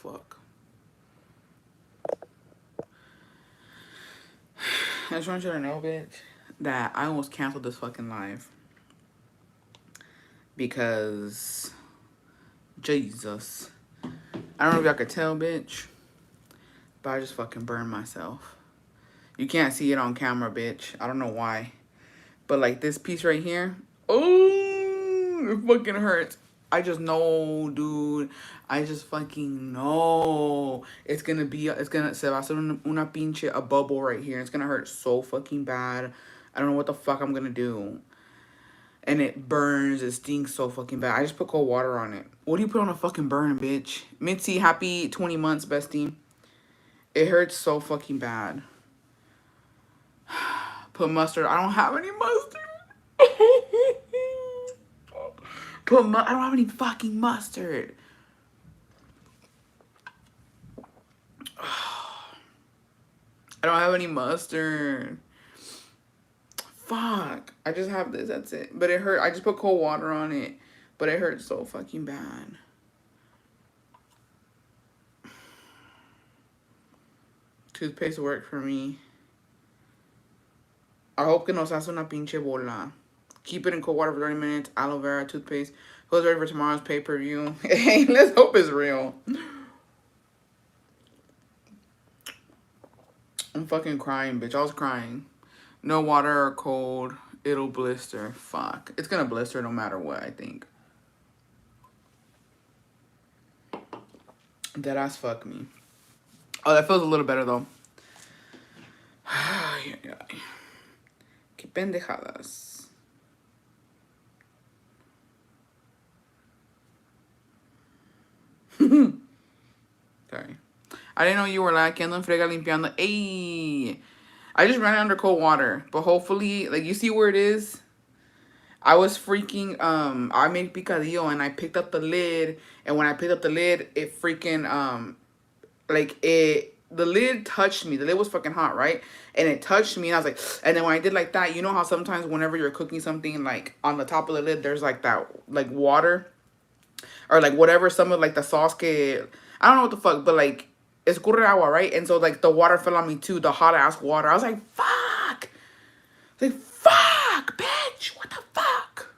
fuck? I just want you to know, bitch, that I almost canceled this fucking live. Because, Jesus. I don't know if y'all could tell, bitch, but I just fucking burned myself. You can't see it on camera, bitch. I don't know why. But, like, this piece right here, oh, it fucking hurts. I just know, dude. I just fucking know. It's gonna se va a hacer una pinche, a bubble right here. It's gonna hurt so fucking bad. I don't know what the fuck I'm gonna do. And it burns, it stinks so fucking bad. I just put cold water on it. What do you put on a fucking burn, bitch? Mitzi, happy 20 months, bestie. It hurts so fucking bad. Put mustard. I don't have any mustard. I don't have any fucking mustard. I don't have any mustard. Fuck. I just have this. That's it. But it hurt. I just put cold water on it. But it hurts so fucking bad. Toothpaste worked for me. I hope que no se hace una pinche bola. Keep it in cold water for 30 minutes. Aloe vera, toothpaste. Goes ready for tomorrow's pay-per-view. Hey, let's hope it's real. I'm fucking crying, bitch. I was crying. No water or cold. It'll blister. Fuck. It's gonna blister no matter what, I think. Deadass fuck me. Oh, that feels a little better, though. Ay, ay, ay. Qué pendejadas. Sorry. I didn't know you were like, ando en frega limpiando. Ay. I just ran it under cold water. But hopefully, like, you see where it is? I was freaking, I made picadillo and I picked up the lid. And when I picked up the lid, it freaking, the lid touched me. The lid was fucking hot, right? And it touched me. And I was like, and then when I did like that, you know how sometimes whenever you're cooking something, like on the top of the lid, there's like that, like water or like whatever, some of like the sauce que, I don't know what the fuck, but like, escurre agua, right? And so like the water fell on me too, the hot ass water. I was like, fuck. Like, fuck, bitch. What the fuck?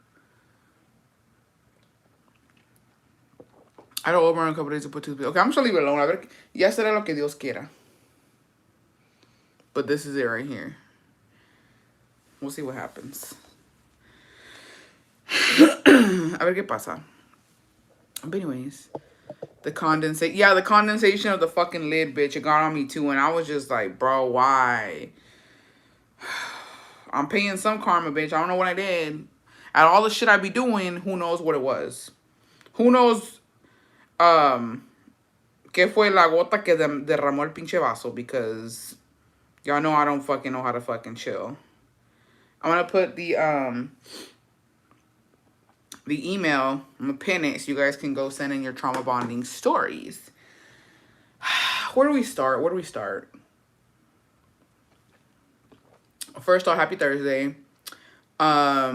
I don't over a couple days to put toothpaste. Okay, I'm just gonna leave it alone. A ver, ya será lo que Dios quiera. But this is it right here. We'll see what happens. A ver qué pasa. But anyways, the condensation of the fucking lid, bitch, it got on me too. And I was just like, bro, why? I'm paying some karma, bitch. I don't know what I did. Out of all the shit I be doing, who knows what it was? Who knows, qué fue la gota que derramó el pinche vaso? Because y'all know I don't fucking know how to fucking chill. I'm gonna put the email, I'm gonna pin it so you guys can go send in your trauma bonding stories. Where do we start? Where do we start? First off, happy Thursday. I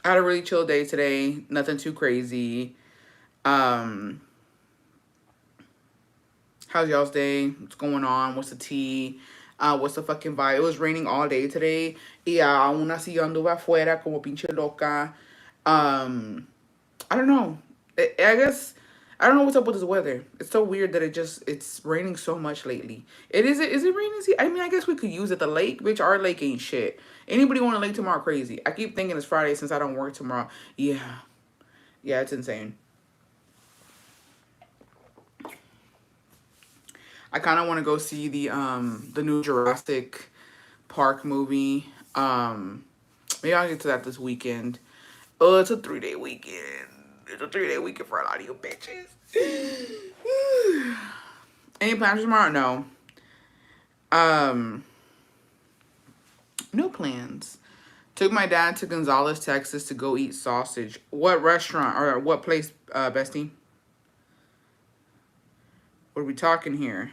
had a really chill day today. Nothing too crazy. How's y'all's day? What's going on? What's the tea? What's the fucking vibe? It was raining all day today. Y aún así yo anduve afuera como pinche loca. I don't know. I guess I don't know what's up with this weather. It's so weird that it's raining so much lately. Is it raining? I mean, I guess we could use it. The lake, bitch, our lake ain't shit. Anybody want a lake tomorrow? Crazy. I keep thinking it's Friday since I don't work tomorrow. Yeah, it's insane. I kind of want to go see the new Jurassic Park movie. Maybe I'll get to that this weekend. Oh, it's a 3-day weekend. It's a 3-day weekend for a lot of you bitches. Any plans tomorrow? No. No plans. Took my dad to Gonzales, Texas to go eat sausage. What restaurant or what place, bestie? What are we talking here?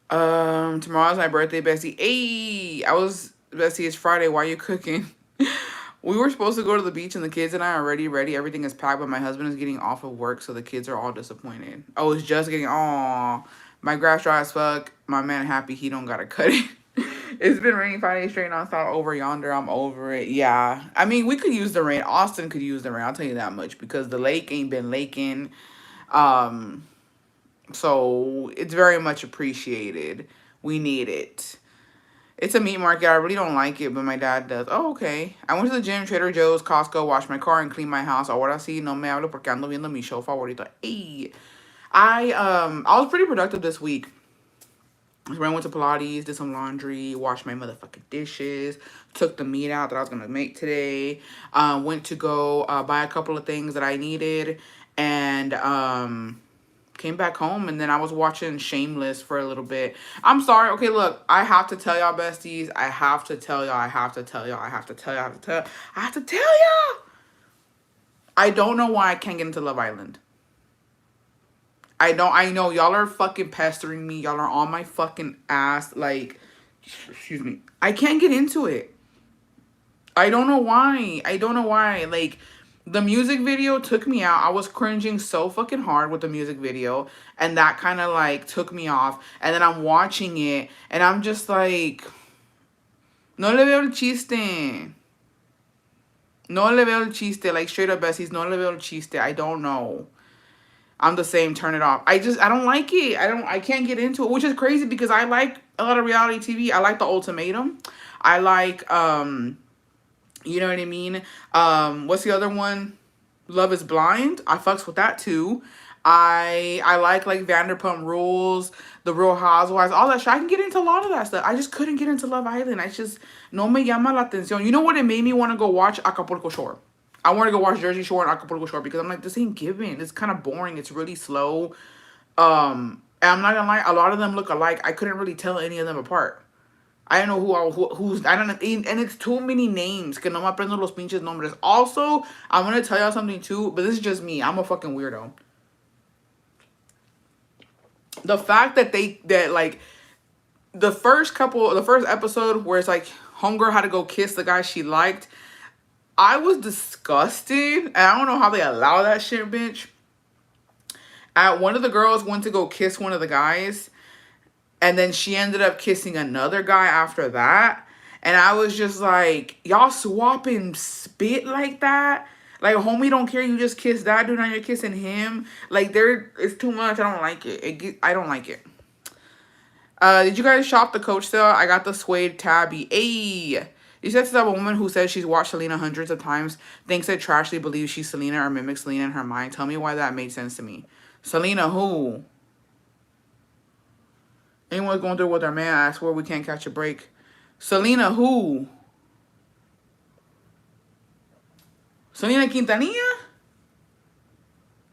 Tomorrow's my birthday, bestie. Hey, bestie, it's Friday. Why are you cooking? We were supposed to go to the beach and the kids and I are already ready. Everything is packed, but my husband is getting off of work, so the kids are all disappointed. Oh, it's just getting, oh, my grass dry as fuck. My man happy he don't gotta cut it. It's been raining 5 days straight nonstop over yonder. I'm over it. Yeah. I mean, we could use the rain. Austin could use the rain. I'll tell you that much because the lake ain't been laking. Um, so it's very much appreciated. We need it. It's a meat market. I really don't like it, but my dad does. Oh, okay. I went to the gym, Trader Joe's, Costco, washed my car, and cleaned my house. Ahora sí, no me hablo porque ando viendo mi show favorito. Ey. I was pretty productive this week. I went to Pilates, did some laundry, washed my motherfucking dishes, took the meat out that I was gonna make today. Went to go buy a couple of things that I needed, and came back home, and then I was watching Shameless for a little bit. I'm sorry. Okay, look, I have to tell y'all, besties. I have to tell y'all. I have to tell y'all. I have to tell y'all. I have to tell. I have to tell y'all. I don't know why I can't get into Love Island. I know y'all are fucking pestering me. Y'all are on my fucking ass. Like, excuse me. I can't get into it. I don't know why. I don't know why. Like, the music video took me out. I was cringing so fucking hard with the music video. And that kind of, like, took me off. And then I'm watching it. And I'm just like, no le veo el chiste. No le veo el chiste. Like, straight up, besties. No le veo el chiste. I don't know. I'm the same. Turn it off. I don't like it. I can't get into it, which is crazy because I like a lot of reality TV. I like The Ultimatum. I like, you know what I mean? What's the other one? Love is Blind. I fucks with that too. I like Vanderpump Rules, The Real Housewives, all that shit. I can get into a lot of that stuff. I just couldn't get into Love Island. I just, no me llama la atención. You know what? It made me want to go watch Acapulco Shore. I want to go watch Jersey Shore and Acapulco Shore because I'm like, this ain't giving. It's kind of boring. It's really slow. And I'm not gonna lie, a lot of them look alike. I couldn't really tell any of them apart. I don't know who's, I don't know, and it's too many names. Que no me aprendo los pinches nombres. Also, I'm gonna tell y'all something too, but this is just me. I'm a fucking weirdo. The fact that the first episode where it's like homegirl had to go kiss the guy she liked, I was disgusted, and I don't know how they allow that shit, bitch. One of the girls went to go kiss one of the guys, and then she ended up kissing another guy after that. And I was just like, y'all swapping spit like that? Like, homie don't care, you just kiss that dude, now you're kissing him. Like, it's too much. I don't like it. I don't like it. Did you guys shop the Coach sale? I got the suede tabby. Ayy. You said to that woman who says she's watched Selena hundreds of times, thinks that Trashley believes she's Selena or mimics Selena in her mind. Tell me why that made sense to me. Selena who? Anyone's going through with their man, I swear we can't catch a break. Selena who? Selena Quintanilla?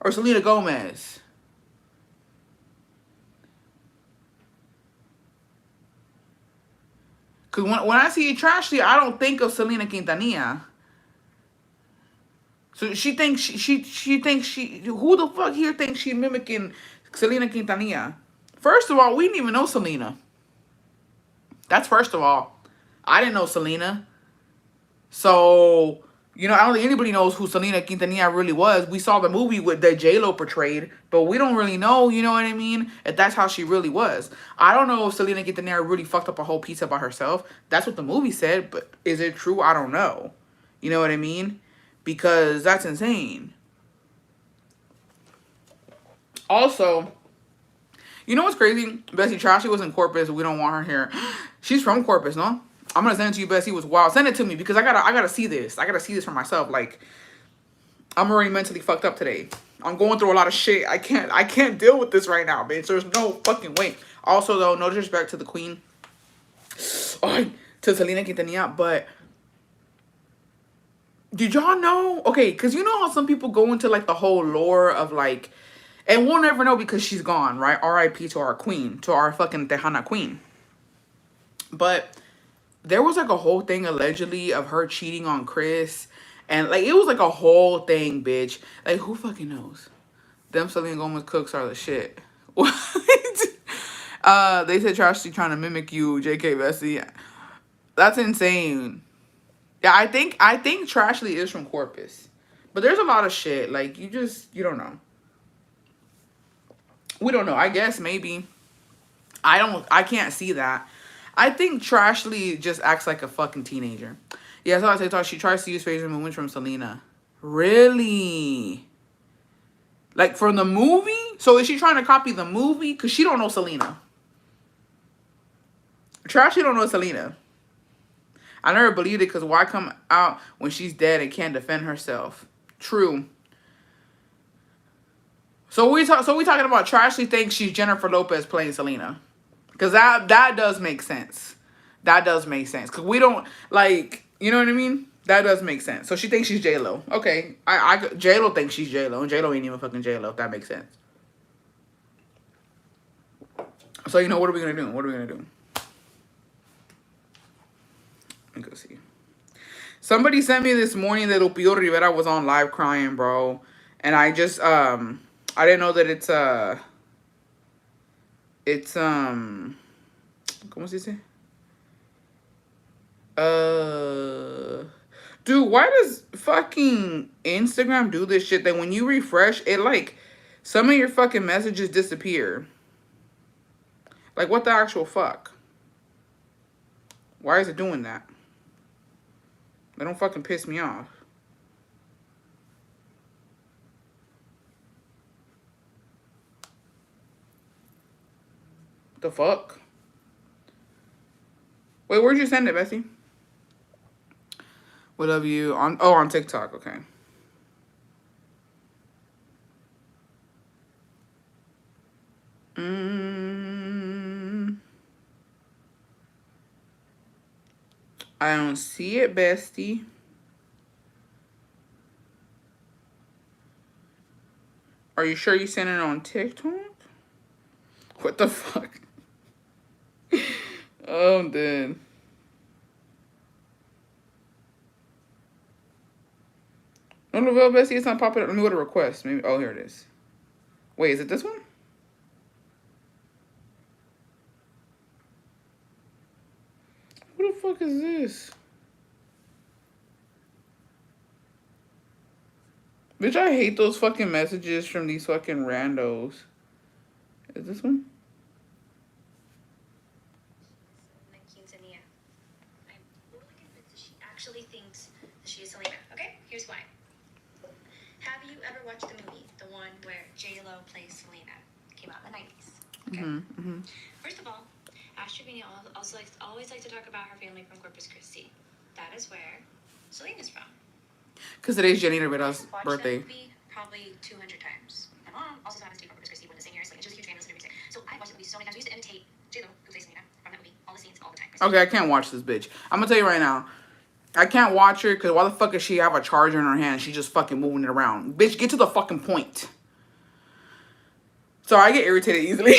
Or Selena Gomez? Because when I see Trashley, I don't think of Selena Quintanilla. So she thinks who the fuck here thinks she mimicking Selena Quintanilla? First of all, we didn't even know Selena. That's first of all. I didn't know Selena. So, you know, I don't think anybody knows who Selena Quintanilla really was. We saw the movie with that J-Lo portrayed, but we don't really know, you know what I mean? If that's how she really was. I don't know if Selena Quintanilla really fucked up a whole pizza by herself. That's what the movie said, but is it true? I don't know. You know what I mean? Because that's insane. Also, you know what's crazy? Bessie Trashley was in Corpus. We don't want her here. She's from Corpus, no? I'm gonna send it to you, Bessie. It was wild. Send it to me because I gotta see this. I gotta see this for myself. Like, I'm already mentally fucked up today. I'm going through a lot of shit. I can't deal with this right now, bitch. There's no fucking way. Also, though, no disrespect to the queen, to Selena Quintanilla, but did y'all know? Okay, because you know how some people go into like the whole lore of like, and we'll never know because she's gone, right? R.I.P. to our queen, to our fucking Tejana queen. But there was like a whole thing allegedly of her cheating on Chris. And like, it was like a whole thing, bitch. Like, who fucking knows? Them Selena Gomez cooks are the shit. What? They said Trashley trying to mimic you, JK Bessie. That's insane. Yeah, I think Trashley is from Corpus. But there's a lot of shit. Like you don't know. We don't know. I guess maybe. I can't see that. I think Trashley just acts like a fucking teenager. Yeah, that's what I thought. She tries to use facial movements from Selena. Really? Like from the movie? So is she trying to copy the movie? Cause she don't know Selena. Trashley don't know Selena. I never believed it because why come out when she's dead and can't defend herself? True. So we talking about Trashley thinks she's Jennifer Lopez playing Selena. Cause that does make sense. That does make sense. Cause we don't like, you know what I mean? That does make sense. So she thinks she's J Lo. Okay, J Lo thinks she's J Lo, and J Lo ain't even fucking J Lo. If that makes sense. So you know what are we gonna do? What are we gonna do? Let me go see. Somebody sent me this morning that Jenni Rivera was on live crying, bro, and I just I didn't know that it's ¿cómo se dice? Dude, why does fucking Instagram do this shit that when you refresh, it like some of your fucking messages disappear? Like what the actual fuck? Why is it doing that? They don't fucking piss me off. The fuck? Wait, where'd you send it, Bessie? We love you on TikTok, okay. I don't see it, bestie. Are you sure you sent it on TikTok? What the fuck? Oh, I'm dead. No, Lavelle, bestie, it's not popping up. Let me go to request. Maybe. Oh, here it is. Wait, is it this one? What the fuck is this? Bitch, I hate those fucking messages from these fucking randos. Is this one? She actually thinks that she is Selena. Okay, here's why. Have you ever watched the movie, the one where J-Lo plays Selena? Came out in the 90s. Okay. First of all, Ash Trevino also always likes to talk about her family from Corpus Christi. That is where Selena's from. Because today's Jenni Rivera's birthday. That movie probably 200 times. My mom also happens to be from Corpus Christi, born the same year as Selena. She was a huge fan of Selena. So I watched the movie so many times. We used to imitate J-Lo, who plays Selena, from that movie. All the scenes, all the time. Okay, I can't watch this bitch. I'm gonna tell you right now. I can't watch her because why the fuck does she have a charger in her hand? She's just fucking moving it around. Bitch, get to the fucking point. So I get irritated easily.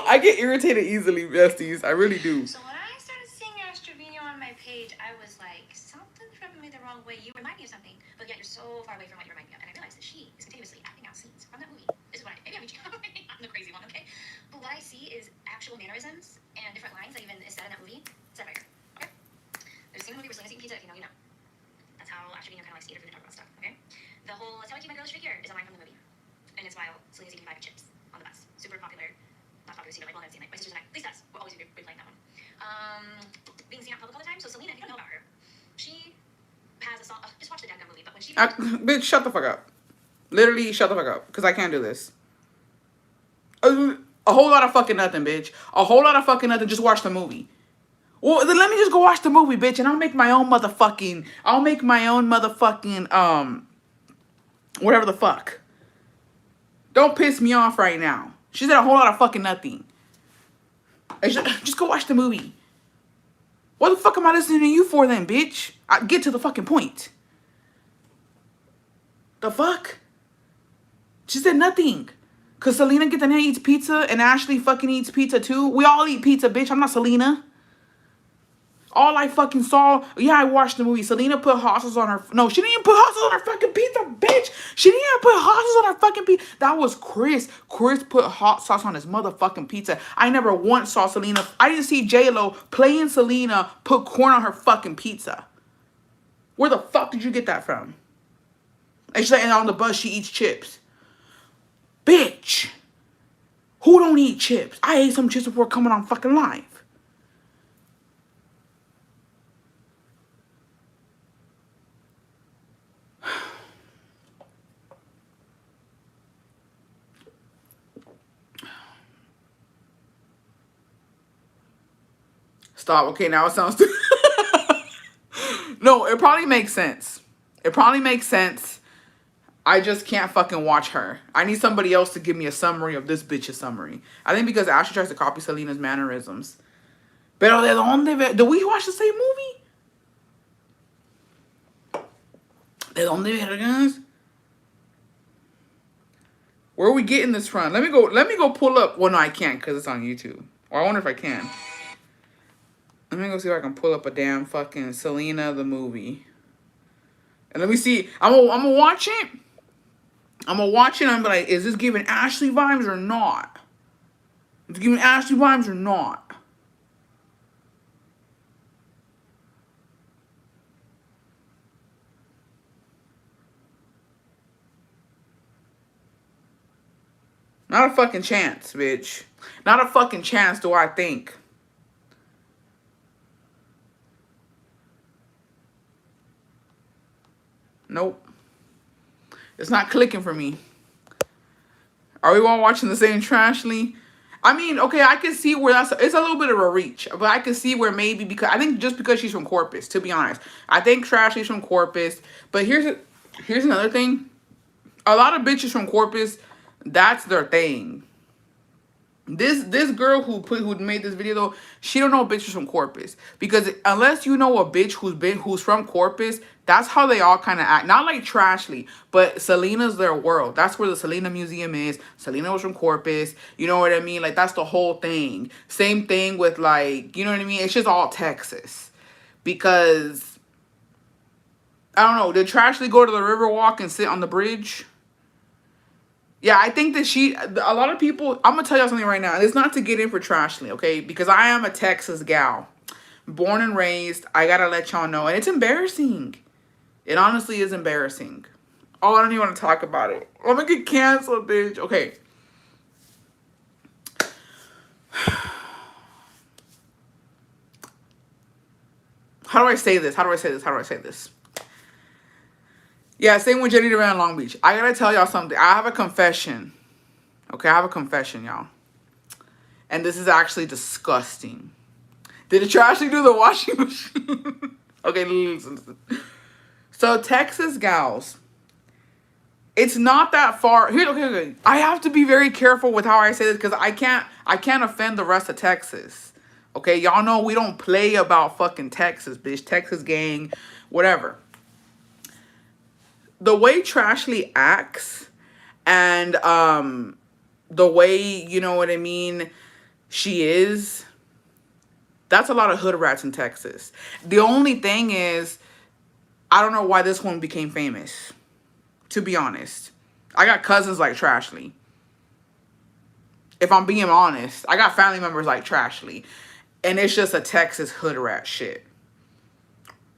I get irritated easily, besties. I really do. So when I started seeing Ash Trevino on my page, I was like, something's rubbing me the wrong way. You remind me of something, but yet you're so far away from what you remind me of. And I realized that she is continuously acting out scenes from that movie. This is what maybe I'm reaching out. I'm the crazy one, okay? But what I see is actual mannerisms and different lines that even is said in that movie. Said right here. Okay? There's a scene in the movie where Selena's eating pizza. If you know, you know. That's how Ash Trevino kind of likes to eat her food and talk about stuff, okay? The whole, let's how I keep my girlish figure is a line from the movie. And it's while Selena's eating a bag of chips on the bus. Super popular. Not popular scene, but like well known scene. Like my sisters and I, at least us, we're always replaying that one. Being seen out in public all the time. So Selena, if you don't know about her, she has a song. Just watch the damn movie. But when she bitch, shut the fuck up. Literally, shut the fuck up. Because I can't do this. A whole lot of fucking nothing, bitch. A whole lot of fucking nothing. Just watch the movie. Well, then let me just go watch the movie, bitch, and I'll make my own motherfucking, whatever the fuck. Don't piss me off right now. She said a whole lot of fucking nothing. Just go watch the movie. What the fuck am I listening to you for then, bitch? Get to the fucking point. The fuck? She said nothing. Cause Selena get the name eats pizza and Ashley fucking eats pizza too. We all eat pizza, bitch. I'm not Selena. All I fucking saw, yeah, I watched the movie. Selena put hot sauce on her. No, she didn't even put hot sauce on her fucking pizza, bitch. She didn't even put hot sauce on her fucking pizza. That was Chris. Chris put hot sauce on his motherfucking pizza. I never saw Selena. I didn't see J-Lo playing Selena put corn on her fucking pizza. Where the fuck did you get that from? And she's like, and on the bus, she eats chips. Bitch. Who don't eat chips? I ate some chips before coming on fucking live. Stop. Okay, now it sounds stupid. No, it probably makes sense. It probably makes sense. I just can't fucking watch her. I need somebody else to give me a summary of this bitch's summary. I think because Ashley tries to copy Selena's mannerisms. Pero de dónde? Did we watch the same movie? De dónde, vergas? Where are we getting this from? Let me go pull up. Well, no, I can't because it's on YouTube. Or I wonder if I can. Let me go see if I can pull up a damn fucking Selena the movie. And let me see. I'm gonna watch it. I'm gonna watch it and I'm like, is this giving Ashley vibes or not? Is it giving Ashley vibes or not? Not a fucking chance, bitch. Not a fucking chance do I think. Nope. It's not clicking for me. Are we all watching the same Trashley? I mean, okay, I can see where it's a little bit of a reach, but I can see where maybe because I think just because she's from Corpus, to be honest. I think Trashley's from Corpus, but here's another thing. A lot of bitches from Corpus, that's their thing. This girl who made this video though, she don't know bitches from Corpus because unless you know a bitch who's from Corpus, that's how they all kind of act. Not like Trashley, but Selena's their world. That's where the Selena Museum is. Selena was from Corpus. You know what I mean? Like that's the whole thing. Same thing with like, you know what I mean? It's just all Texas because I don't know. Did Trashley go to the Riverwalk and sit on the bridge? Yeah, I think that a lot of people, I'm going to tell y'all something right now. And it's not to get in for Trashley, okay? Because I am a Texas gal. Born and raised, I got to let y'all know. And it's embarrassing. It honestly is embarrassing. Oh, I don't even want to talk about it. I'm going to get canceled, bitch. Okay. How do I say this? How do I say this? How do I say this? Yeah, same with Jenni Rivera in Long Beach. I gotta tell y'all something. I have a confession. Okay, I have a confession, y'all. And this is actually disgusting. Did it actually do the washing machine? Okay, listen. So, Texas gals, it's not that far. Okay. I have to be very careful with how I say this because I can't offend the rest of Texas. Okay, y'all know we don't play about fucking Texas, bitch. Texas gang, whatever. The way Trashley acts and the way, you know what I mean, she is, that's a lot of hood rats in Texas. The only thing is, I don't know why this one became famous, to be honest. I got cousins like Trashley. If I'm being honest, I got family members like Trashley. And it's just a Texas hood rat shit.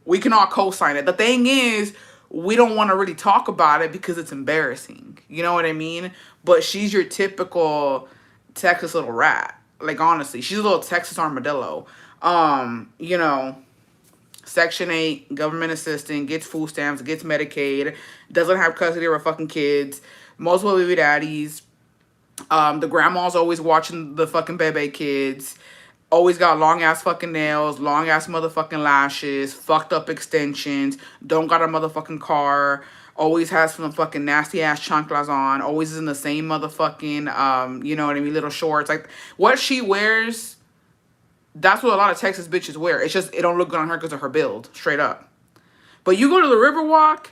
We can all co-sign it. The thing is, we don't want to really talk about it because it's embarrassing. You know what I mean? But she's your typical Texas little rat. Like, honestly, she's a little Texas armadillo. You know, Section 8, government assistant, gets food stamps, gets Medicaid, doesn't have custody of her fucking kids, multiple baby daddies. The grandma's always watching the fucking bebe kids. Always got long ass fucking nails, long ass motherfucking lashes, fucked up extensions, don't got a motherfucking car, always has some fucking nasty ass chanclas on, always is in the same motherfucking, you know what I mean, little shorts. Like, what she wears, that's what a lot of Texas bitches wear. It's just, it don't look good on her because of her build, straight up. But you go to the Riverwalk,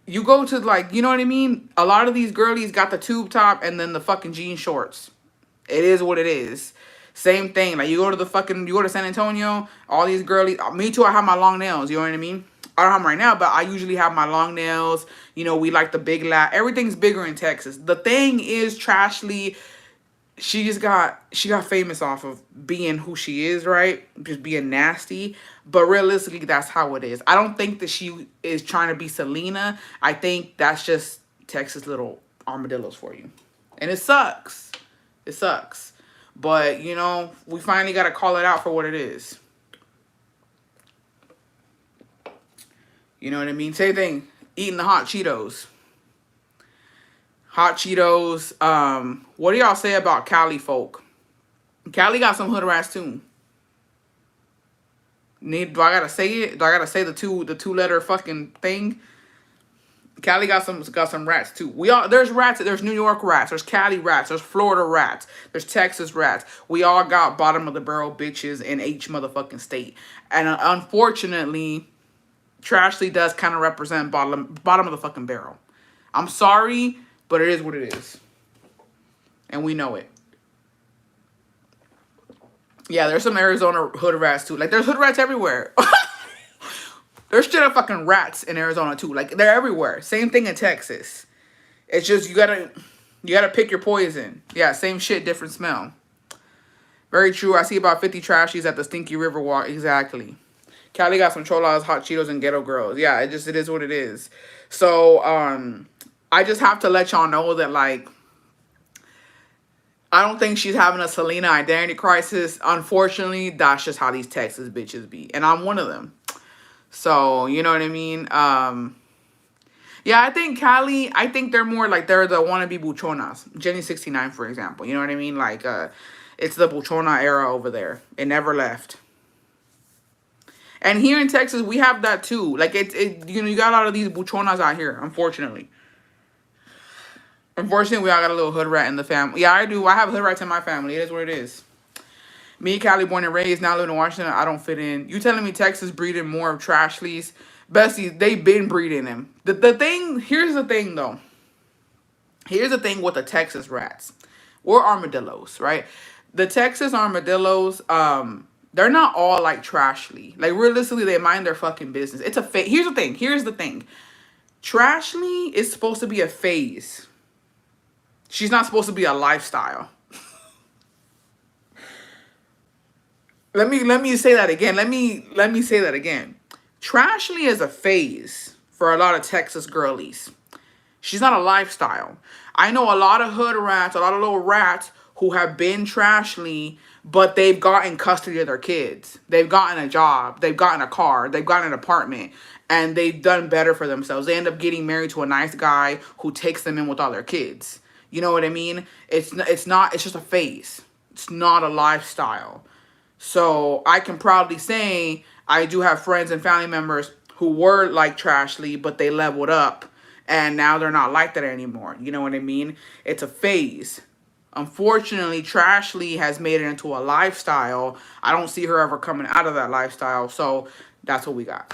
you go to, like, you know what I mean? A lot of these girlies got the tube top and then the fucking jean shorts. It is what it is. Same thing. Like, you go to San Antonio, all these girlies. Me too, I have my long nails. You know what I mean? I don't have them right now, but I usually have my long nails. You know, we like the big everything's bigger in Texas. The thing is, Trashley, she got famous off of being who she is, right? Just being nasty. But realistically, that's how it is. I don't think that she is trying to be Selena. I think that's just Texas little armadillos for you. And it sucks. It sucks. But, we finally got to call it out for what it is. You know what I mean? Same thing. Eating the hot Cheetos. Hot Cheetos. What do y'all say about Cali folk? Cali got some hood rats too. Do I gotta say it? Do I gotta say the two letter fucking thing? Cali got some rats too. There's rats. There's New York rats. There's Cali rats. There's Florida rats. There's Texas rats. We all got bottom of the barrel bitches in each motherfucking state. And unfortunately, Trashley does kind of represent bottom of the fucking barrel. I'm sorry, but it is what it is, and we know it. Yeah, there's some Arizona hood rats too. Like, there's hood rats everywhere. There's straight up fucking rats in Arizona too. Like, they're everywhere. Same thing in Texas. It's just you gotta pick your poison. Yeah, same shit, different smell. Very true. I see about 50 trashies at the Stinky River Walk. Exactly. Cali got some cholas, hot Cheetos, and ghetto girls. Yeah, it is what it is. So, I just have to let y'all know that, like, I don't think she's having a Selena identity crisis. Unfortunately, that's just how these Texas bitches be. And I'm one of them. So, you know what I mean? Yeah, I think Cali, they're more like they're the wannabe buchonas. Jenni 69, for example. You know what I mean? Like, it's the buchona era over there. It never left. And here in Texas, we have that too. Like, you got a lot of these buchonas out here, unfortunately. Unfortunately, we all got a little hood rat in the family. Yeah, I do. I have hood rats in my family. It is what it is. Me, Cali, born and raised, now living in Washington, I don't fit in. You telling me Texas breeding more of Trashleys? Bessie, they been breeding them. Here's the thing, though. Here's the thing with the Texas rats. Or armadillos, right? The Texas armadillos, they're not all like Trashley. Like, realistically, they mind their fucking business. It's a phase. Here's the thing. Trashley is supposed to be a phase. She's not supposed to be a lifestyle. Let me say that again. Let me say that again. Trashley is a phase for a lot of Texas girlies. She's not a lifestyle. I know a lot of hood rats, a lot of little rats who have been Trashley, but they've gotten custody of their kids. They've gotten a job. They've gotten a car. They've gotten an apartment. And they've done better for themselves. They end up getting married to a nice guy who takes them in with all their kids. You know what I mean? It's just a phase. It's not a lifestyle. So I can proudly say I do have friends and family members who were like Trashley, but they leveled up and now they're not like that anymore. You know what I mean? It's a phase. Unfortunately, Trashley has made it into a lifestyle. I don't see her ever coming out of that lifestyle. So that's what we got.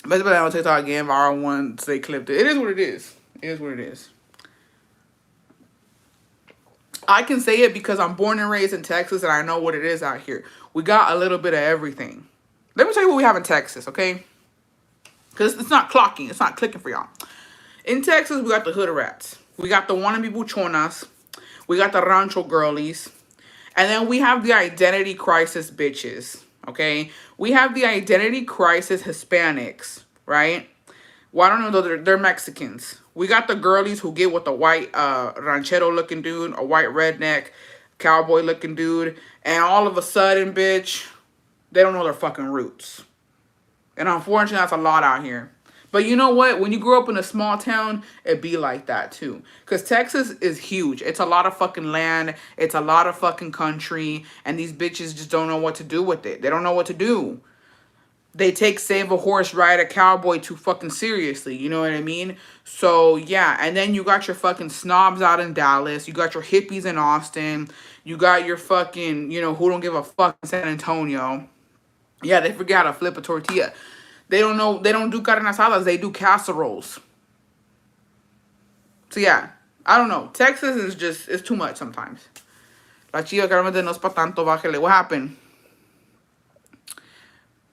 Basically, I'm on TikTok again. Viral one, they clipped it. It is what it is. It is what it is. I can say it because I'm born and raised in Texas and I know what it is out here. We got a little bit of everything. Let me tell you what we have in Texas, okay? Because it's not clocking. It's not clicking for y'all. In Texas, we got the hood rats. We got the wannabe buchonas. We got the rancho girlies. And then we have the identity crisis bitches, okay? We have the identity crisis Hispanics, right? Well, I don't know, they're Mexicans. We got the girlies who get with the white ranchero-looking dude, a white redneck, cowboy-looking dude, and all of a sudden, bitch, they don't know their fucking roots. And unfortunately, that's a lot out here. But you know what? When you grow up in a small town, it be like that too. Because Texas is huge. It's a lot of fucking land. It's a lot of fucking country. And these bitches just don't know what to do with it. They don't know what to do. They take save a horse, ride a cowboy too fucking seriously. You know what I mean? So, yeah. And then you got your fucking snobs out in Dallas. You got your hippies in Austin. You got your fucking, who don't give a fuck in San Antonio. Yeah, they forgot how to flip a tortilla. They don't know. They don't do carne asadas. They do casseroles. So, yeah. I don't know. Texas is just, it's too much sometimes. La chica claramente no es pa tanto, bájale. What happened?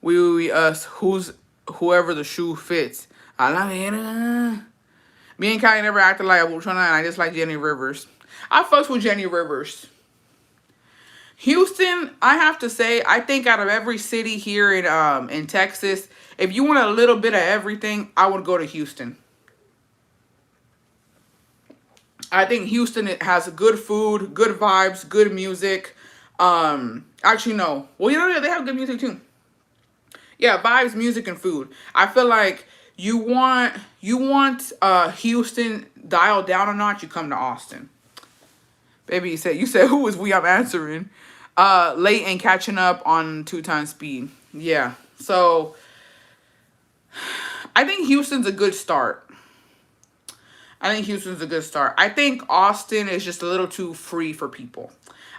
We, us, whoever the shoe fits. A la verga. Me and Cali never acted like a buchona, and I just like Jenni Rivers. I fucks with Jenni Rivers. Houston, I have to say, I think out of every city here in Texas, if you want a little bit of everything, I would go to Houston. I think Houston, it has good food, good vibes, good music. Actually no. Well, you know they have good music too. Yeah, vibes, music, and food. I feel like you want Houston dialed down a notch, you come to Austin. Baby, you said who was we? I'm answering. Late and catching up on 2 times speed. Yeah. So I think Houston's a good start. I think Houston's a good start. I think Austin is just a little too free for people.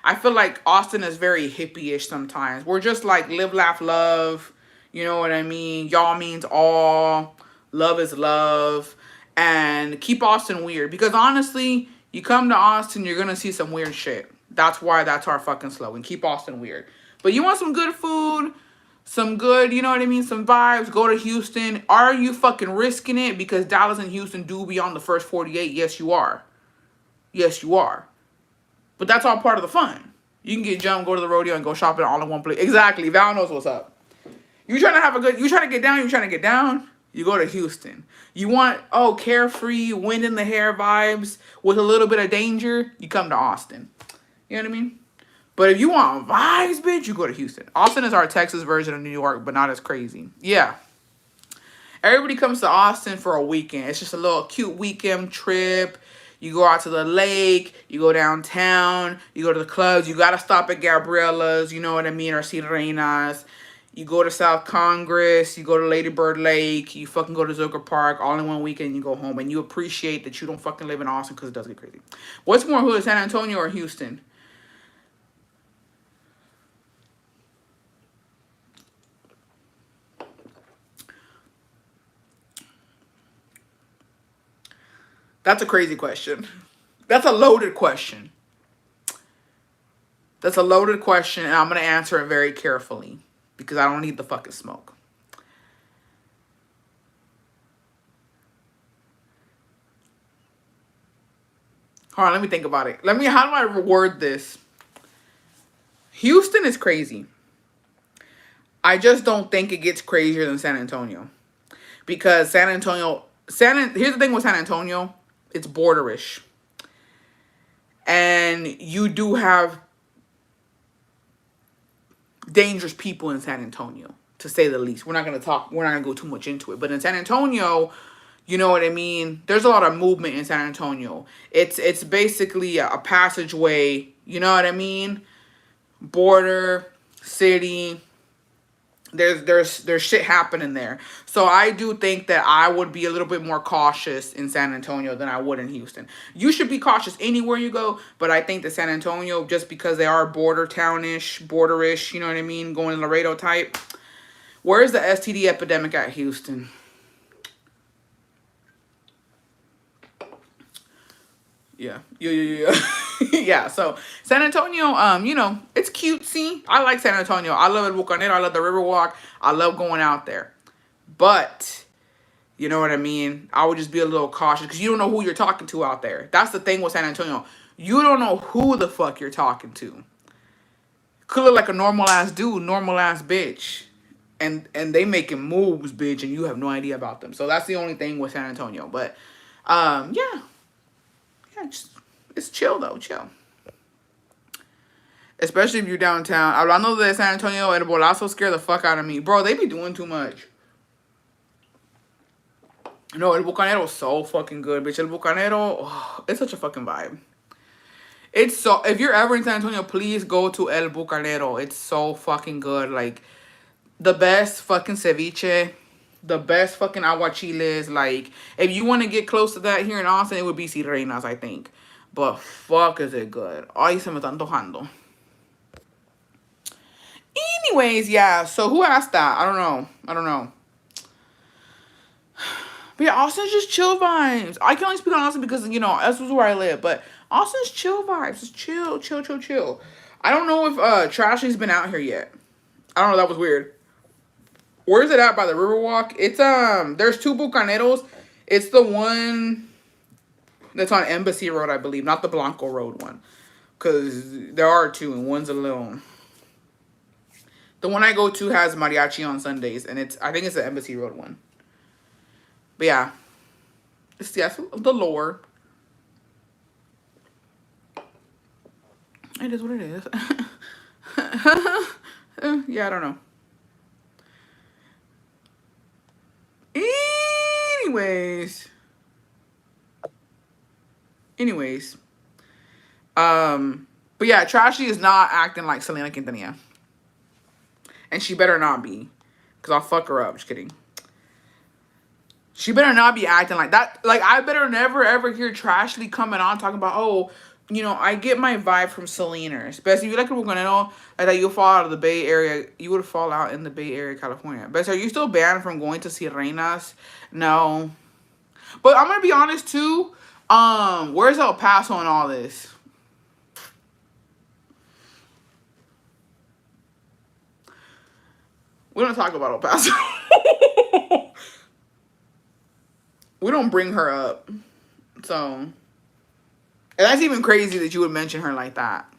I feel like Austin is very hippie-ish sometimes. We're just like live, laugh, love. You know what I mean? Y'all means all. Love is love. And keep Austin weird. Because honestly, you come to Austin, you're going to see some weird shit. That's why that's our fucking slogan. Keep Austin weird. But you want some good food, some good, you know what I mean, some vibes, go to Houston. Are you fucking risking it? Because Dallas and Houston do be on the first 48. Yes, you are. Yes, you are. But that's all part of the fun. You can get jumped, go to the rodeo, and go shopping all in one place. Exactly. Val knows what's up. You trying to have a good, you trying to get down, you go to Houston. You want, carefree, wind in the hair vibes with a little bit of danger, you come to Austin. You know what I mean? But if you want vibes, bitch, you go to Houston. Austin is our Texas version of New York, but not as crazy. Yeah. Everybody comes to Austin for a weekend. It's just a little cute weekend trip. You go out to the lake. You go downtown. You go to the clubs. You got to stop at Gabriella's, you know what I mean, or Sirenas. You go to South Congress. You go to Lady Bird Lake. You fucking go to Zucker Park all in one weekend. You go home. And you appreciate that you don't fucking live in Austin because it does get crazy. What's more hood, San Antonio or Houston? That's a crazy question. That's a loaded question. That's a loaded question, and I'm going to answer it very carefully because I don't need the fucking smoke. Hold on, let me think about it. How do I reword this? Houston is crazy. I just don't think it gets crazier than San Antonio. Because here's the thing with San Antonio, it's borderish. And you do have dangerous people in San Antonio, to say the least. We're not going to go too much into it. But in San Antonio, you know what I mean? There's a lot of movement in San Antonio. It's basically a passageway, you know what I mean? Border, city. There's shit happening there. So I do think that I would be a little bit more cautious in San Antonio than I would in Houston. You should be cautious anywhere you go, but I think that San Antonio, just because they are border townish, borderish, you know what I mean, going Laredo type. Where's the STD epidemic at Houston? Yeah. Yeah, so San Antonio, it's cutesy. I like San Antonio. I love El Bucanero. I love the Riverwalk. I love going out there. But, you know what I mean? I would just be a little cautious because you don't know who you're talking to out there. That's the thing with San Antonio. You don't know who the fuck you're talking to. Could look like a normal ass dude, normal ass bitch. And they making moves, bitch, and you have no idea about them. So that's the only thing with San Antonio. But, yeah. Yeah, it's chill though, chill. Especially if you're downtown. Hablando de San Antonio, El Bolazo scared the fuck out of me. Bro, they be doing too much. No, El Bucanero is so fucking good, bitch. El Bucanero, it's such a fucking vibe. If you're ever in San Antonio, please go to El Bucanero. It's so fucking good. Like, the best fucking ceviche. The best fucking aguachiles. Like, if you want to get close to that here in Austin, it would be Sirenas, I think. But fuck is it good. Ay, se me está antojando. Anyways, yeah. So who asked that? I don't know. But yeah, Austin's just chill vibes. I can only speak on Austin because, this is where I live. But Austin's chill vibes. It's chill. I don't know if Trashley's been out here yet. I don't know. That was weird. Where is it at by the Riverwalk? It's, there's 2 Bucaneros. It's the one... That's on Embassy Road, I believe, not the Blanco Road one. Because there are two, and one's a little... The one I go to has mariachi on Sundays, and I think it's the Embassy Road one. But yeah, it's the lore. It is what it is. Yeah, I don't know. Anyways. But yeah, Trashley is not acting like Selena Quintanilla. And she better not be. Because I'll fuck her up. Just kidding. She better not be acting like that. Like, I better never, ever hear Trashley coming on talking about, oh, you know, I get my vibe from Selena. Especially if you like we're gonna know that you'll fall out of the Bay Area. You would fall out in the Bay Area, California. But are you still banned from going to Sirenas? No. But I'm gonna be honest too. Where's El Paso and all this? We don't talk about El Paso. We don't bring her up. So, and that's even crazy that you would mention her like that.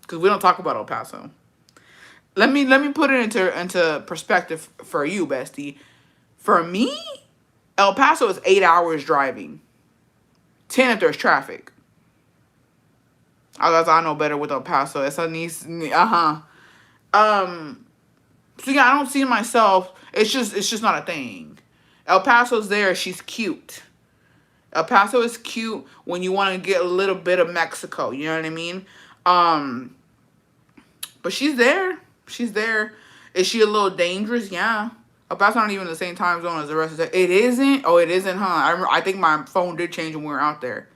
Because we don't talk about El Paso. Let me put it into perspective for you, bestie. For me, El Paso is 8 hours driving. 10 if there's traffic. I know better with El Paso. So yeah, I don't see myself. It's just not a thing. El Paso's there. She's cute. El Paso is cute when you want to get a little bit of Mexico. You know what I mean? But she's there. She's there. Is she a little dangerous? Yeah. El Paso not even the same time zone as the rest of the... It isn't? Oh, it isn't, huh? I think my phone did change when we were out there.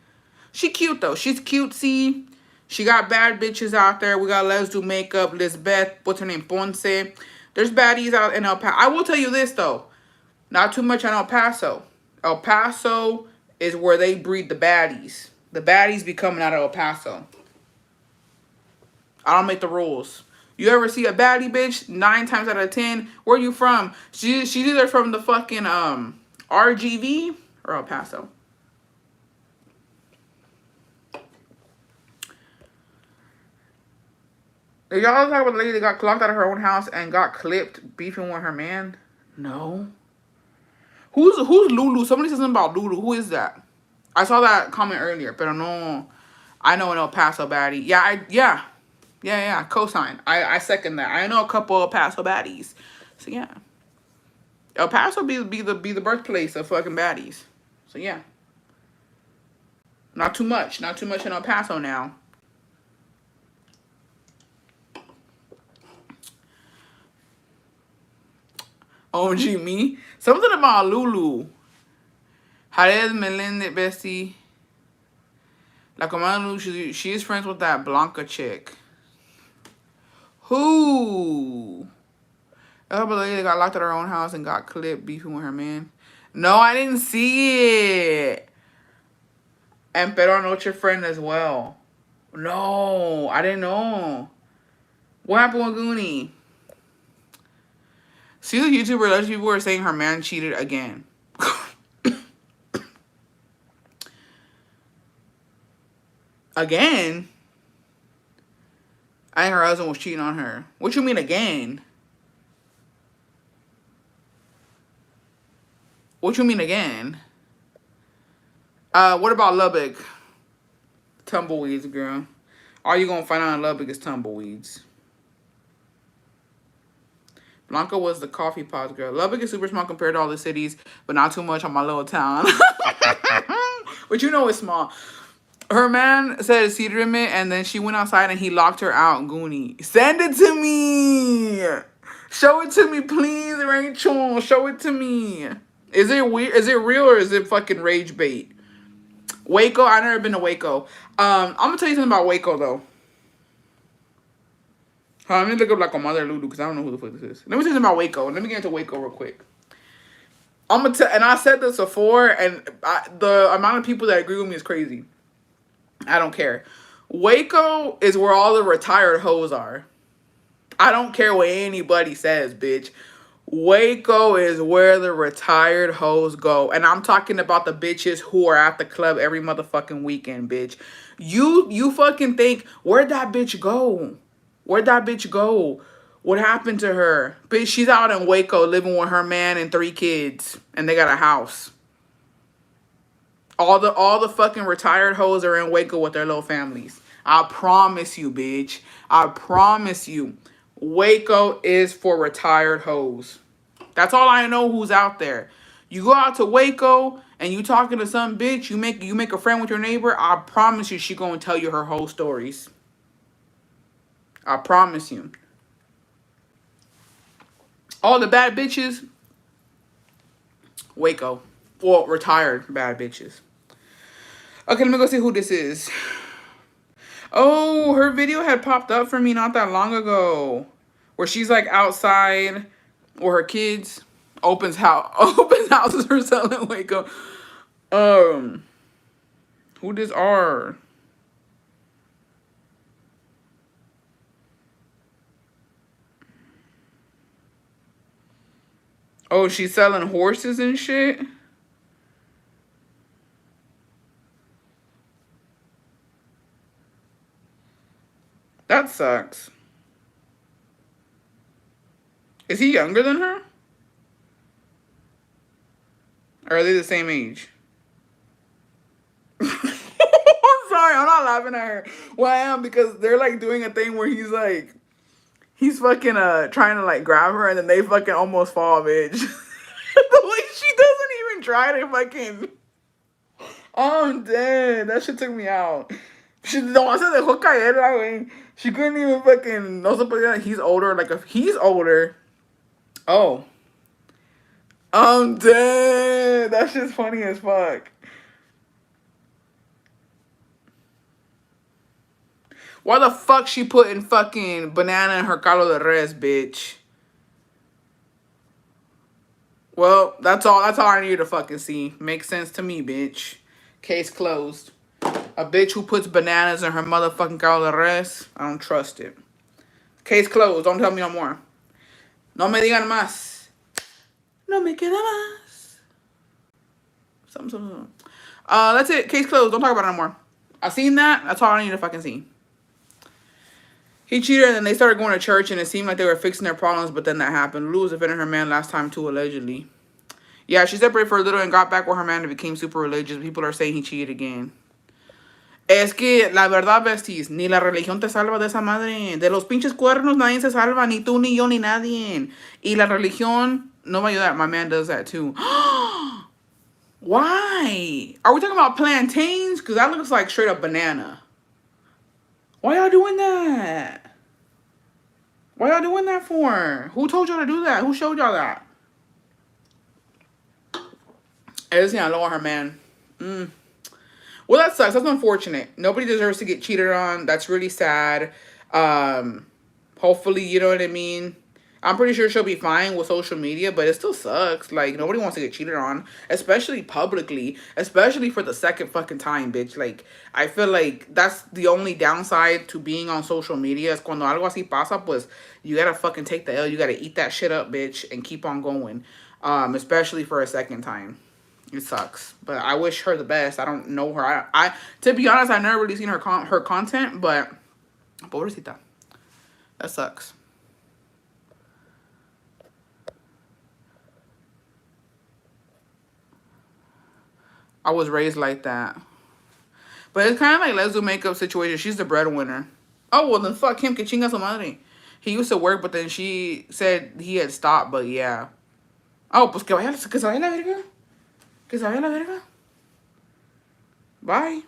She cute, though. She's cutesy. She got bad bitches out there. We got Let's Do Makeup, Lisbeth, what's her name, Ponce. There's baddies out in El Paso. I will tell you this, though. Not too much on El Paso. El Paso is where they breed the baddies. The baddies be coming out of El Paso. I don't make the rules. You ever see a baddie bitch? 9 times out of 10, where you from? She's either from the fucking RGV or El Paso. Did y'all talk about the lady that got clocked out of her own house and got clipped beefing with her man? No. Who's Lulu? Somebody said something about Lulu. Who is that? I saw that comment earlier, but no. I know an El Paso baddie. Yeah, cosign. I second that. I know a couple El Paso baddies. So yeah. El Paso be the birthplace of fucking baddies. So yeah. Not too much. Not too much in El Paso now. OG me. Something about Lulu. Jared Melendez, bestie. La comadre Lulu, she is friends with that Blanca chick. Who? Oh, but the lady got locked at her own house and got clipped beefing with her man. No, I didn't see it. And Pero Anoche friend as well. No, I didn't know. What happened with Goonie? See the YouTuber, those people were saying her man cheated again. Again? I think her husband was cheating on her. What you mean again? What you mean again? What about Lubbock? Tumbleweeds, girl. All you gonna find out in Lubbock is tumbleweeds. Blanca was the coffee pods girl. Lubbock is super small compared to all the cities, but not too much on my little town. But you know it's small. Her man said a seat limit, and then she went outside and he locked her out. Goonie. Send it to me. Show it to me, please, Rachel. Show it to me. Is it weird? Is it real or is it fucking rage bait? Waco? I've never been to Waco. I'm gonna tell you something about Waco though. Let me look up like a mother Lulu because I don't know who the fuck this is. Let me tell you something about Waco. Let me get into Waco real quick. I'm gonna tell, and I said this before, and the amount of people that agree with me is crazy. I don't care. Waco is where all the retired hoes are. I don't care what anybody says, bitch. Waco is where the retired hoes go. And I'm talking about the bitches who are at the club every motherfucking weekend, bitch. You fucking think, where'd that bitch go? Where'd that bitch go? What happened to her? Bitch, she's out in Waco living with her man and 3 kids. And they got a house. All the fucking retired hoes are in Waco with their little families. I promise you, bitch. I promise you. Waco is for retired hoes. That's all I know who's out there. You go out to Waco and you talking to some bitch, you make a friend with your neighbor, I promise you she gonna tell you her whole stories. I promise you. All the bad bitches, Waco. Well, retired bad bitches. Okay, let me go see who this is. Oh, her video had popped up for me not that long ago. Where she's like outside with her kids. Opens houses for selling Waco. Who this are? Oh, she's selling horses and shit? That sucks. Is he younger than her? Or are they the same age? I'm sorry, I'm not laughing at her. Well, I am because they're like doing a thing where he's fucking trying to like grab her and then they fucking almost fall, bitch. The way she doesn't even try to fucking. Oh, I'm dead. That shit took me out. She no se dejó caer, güey. She couldn't even fucking. No se podía. He's older. Like if he's older. Oh. I'm dead. That shit's funny as fuck. Why the fuck she putting fucking banana in her caldo de res, bitch? Well, that's all I need to fucking see. Makes sense to me, bitch. Case closed. A bitch who puts bananas in her motherfucking caldo de res, I don't trust it. Case closed. Don't tell me no more. No me digan más. No me queda más. Something. That's it. Case closed. Don't talk about it no more. I seen that. That's all I need to fucking see. He cheated and then they started going to church and it seemed like they were fixing their problems, but then that happened. Lulu was offending her man last time too, allegedly. Yeah, she separated for a little and got back with her man and became super religious. People are saying he cheated again. Es que, la verdad, besties, ni la religión te salva de esa madre. De los pinches cuernos nadie se salva, ni tú, ni yo, ni nadie. Y la religión no va a ayudar. My man does that too. Why? Are we talking about plantains? Because that looks like straight up banana. Why y'all doing that? Why y'all doing that for? Who told y'all to do that? Who showed y'all that? Es Sinaloa, her man. Well, that sucks. That's unfortunate. Nobody deserves to get cheated on. That's really sad. Hopefully, you know what I mean? I'm pretty sure she'll be fine with social media, but it still sucks. Like, nobody wants to get cheated on, especially publicly, especially for the second fucking time, bitch. Like, I feel like that's the only downside to being on social media is cuando algo así pasa, pues, you gotta fucking take the L. You gotta eat that shit up, bitch, and keep on going, especially for a second time. It sucks, but I wish her the best. I don't know her. I to be honest, I've never really seen her content, but pobrecita, that sucks. I was raised like that. But it's kind of like Leslie makeup situation. She's the breadwinner. Oh, well, then fuck him. Que chinga su madre. He used to work, but then she said he had stopped, but yeah. Oh, pues que se vaya la verga. Que se vaya la verga. Bye.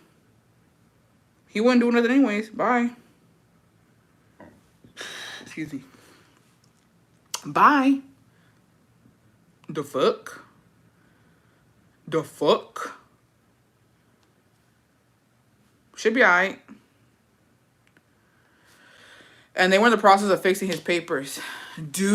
He wouldn't do nothing anyways. Bye. Excuse me. Bye. The fuck? The fuck? Should be alright. And they were in the process of fixing his papers. Dude.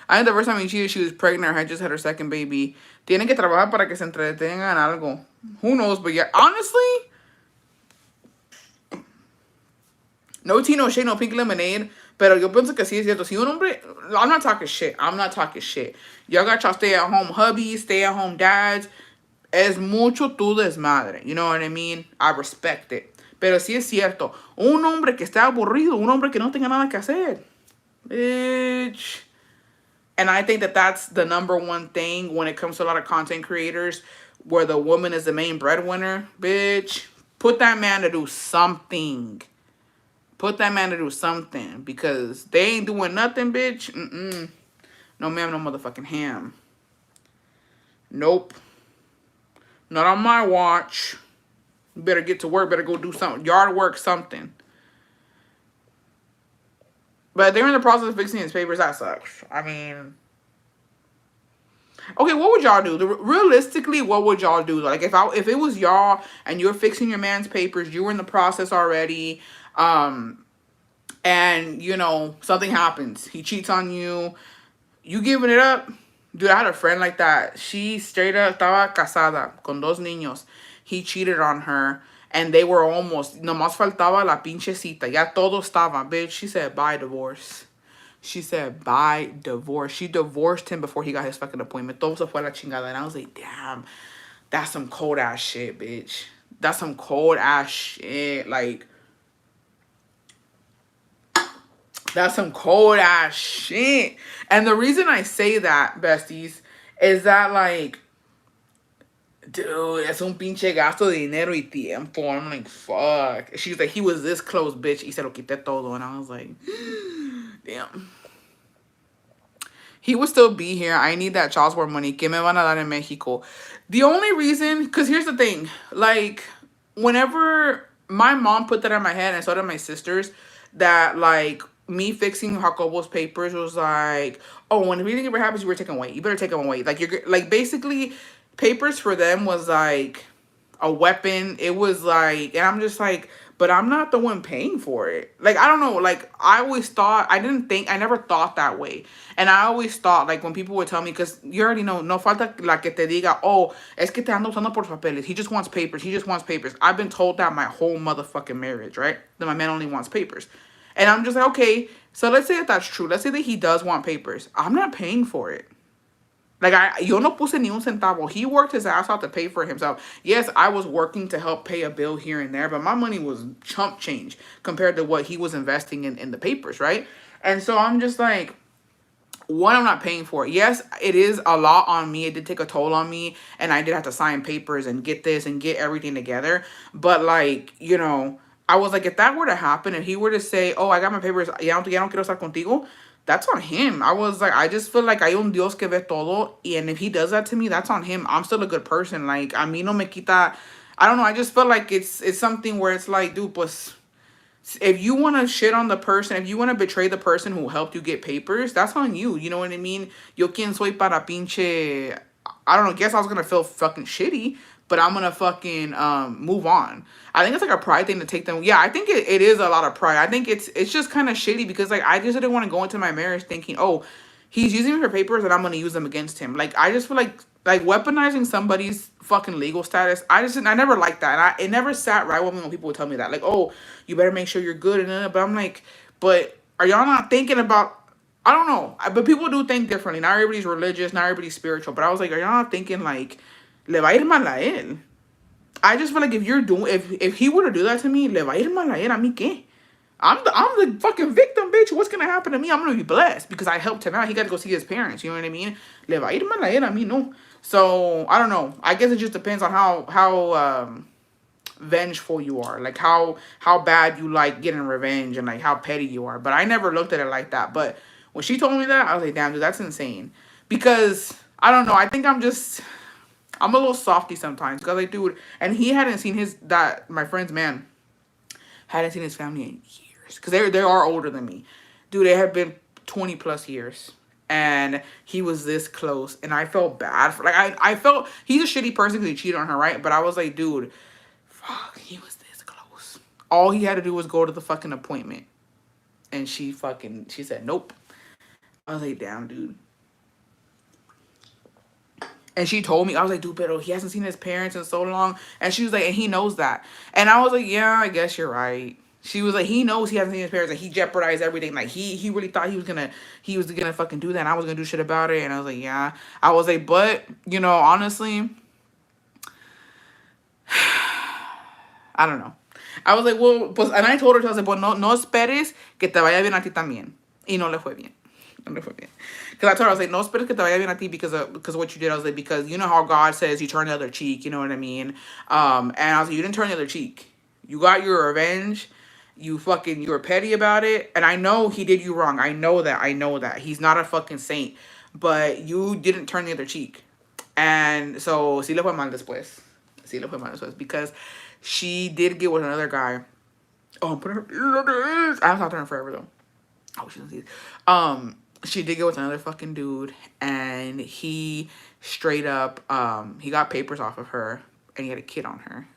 I think the first time he cheated, she was pregnant or had just had her second baby. Tienen que trabajar para que se entretengan algo. Who knows? But yeah, honestly, No tea, no shade, no pink lemonade. Pero yo pienso que sí es cierto. Si un hombre, I'm not talking shit. I'm not talking shit. Y'all got y'all stay at home hubbies, stay at home dads. Es mucho tu desmadre. You know what I mean? I respect it. Pero sí es cierto. Un hombre que esté aburrido, un hombre que no tenga nada que hacer. Bitch. And I think that that's the number one thing when it comes to a lot of content creators where the woman is the main breadwinner. Bitch, put that man to do something. Put that man to do something because they ain't doing nothing, bitch. Mm-mm. No ma'am, no motherfucking ham. Nope. Not on my watch. You better get to work. Better go do something. Yard work, something. But they're in the process of fixing his papers. That sucks. I mean, okay, what would y'all do? Realistically, what would y'all do? Like, if it was y'all and you're fixing your man's papers, you were in the process already, and you know something happens, he cheats on you, you giving it up? Dude, I had a friend like that. She straight up estaba casada con dos niños. He cheated on her, and they were almost, nomás faltaba la pinche cita. Ya todo estaba, bitch. She said, bye, divorce. She said, bye, divorce. She divorced him before he got his fucking appointment. Todo se fue a la chingada. And I was like, damn, that's some cold ass shit, bitch. That's some cold ass shit. Like, that's some cold ass shit. And the reason I say that, besties, is that, like, dude, es un pinche gasto de dinero y tiempo. I'm like, fuck. She's like, he was this close, bitch. Y se lo quité todo. And I was like, damn. He would still be here. I need that child support money. Que me van a dar en Mexico? The only reason, because here's the thing. Like, whenever my mom put that in my head, and so did my sisters, that, like, me fixing Jacobo's papers was like, oh, when anything ever happens, you better take him away. You better take him away. Like, you're, like, basically, papers for them was, like, a weapon. It was, like, and I'm just like, but I'm not the one paying for it. Like, I don't know. Like, I always thought, I never thought that way. And I always thought, like, when people would tell me, because you already know, no falta la que te diga, oh, es que te ando usando por papeles. He just wants papers. He just wants papers. I've been told that my whole motherfucking marriage, right? That my man only wants papers. And I'm just like, okay, so let's say that that's true. Let's say that he does want papers. I'm not paying for it. Like, yo no puse ni un centavo. He worked his ass out to pay for it himself. Yes, I was working to help pay a bill here and there, but my money was chump change compared to what he was investing in the papers, right? And so I'm just like, one, I'm not paying for it. Yes, it is a lot on me. It did take a toll on me, and I did have to sign papers and get this and get everything together. But, like, you know, I was like, if that were to happen, if he were to say, oh, I got my papers, ya no quiero estar contigo, that's on him. I was like, I just feel like hay un Dios que ve todo, and if he does that to me, that's on him. I'm still a good person. Like, a mí no me quita. I don't know. I just feel like it's something where it's like, dude, pues, if you want to shit on the person, if you want to betray the person who helped you get papers, that's on you. You know what I mean? Yo quien soy para pinche. I don't know. Guess I was gonna feel fucking shitty, but I'm gonna fucking move on. I think it's like a pride thing to take them. Yeah, I think it is a lot of pride. I think it's just kind of shitty because, like, I just didn't want to go into my marriage thinking, oh, he's using me for papers and I'm gonna use them against him. Like, I just feel like weaponizing somebody's fucking legal status. I never liked that. And it never sat right with me when people would tell me that. Like, oh, you better make sure you're good. But I'm like, but are y'all not thinking about, I don't know. But people do think differently. Not everybody's religious. Not everybody's spiritual. But I was like, are y'all not thinking, like, le va a ir mal a él? I just feel like if he were to do that to me, le va a ir mal a él. A mí qué? I'm the fucking victim, bitch. What's gonna happen to me? I'm gonna be blessed because I helped him out. He got to go see his parents. You know what I mean? Le va a ir mal a él. A mí no. So I don't know. I guess it just depends on how vengeful you are, like how bad you like getting revenge, and like how petty you are. But I never looked at it like that. But when she told me that, I was like, damn, dude, that's insane. Because I don't know. I think I'm a little softy sometimes because, like, dude, and he hadn't seen my friend's man hadn't seen his family in years because they are older than me, dude. They have been 20 plus years. And he was this close, and I felt bad for, like, I felt he's a shitty person because he cheated on her, right? But I was like, dude, fuck, he was this close. All he had to do was go to the fucking appointment, and she said nope. I was like, damn, dude. And she told me, I was like, dude, pero he hasn't seen his parents in so long, and she was like, and he knows that, and I was like, yeah, I guess you're right. She was like, he knows he hasn't seen his parents, and he jeopardized everything. Like he really thought he was gonna fucking do that, and I was gonna do shit about it. And I was like, yeah. I was like, but honestly, I don't know. I was like, well, pues, and I told her, I was like, well, no esperes que te vaya bien a ti también. Y no le fue bien. No le fue bien. Because I told her, I was like, no esperes que te vaya bien a ti because of what you did. I was like, because you know how God says you turn the other cheek, you know what I mean? And I was like, you didn't turn the other cheek. You got your revenge. You were petty about it. And I know he did you wrong. I know that. He's not a fucking saint. But you didn't turn the other cheek. And so, sí le fue mal después. Sí le fue mal después. Because she did get with another guy. Oh, put her. I haven't talked to her in forever, though. Oh, she doesn't see it. She did get with another fucking dude. And he straight up, he got papers off of her. And he had a kid on her.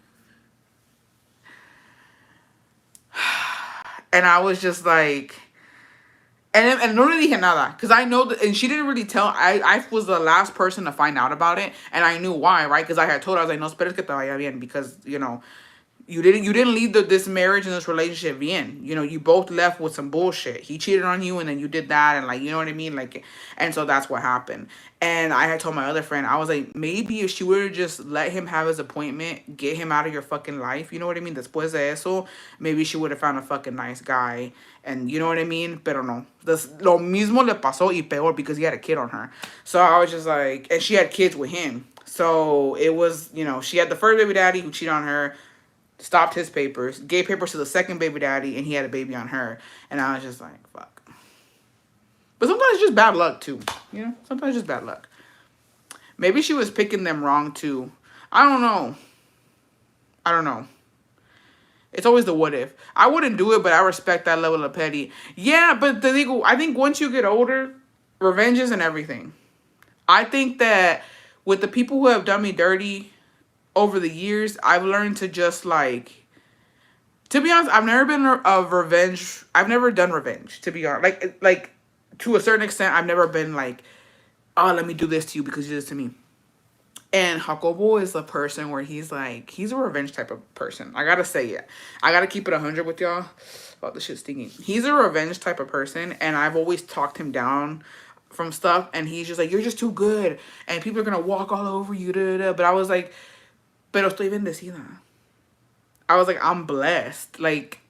And I was just like, and no le dije nada, because I know that, and she didn't really tell. I was the last person to find out about it, and I knew why, right? Because I had told her, I was like, no esperes que te vaya bien, because you didn't leave this marriage and this relationship bien. You both left with some bullshit. He cheated on you, and then you did that, and like, you know what I mean? Like, and so that's what happened. And I had told my other friend, I was like, maybe if she would have just let him have his appointment, get him out of your fucking life, you know what I mean? Después de eso, maybe she would have found a fucking nice guy. And you know what I mean? Pero no. Lo mismo le pasó y peor because he had a kid on her. So I was just like, and she had kids with him. So it was, she had the first baby daddy who cheated on her, stopped his papers, gave papers to the second baby daddy, and he had a baby on her. And I was just like, fuck. But sometimes it's just bad luck, too. Sometimes it's just bad luck. Maybe she was picking them wrong, too. I don't know. It's always the what if. I wouldn't do it, but I respect that level of petty. Yeah, but I think once you get older, revenge isn't everything. I think that with the people who have done me dirty over the years, I've learned to just like, to be honest, I've never been of revenge. I've never done revenge, to be honest. Like to a certain extent, I've never been like, oh, let me do this to you because you did this to me. And Jacobo is a person where he's a revenge type of person. I gotta say it. I gotta keep it 100 with y'all. Oh, this shit's stinging. He's a revenge type of person, and I've always talked him down from stuff, and he's just like, you're just too good, and people are gonna walk all over you, da, da, da. But I was like, pero estoy bendecida. I was like, I'm blessed. Like,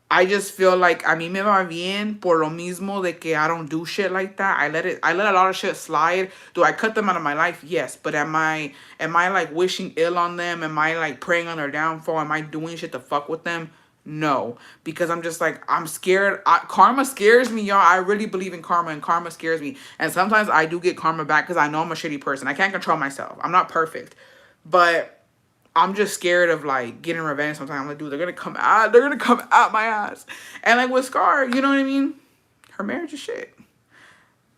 I just feel like a mí me va bien por lo mismo de que I don't do shit like that. I let a lot of shit slide. Do I cut them out of my life? Yes. But am I like wishing ill on them? Am I like praying on their downfall? Am I doing shit to fuck with them? No. Because I'm just like, I'm scared. Karma scares me, y'all. I really believe in karma, and karma scares me. And sometimes I do get karma back because I know I'm a shitty person. I can't control myself. I'm not perfect. But I'm just scared of like getting revenge sometimes. I'm like, dude, they're gonna come out my ass. And like with Scar, you know what I mean? Her marriage is shit.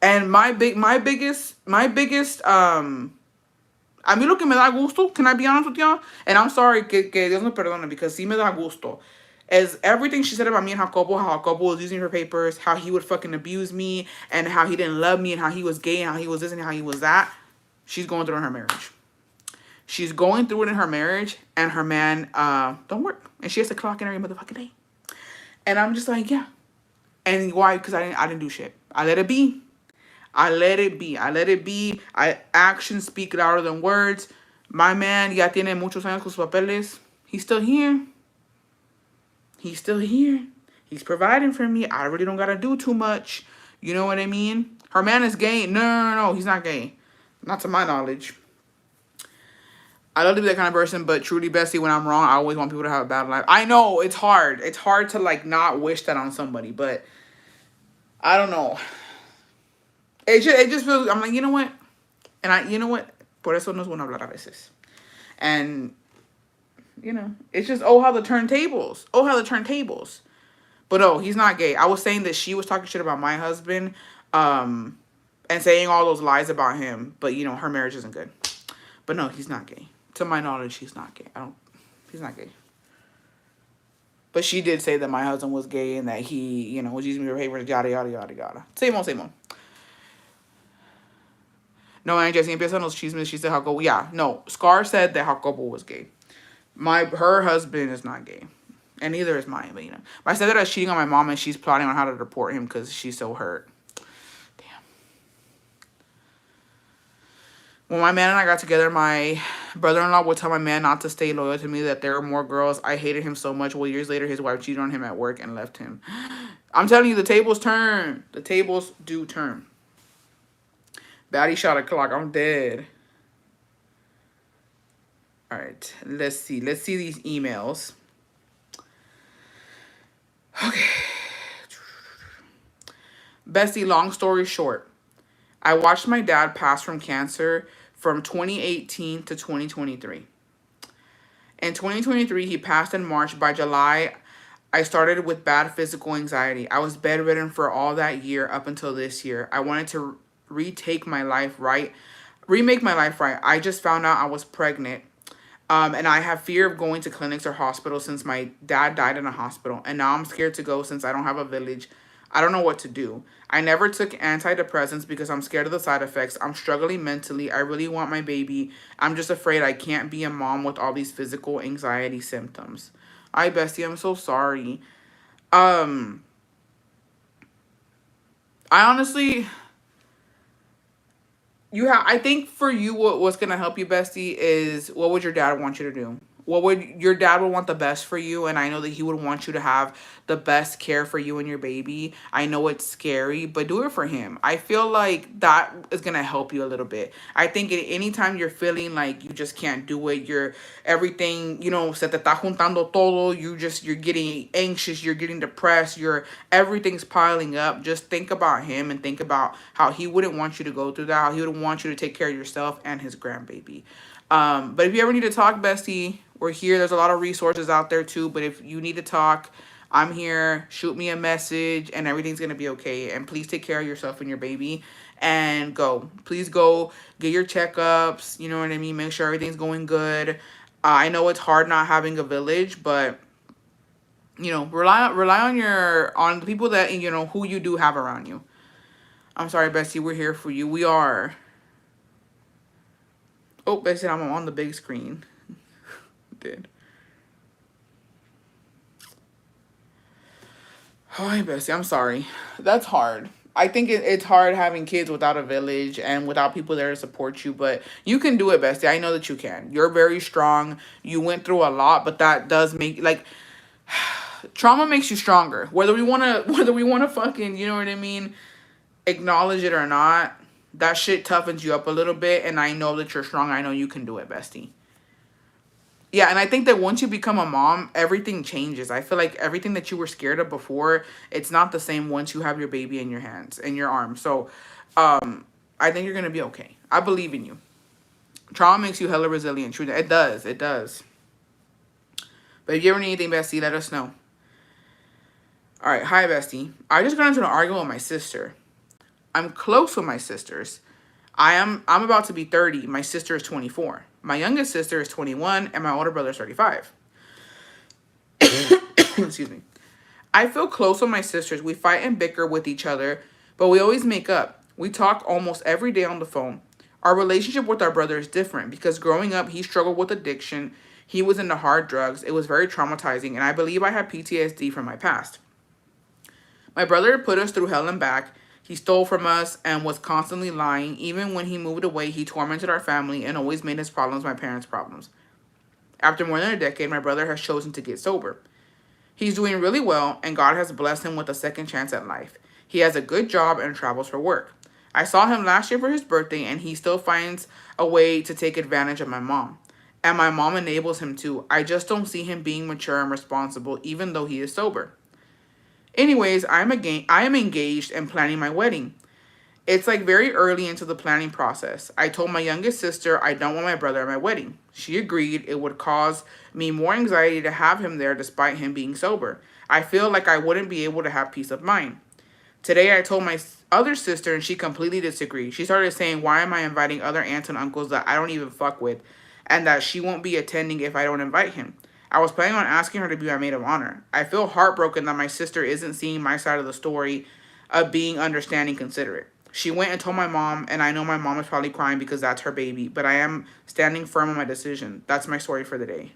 And my biggest a mí lo que me da gusto, can I be honest with y'all? And I'm sorry que Dios me perdone, because sí me da gusto. Is everything she said about me and Jacobo, how Jacobo was using her papers, how he would fucking abuse me, and how he didn't love me, and how he was gay, and how he was this and how he was that. She's going through in her marriage. She's going through it in her marriage, and her man don't work, and she has to clock in every motherfucking day. And I'm just like, yeah. And why? Because I didn't do shit. I let it be. Actions speak louder than words. My man ya tiene muchos años con sus papeles. He's still here. He's providing for me. I really don't gotta do too much. You know what I mean? Her man is gay. No. He's not gay. Not to my knowledge. I love to be that kind of person, but truly, Bessie, when I'm wrong, I always want people to have a bad life. I know, it's hard. It's hard to, like, not wish that on somebody, but I don't know. It just feels, I'm like, you know what? And you know what? Por eso no es bueno hablar a veces. And, it's just, how the turntables. But, he's not gay. I was saying that she was talking shit about my husband, and saying all those lies about him, but, her marriage isn't good. But no, he's not gay. To my knowledge, he's not gay. He's not gay. But she did say that my husband was gay and that he, was using me for papers, yada, yada, yada, yada. Same old. No, Angel, si empiezan los chismes, she said Jacobo. Yeah, no. Scar said that Jacobo was gay. Her husband is not gay. And neither is mine, but you know. My stepdad is cheating on my mom, and she's plotting on how to deport him because she's so hurt. Damn. When my man and I got together, my brother-in-law would tell my man not to stay loyal to me, that there were more girls. I hated him so much. Well, years later, his wife cheated on him at work and left him. I'm telling you, the tables turn. The tables do turn. Baddie shot a clock. I'm dead. All right, let's see. Let's see these emails. Okay. Bestie, long story short, I watched my dad pass from cancer from 2018 to 2023. In 2023, he passed in March. By July, I started with bad physical anxiety. I was bedridden for all that year up until this year. I wanted to remake my life right. I just found out I was pregnant. And I have fear of going to clinics or hospitals since my dad died in a hospital. And now I'm scared to go since I don't have a village. I don't know what to do. I never took antidepressants because I'm scared of the side effects. I'm struggling mentally. I really want my baby. I'm just afraid I can't be a mom with all these physical anxiety symptoms. Hi, bestie. I'm so sorry. I honestly, I think for you, what's gonna help you, bestie, is what would your dad want you to do? What would your dad would want the best for you, and I know that he would want you to have the best care for you and your baby. I know it's scary, but do it for him. I feel like that is gonna help you a little bit. I think anytime you're feeling like you just can't do it, you're everything, se te está juntando todo, you're getting anxious, you're getting depressed, everything's piling up. Just think about him and think about how he wouldn't want you to go through that, how he would want you to take care of yourself and his grandbaby. But if you ever need to talk, bestie, we're here. There's a lot of resources out there too. But if you need to talk, I'm here. Shoot me a message and everything's going to be okay. And please take care of yourself and your baby and go. Please go get your checkups. You know what I mean? Make sure everything's going good. I know it's hard not having a village, but rely on the people that, who you do have around you. I'm sorry, Bessie. We're here for you. We are. Oh, Bessie, I'm on the big screen. Did. Hi, Bessie. I'm sorry. That's hard. I think it's hard having kids without a village and without people there to support you, but you can do it, Bestie. I know that you can. You're very strong. You went through a lot, but that does make, trauma makes you stronger. Whether we wanna fucking, you know what I mean, acknowledge it or not, that shit toughens you up a little bit, and I know that you're strong. I know you can do it, Bestie. Yeah, and I think that once you become a mom, everything changes. I feel like everything that you were scared of before, it's not the same once you have your baby in your hands, in your arms. So, I think you're going to be okay. I believe in you. Trauma makes you hella resilient. True, it does. It does. But if you ever need anything, Bestie, let us know. All right. Hi, Bestie. I just got into an argument with my sister. I'm close with my sisters. I'm about to be 30. My sister is 24. My youngest sister is 21, and my older brother is 35. Excuse me. I feel close with my sisters. We fight and bicker with each other, but we always make up. We talk almost every day on the phone. Our relationship with our brother is different because growing up, he struggled with addiction. He was into hard drugs. It was very traumatizing, and I believe I had PTSD from my past. My brother put us through hell and back. He stole from us and was constantly lying. Even when he moved away, he tormented our family and always made his problems my parents' problems. After more than a decade, my brother has chosen to get sober. He's doing really well, and God has blessed him with a second chance at life. He has a good job and travels for work. I saw him last year for his birthday, and he still finds a way to take advantage of my mom. And my mom enables him to. I just don't see him being mature and responsible, even though he is sober. Anyways, I am engaged and planning my wedding. It's very early into the planning process. I told my youngest sister I don't want my brother at my wedding. She agreed it would cause me more anxiety to have him there despite him being sober. I feel like I wouldn't be able to have peace of mind. Today I told my other sister and she completely disagreed. She started saying, why am I inviting other aunts and uncles that I don't even fuck with, and that she won't be attending if I don't invite him. I was planning on asking her to be my maid of honor. I feel heartbroken that my sister isn't seeing my side of the story of being understanding, considerate. She went and told my mom, and I know my mom is probably crying because that's her baby, but I am standing firm on my decision. That's my story for the day.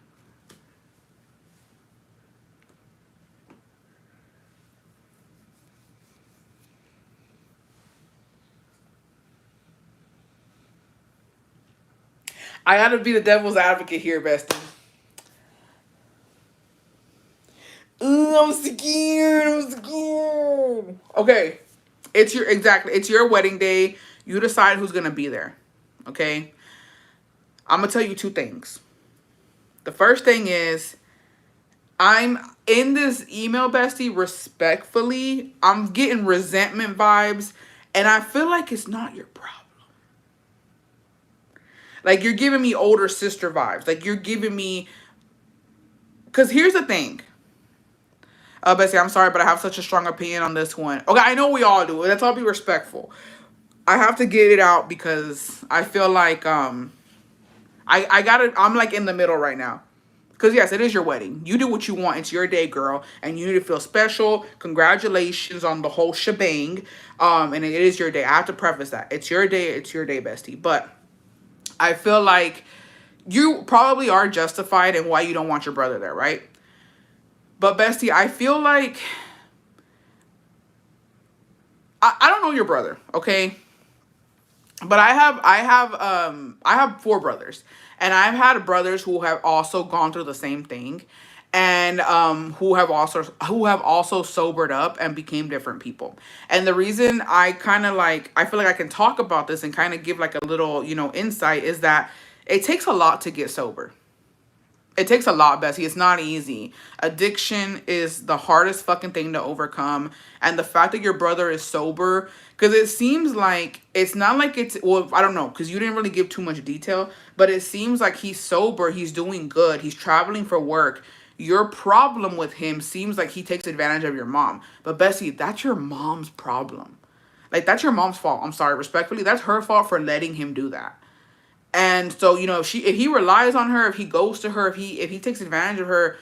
I gotta be the devil's advocate here, bestie. Ooh, I'm scared. I'm scared. Okay, it's your wedding day. You decide who's gonna be there. Okay, I'm gonna tell you two things. The first thing is I'm in this email, bestie, respectfully. I'm getting resentment vibes, and I feel like it's not your problem. Like you're giving me older sister vibes. Like you're giving me, because here's the thing. Bessie, I'm sorry, but I have such a strong opinion on this one. Okay, I know we all do. Let's all be respectful. I have to get it out because I feel like I gotta, I'm like in the middle right now. Because yes, it is your wedding. You do what you want. It's your day, girl, and you need to feel special. Congratulations on the whole shebang. And it is your day. I have to preface that it's your day. It's your day, bestie. But I feel like you probably are justified in why you don't want your brother there, right? But bestie, I feel like I don't know your brother, okay? But I have four brothers, and I've had brothers who have also gone through the same thing, and who have also sobered up and became different people. And the reason I kind of like I feel like I can talk about this and kind of give like a little, insight is that it takes a lot to get sober. It takes a lot, Bessie. It's not easy. Addiction is the hardest fucking thing to overcome. And the fact that your brother is sober, because it seems like it's not like it's, well, I don't know, because you didn't really give too much detail, but it seems like he's sober. He's doing good. He's traveling for work. Your problem with him seems like he takes advantage of your mom. But Bessie, that's your mom's problem. Like, that's your mom's fault. I'm sorry, respectfully. That's her fault for letting him do that. And so, if he relies on her, if he goes to her, if he takes advantage of her,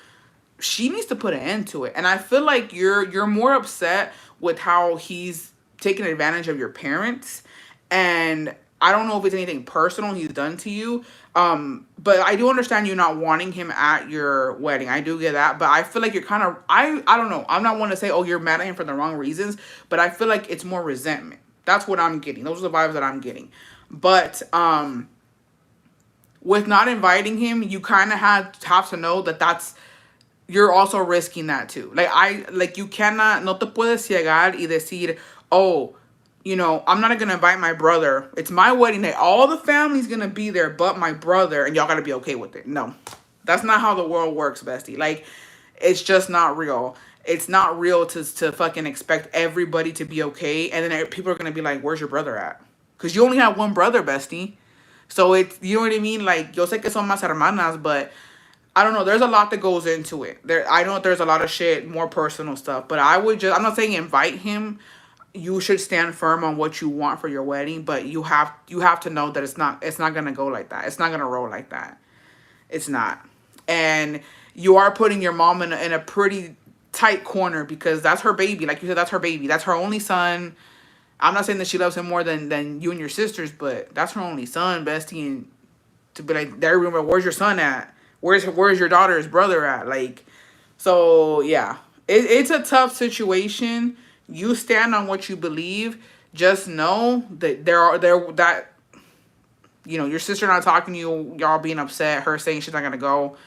she needs to put an end to it. And I feel like you're more upset with how he's taken advantage of your parents. And I don't know if it's anything personal he's done to you. But I do understand you not wanting him at your wedding. I do get that. But I feel like you're kind of I don't know. I'm not one to say, oh, you're mad at him for the wrong reasons, but I feel like it's more resentment. That's what I'm getting. Those are the vibes that I'm getting. But with not inviting him, you kind of have to know that you're also risking that too. Like you cannot, no te puedes ciegar y decir, oh, I'm not gonna invite my brother. It's my wedding day. All the family's gonna be there, but my brother, and y'all gotta be okay with it. No, that's not how the world works, bestie. Like, it's just not real. It's not real to fucking expect everybody to be okay, and then people are gonna be like, "Where's your brother at?" Because you only have one brother, bestie. So it's, you know what I mean? Like, yo sé que son más hermanas, but I don't know. There's a lot that goes into it. I know there's a lot of shit, more personal stuff, but I'm not saying invite him. You should stand firm on what you want for your wedding, but you have to know that it's not gonna go like that. It's not gonna roll like that. It's not. And you are putting your mom in a pretty tight corner because that's her baby. Like you said, that's her baby. That's her only son. I'm not saying that she loves him more than you and your sisters, but that's her only son, bestie. And to be like, there, remember, where's your son at? Where's your daughter's brother at? Like, so yeah, it's a tough situation. You stand on what you believe. Just know that your sister not talking to you, y'all being upset, her saying she's not gonna go.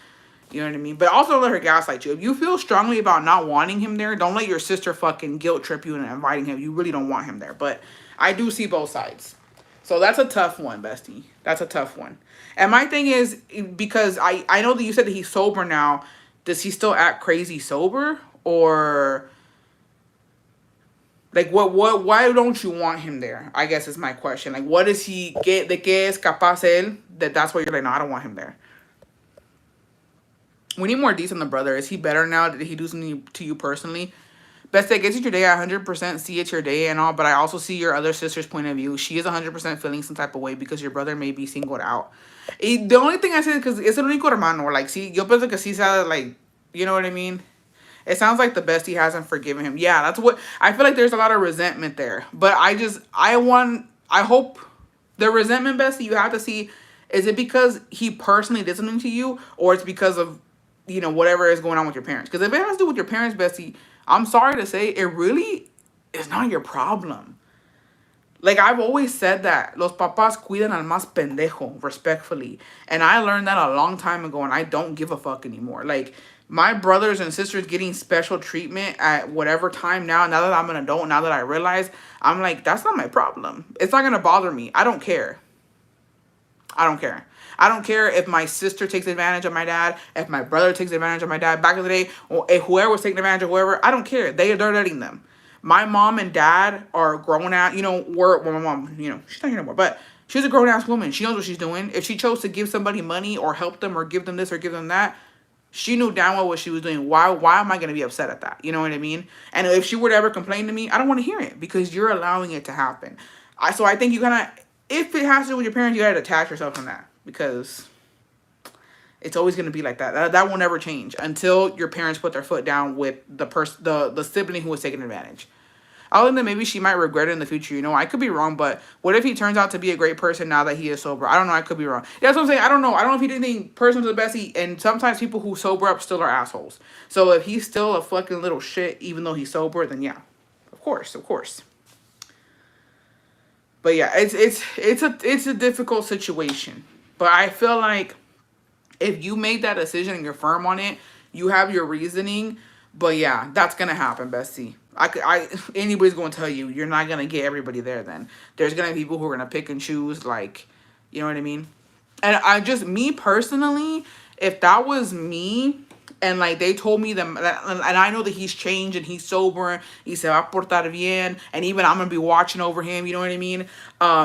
You know what I mean? But also don't let her gaslight you. If you feel strongly about not wanting him there, don't let your sister fucking guilt trip you into inviting him. You really don't want him there. But I do see both sides. So that's a tough one, bestie. That's a tough one. And my thing is, because I know that you said that he's sober now, does he still act crazy sober? Or like why don't you want him there? I guess is my question. Like, what does he get de que es capaz él that's why you're like, no, I don't want him there. We need more deets on the brother. Is he better now? Did he do something to you personally? Best, I guess it's your day. I 100% see it's your day and all, but I also see your other sister's point of view. She is 100% feeling some type of way because your brother may be singled out. The only thing I say is because es el único hermano. Like, sí, yo pienso que sí sabe, like, you know what I mean? It sounds like the bestie hasn't forgiven him. Yeah, that's what, I feel like there's a lot of resentment there. But I hope the resentment, bestie, you have to see, is it because he personally did something to you, or it's because of, whatever is going on with your parents? Because if it has to do with your parents, bestie, I'm sorry to say, it really is not your problem. Like I've always said that los papás cuidan al más pendejo, respectfully, and I learned that a long time ago, and I don't give a fuck anymore. Like my brothers and sisters getting special treatment at whatever time now. Now that I'm an adult, now that I realize, I'm like, that's not my problem. It's not gonna bother me. I don't care. I don't care. I don't care if my sister takes advantage of my dad, if my brother takes advantage of my dad back in the day, or if whoever was taking advantage of whoever. I don't care. They're letting them. My mom and dad are grown out. You know, well, my mom, she's not here anymore, but she's a grown ass woman. She knows what she's doing. If she chose to give somebody money or help them or give them this or give them that, she knew damn well what she was doing. Why am I gonna be upset at that? You know what I mean? And if she were to ever complain to me, I don't want to hear it because you're allowing it to happen. So I think you kind of, if it has to do with your parents, you gotta detach yourself from that because it's always gonna be like that. That will never change until your parents put their foot down with the sibling who was taking advantage. Other than maybe she might regret it in the future. I could be wrong, but what if he turns out to be a great person now that he is sober? I don't know. I could be wrong. Yeah, that's what I'm saying. I don't know. I don't know if he did anything personal to the bestie. And sometimes people who sober up still are assholes. So if he's still a fucking little shit, even though he's sober, then yeah, of course, of course. But yeah, it's a difficult situation. But I feel like if you made that decision and you're firm on it, you have your reasoning. But yeah, that's gonna happen, bestie. Anybody's gonna tell you you're not gonna get everybody there. Then there's gonna be people who are gonna pick and choose, like, you know what I mean. And me personally, if that was me, and like they told me them, and I know that he's changed and he's sober, he se va a portar bien, and even I'm gonna be watching over him. You know what I mean?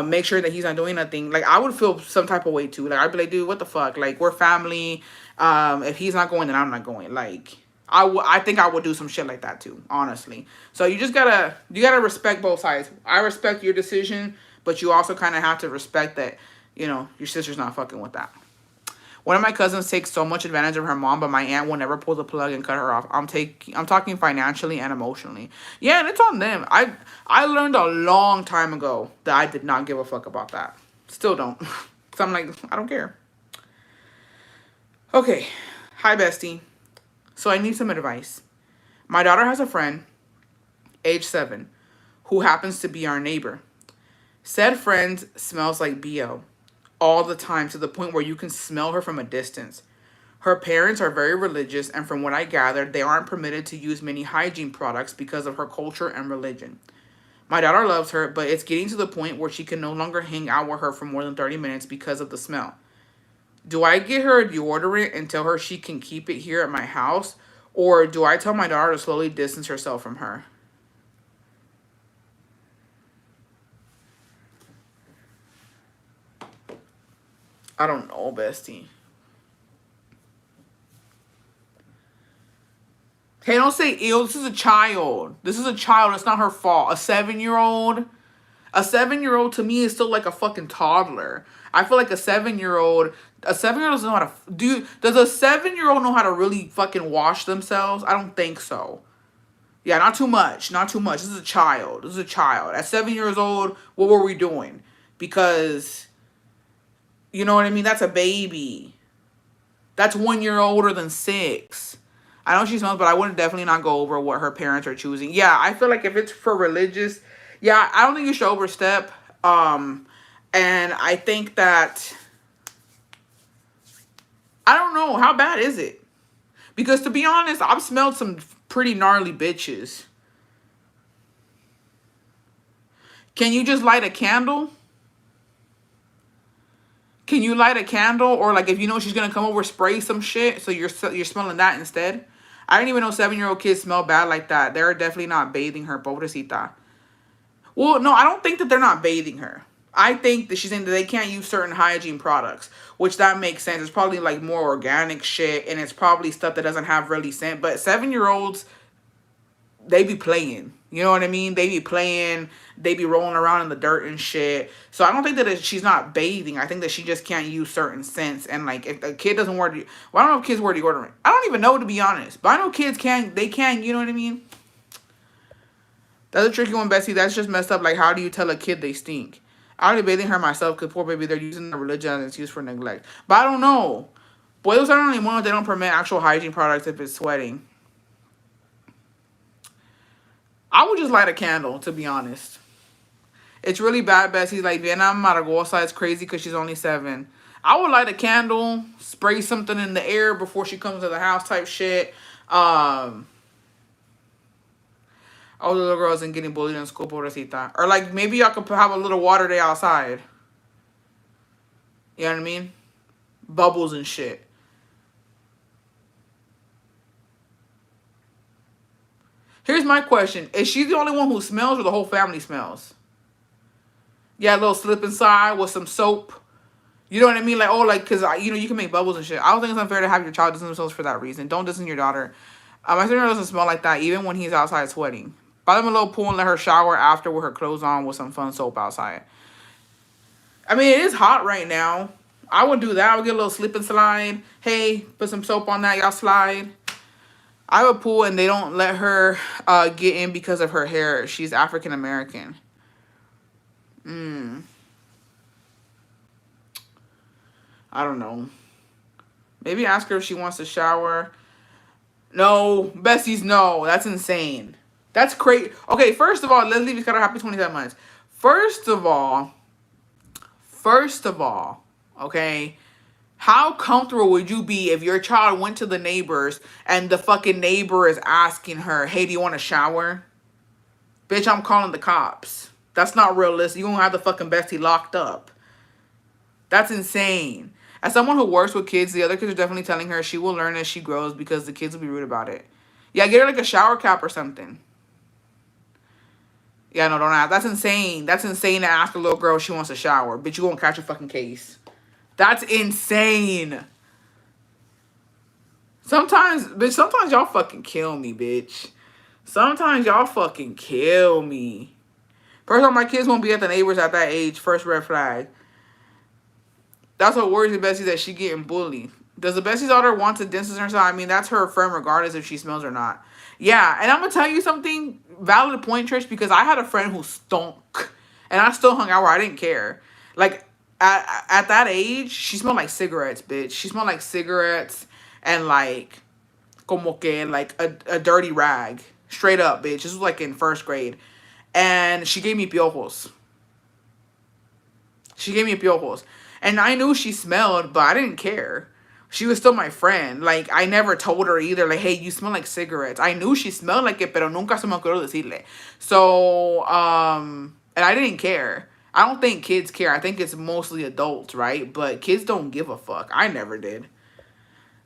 Make sure that he's not doing nothing. Like I would feel some type of way too. Like I'd be like, dude, what the fuck? Like we're family. If he's not going, then I'm not going. Like I think I would do some shit like that too, honestly. So you gotta respect both sides. I respect your decision, but you also kind of have to respect that, your sister's not fucking with that. One of my cousins takes so much advantage of her mom, but my aunt will never pull the plug and cut her off. I'm talking financially and emotionally. Yeah, and it's on them. I learned a long time ago that I did not give a fuck about that. Still don't. So I'm like, I don't care. Okay. Hi, bestie. So I need some advice. My daughter has a friend, age 7, who happens to be our neighbor. Said friend smells like BO all the time to the point where you can smell her from a distance. Her parents are very religious, and from what I gathered, they aren't permitted to use many hygiene products because of her culture and religion. My daughter loves her, but it's getting to the point where she can no longer hang out with her for more than 30 minutes because of the smell. Do I get her a deodorant and tell her she can keep it here at my house? Or do I tell my daughter to slowly distance herself from her? I don't know, bestie. Hey, don't say ill. This is a child. This is a child. It's not her fault. A 7-year-old. A 7-year-old to me is still like a fucking toddler. I feel like a 7-year-old doesn't know how to do. Does a 7-year-old know how to really fucking wash themselves? I don't think so. Yeah, not too much. Not too much. This is a child. This is a child. At 7 years old, what were we doing? Because, you know what I mean? That's a baby. That's 1 year older than 6. I know she smells, but I wouldn't definitely not go over what her parents are choosing. Yeah, I feel like if it's for religious, yeah, I don't think you should overstep. And I think that, I don't know, how bad is it? Because to be honest, I've smelled some pretty gnarly bitches. Can you just light a candle? Can you light a candle? Or like if you know she's gonna come over, spray some shit so you're smelling that instead? I didn't even know 7-year-old kids smell bad like that. They're definitely not bathing her, pobrecita. Well, no, I don't think that they're not bathing her. I think that she's saying that they can't use certain hygiene products, which that makes sense. It's probably like more organic shit, and it's probably stuff that doesn't have really scent. But 7-year-olds, they be playing. You know what I mean? They be playing. They be rolling around in the dirt and shit. So I don't think that she's not bathing. I think that she just can't use certain scents. And like if a kid doesn't wear, well, I don't know if kids wear deodorant. I don't even know, to be honest. But I know kids can. They can. You know what I mean? That's a tricky one, Bessie. That's just messed up. Like, how do you tell a kid they stink? I already bathing her myself because poor baby, they're using the religion as an excuse for neglect. But I don't know. Puedo usar un limón if they don't permit actual hygiene products if it's sweating. I would just light a candle, to be honest. It's really bad, Bessie's like, Vienna Maragosa is crazy because she's only 7. I would light a candle, spray something in the air before she comes to the house type shit. Oh, the little girl isn't getting bullied in school, pobrecita. Or like maybe y'all could have a little water day outside. You know what I mean? Bubbles and shit. Here's my question. Is she the only one who smells or the whole family smells? Yeah, a little slip inside with some soap. You know what I mean? Like, oh, like, because, you can make bubbles and shit. I don't think it's unfair to have your child distance themselves for that reason. Don't distance your daughter. My sister doesn't smell like that even when he's outside sweating. Buy them a little pool and let her shower after with her clothes on with some fun soap outside. I mean, it is hot right now. I would do that. I would get a little slip and slide. Hey, put some soap on that. Y'all slide. I have a pool and they don't let her get in because of her hair. She's African American. I don't know. Maybe ask her if she wants to shower. No, Bessie's no. That's insane. That's crazy. Okay, first of all, let's leave got her happy 27 months. First of all, okay, how comfortable would you be if your child went to the neighbors and the fucking neighbor is asking her, hey, do you want to shower? Bitch, I'm calling the cops. That's not realistic. You gonna have the fucking Bestie locked up. That's insane. As someone who works with kids, the other kids are definitely telling her she will learn as she grows because the kids will be rude about it. Yeah, get her like a shower cap or something. Yeah, no, don't ask. That's insane. That's insane to ask a little girl if she wants a shower. Bitch, you won't catch a fucking case. That's insane. Sometimes y'all fucking kill me, bitch. Sometimes y'all fucking kill me. First of all, my kids won't be at the neighbors at that age. First red flag. That's what worries the Bessie, that she getting bullied. Does the Bessie's daughter want to distance herself? I mean, that's her friend regardless if she smells or not. Yeah, and I'm going to tell you something. Valid point, Trish, because I had a friend who stunk. And I still hung out where I didn't care. Like, at that age, she smelled like cigarettes, bitch. She smelled like cigarettes and like, como que, like a dirty rag. Straight up, bitch. This was like in first grade. And she gave me piojos. And I knew she smelled, but I didn't care. She was still my friend. Like, I never told her either, like, hey, you smell like cigarettes. I knew she smelled like it, pero nunca se me ocurrió decirle. So, and I didn't care. I don't think kids care. I think it's mostly adults, right? But kids don't give a fuck. I never did.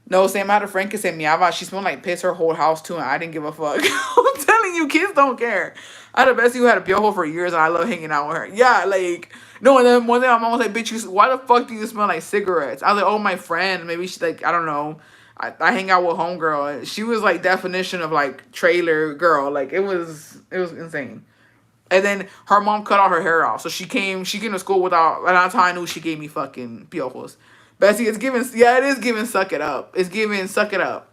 No, same had a friend que se meaba. She smelled like piss her whole house too, and I didn't give a fuck. I'm telling you, kids don't care. I had a bestie who had a piojo for years, and I love hanging out with her. Yeah, like, no, and then one day my mom was like, bitch, why the fuck do you smell like cigarettes? I was like, oh, my friend. Maybe she's like, I don't know. I hang out with homegirl. And she was like definition of like trailer girl. Like, it was insane. And then her mom cut all her hair off. So she came to school without, and that's how I knew she gave me fucking piojos. Bessie, it is giving suck it up. It's giving suck it up.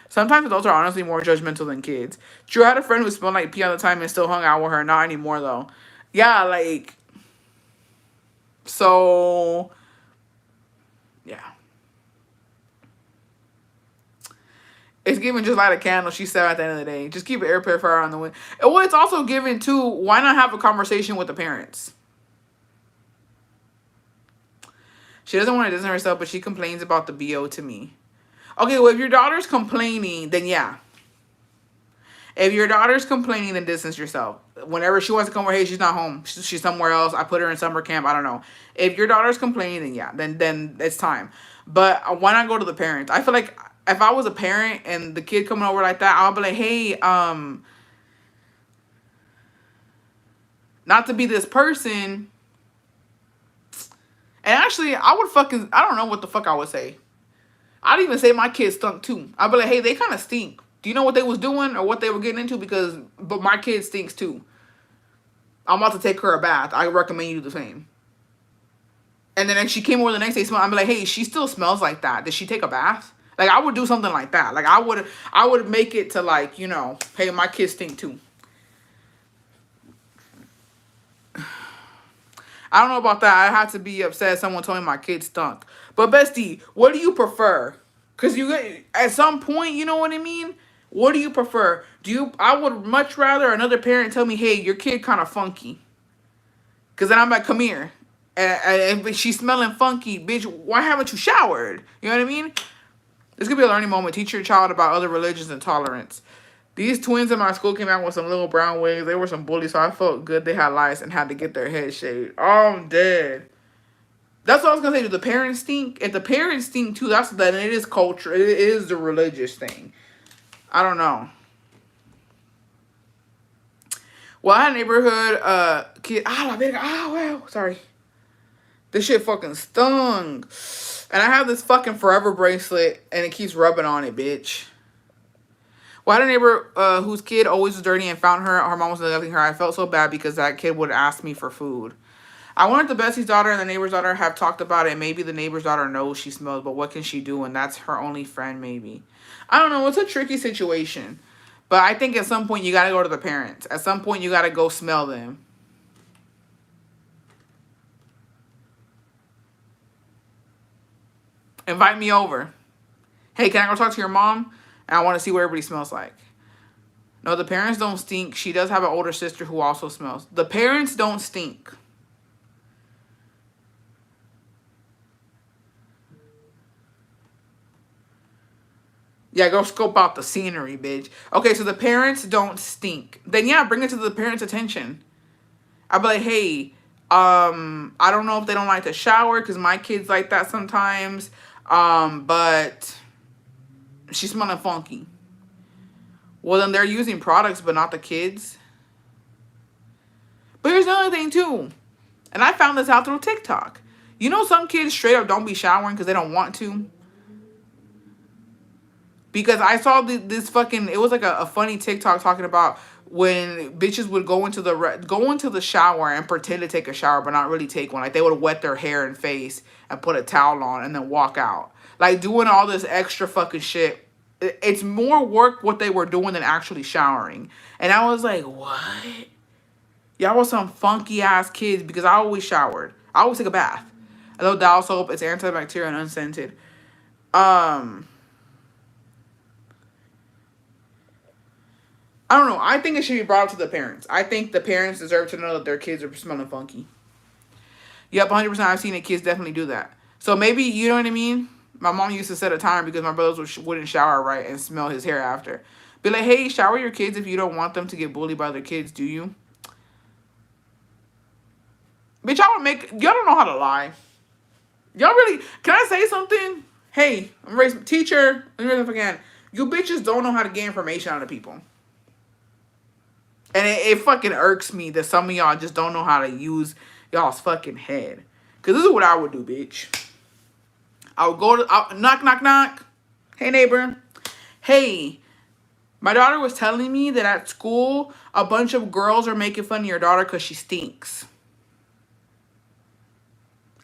Sometimes adults are honestly more judgmental than kids. Drew had a friend who smelled like pee all the time and still hung out with her. Not anymore, though. Yeah, like, so, yeah. It's giving just light a candle. She said at the end of the day. Just keep an air purifier on the window. And well, it's also given, too, why not have a conversation with the parents? She doesn't want to distance herself, but she complains about the BO to me. Okay, well, if your daughter's complaining, then yeah. If your daughter's complaining, then distance yourself. Whenever she wants to come over, hey, she's not home. She's somewhere else. I put her in summer camp. I don't know. If your daughter's complaining, then yeah, then it's time. But why not go to the parents? I feel like if I was a parent and the kid coming over like that, I'll be like, hey, not to be this person. And actually, I don't know what the fuck I would say. I'd even say my kids stunk too. I'd be like, hey, they kind of stink. Do you know what they was doing or what they were getting into? But my kid stinks too. I'm about to take her a bath. I recommend you do the same. And then if she came over the next day, I'd be like, hey, she still smells like that. Did she take a bath? Like, I would do something like that. Like, I would make it to, like, hey, my kids stink too. I don't know about that. I had to be upset if someone told me my kid stunk. But bestie, what do you prefer? Because at some point, you know what I mean? What do you prefer? I would much rather another parent tell me, hey, your kid kind of funky. Cause then I'm like, come here. And if she's smelling funky, bitch, why haven't you showered? You know what I mean? This could be a learning moment. Teach your child about other religions and tolerance. These twins in my school came out with some little brown wigs. They were some bullies, so I felt good they had lice and had to get their head shaved. Oh, I'm dead. That's what I was gonna say. Do the parents stink? If the parents stink too, then it is culture. It is the religious thing. I don't know. Well, I had a neighborhood kid. Well, sorry. This shit fucking stung. And I have this fucking forever bracelet, and it keeps rubbing on it, bitch. Well, I had a neighbor whose kid always was dirty and found her. Her mom was neglecting her. I felt so bad because that kid would ask me for food. I wonder if the Bessie's daughter and the neighbor's daughter have talked about it. Maybe the neighbor's daughter knows she smells, but what can she do? And that's her only friend, maybe. I don't know. It's a tricky situation. But I think at some point you got to go to the parents. At some point you got to go smell them. Invite me over. Hey, can I go talk to your mom? And I want to see what everybody smells like. No, the parents don't stink. She does have an older sister who also smells. The parents don't stink. Yeah, go scope out the scenery, bitch. Okay, so the parents don't stink. Then yeah, bring it to the parents' attention. I'll be like, hey, I don't know if they don't like to shower because my kids like that sometimes. But she's smelling funky. Well, then they're using products, but not the kids. But here's another thing too, and I found this out through TikTok. You know, some kids straight up don't be showering because they don't want to. Because I saw this fucking, it was like a funny TikTok talking about when bitches would go into the shower and pretend to take a shower but not really take one. Like they would wet their hair and face and put a towel on and then walk out. Like doing all this extra fucking shit. It's more work what they were doing than actually showering. And I was like, what? Y'all was some funky ass kids because I always showered. I always take a bath. I love Dial soap. It's antibacterial and unscented. I don't know. I think it should be brought up to the parents. I think the parents deserve to know that their kids are smelling funky. Yep, 100%. I've seen it. Kids definitely do that. So maybe, you know what I mean? My mom used to set a timer because my brothers wouldn't shower right and smell his hair after. Be like, hey, shower your kids if you don't want them to get bullied by their kids, do you? Bitch, y'all don't know how to lie. Y'all really, can I say something? Hey, I'm raising teacher. Let me raise up again. You bitches don't know how to get information out of people. And it fucking irks me that some of y'all just don't know how to use y'all's fucking head. Because this is what I would do, bitch. I would go to, knock, knock, knock. Hey, neighbor. Hey, my daughter was telling me that at school, a bunch of girls are making fun of your daughter because she stinks.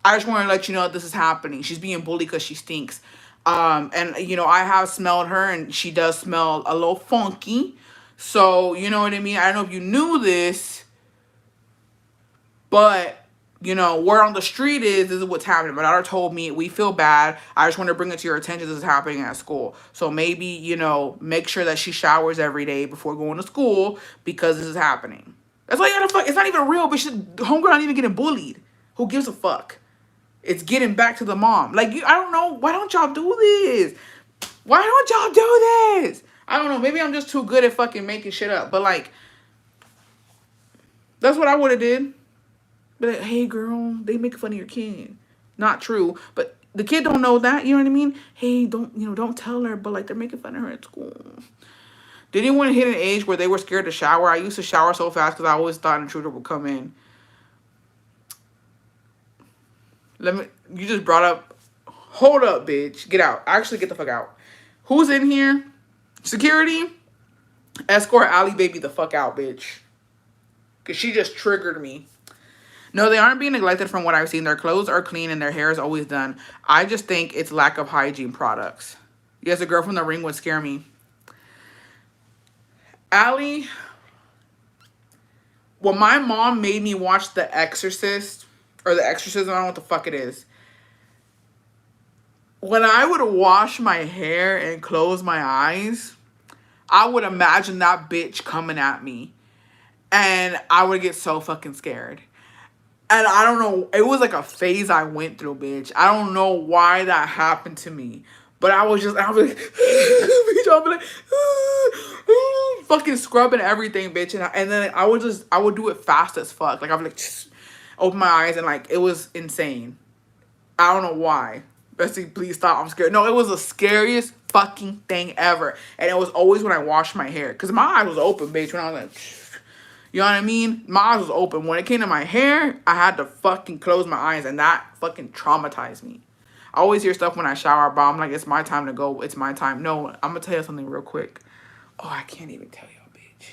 I just want to let you know that this is happening. She's being bullied because she stinks. And, you know, I have smelled her and she does smell a little funky. So, you know what I mean? I don't know if you knew this, but, you know, word on the street is this is what's happening. My daughter told me, we feel bad. I just want to bring it to your attention. This is happening at school. So maybe, you know, make sure that she showers every day before going to school because this is happening. That's why you gotta fuck. It's not even real, but homegirl not even getting bullied. Who gives a fuck? It's getting back to the mom. Like, I don't know. Why don't y'all do this? Why don't y'all do this? I don't know. Maybe I'm just too good at fucking making shit up. But, like, that's what I would have did. But, like, hey, girl, they make fun of your kid. Not true. But the kid don't know that. You know what I mean? Hey, don't tell her. But, like, they're making fun of her at school. Did anyone hit an age where they were scared to shower? I used to shower so fast because I always thought an intruder would come in. You just brought up, hold up, bitch. Get out. Actually, get the fuck out. Who's in here? Security? Escort Ali baby the fuck out, bitch. Because she just triggered me. No, they aren't being neglected from what I've seen. Their clothes are clean and their hair is always done. I just think it's lack of hygiene products. Yes, the girl from the ring would scare me. Ali, when my mom made me watch The Exorcist, or The Exorcism, I don't know what the fuck it is. When I would wash my hair and close my eyes, I would imagine that bitch coming at me. And I would get so fucking scared. And I don't know, it was like a phase I went through, bitch. I don't know why that happened to me. But I was like, bitch, I'll be like, fucking scrubbing everything, bitch. And then I would do it fast as fuck. Like, I would like, open my eyes and like, it was insane. I don't know why. Bestie, please stop. I'm scared. No, it was the scariest fucking thing ever. And it was always when I washed my hair. Because my eyes was open, bitch, when I was like, you know what I mean? My eyes was open. When it came to my hair, I had to fucking close my eyes. And that fucking traumatized me. I always hear stuff when I shower, but I'm like, it's my time to go. It's my time. No, I'm going to tell you something real quick. Oh, I can't even tell y'all, bitch.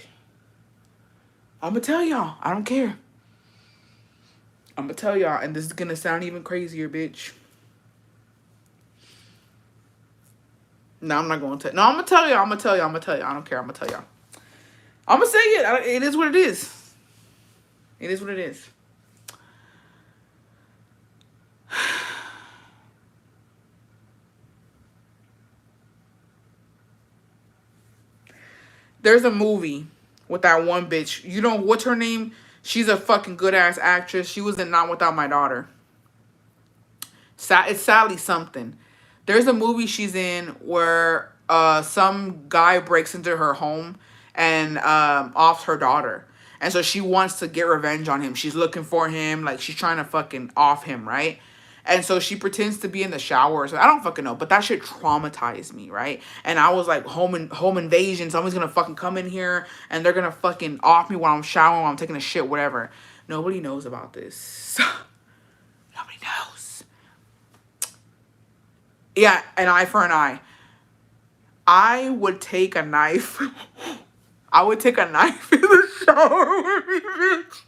I'm going to tell y'all. I don't care. I'm going to tell y'all. And this is going to sound even crazier, bitch. No, I'm not going to. No, I'm going to tell y'all. I'm going to tell y'all. I'm going to tell y'all. I don't care. I'm going to tell y'all. I'm going to say it. It is what it is. It is what it is. There's a movie with that one bitch. You know, what's her name? She's a fucking good-ass actress. She was in Not Without My Daughter. It's Sally something. There's a movie she's in where some guy breaks into her home and offs her daughter. And so she wants to get revenge on him. She's looking for him. Like, she's trying to fucking off him, right? And so she pretends to be in the shower. So I don't fucking know. But that shit traumatized me, right? And I was like, home invasion. Someone's going to fucking come in here. And they're going to fucking off me while I'm showering, while I'm taking a shit, whatever. Nobody knows about this. Nobody knows. Yeah, an eye for an eye. I would take a knife. I would take a knife in the shower with me, bitch.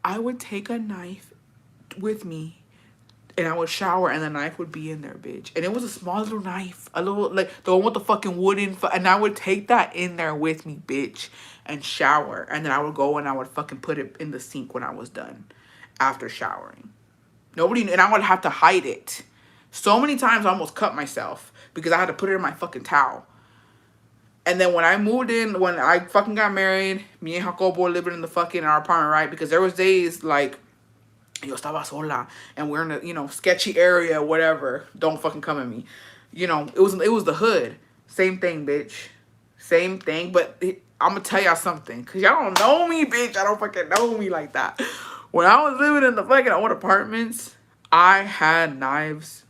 I would take a knife with me and I would shower and the knife would be in there, bitch. And it was a small little knife. A little, like, the one with the fucking wooden, and I would take that in there with me, bitch, and shower. And then I would go and I would fucking put it in the sink when I was done after showering. Nobody, and I would have to hide it. So many times I almost cut myself because I had to put it in my fucking towel. And then when I moved in, when I fucking got married, me and Jacobo living in the fucking our apartment, right? Because there was days like, yo estaba sola, and we're in a, you know, sketchy area, whatever. Don't fucking come at me. You know, it was the hood. Same thing, bitch. Same thing. But I'm gonna tell y'all something, cause y'all don't know me, bitch. I don't fucking know me like that. When I was living in the fucking old apartments, I had knives.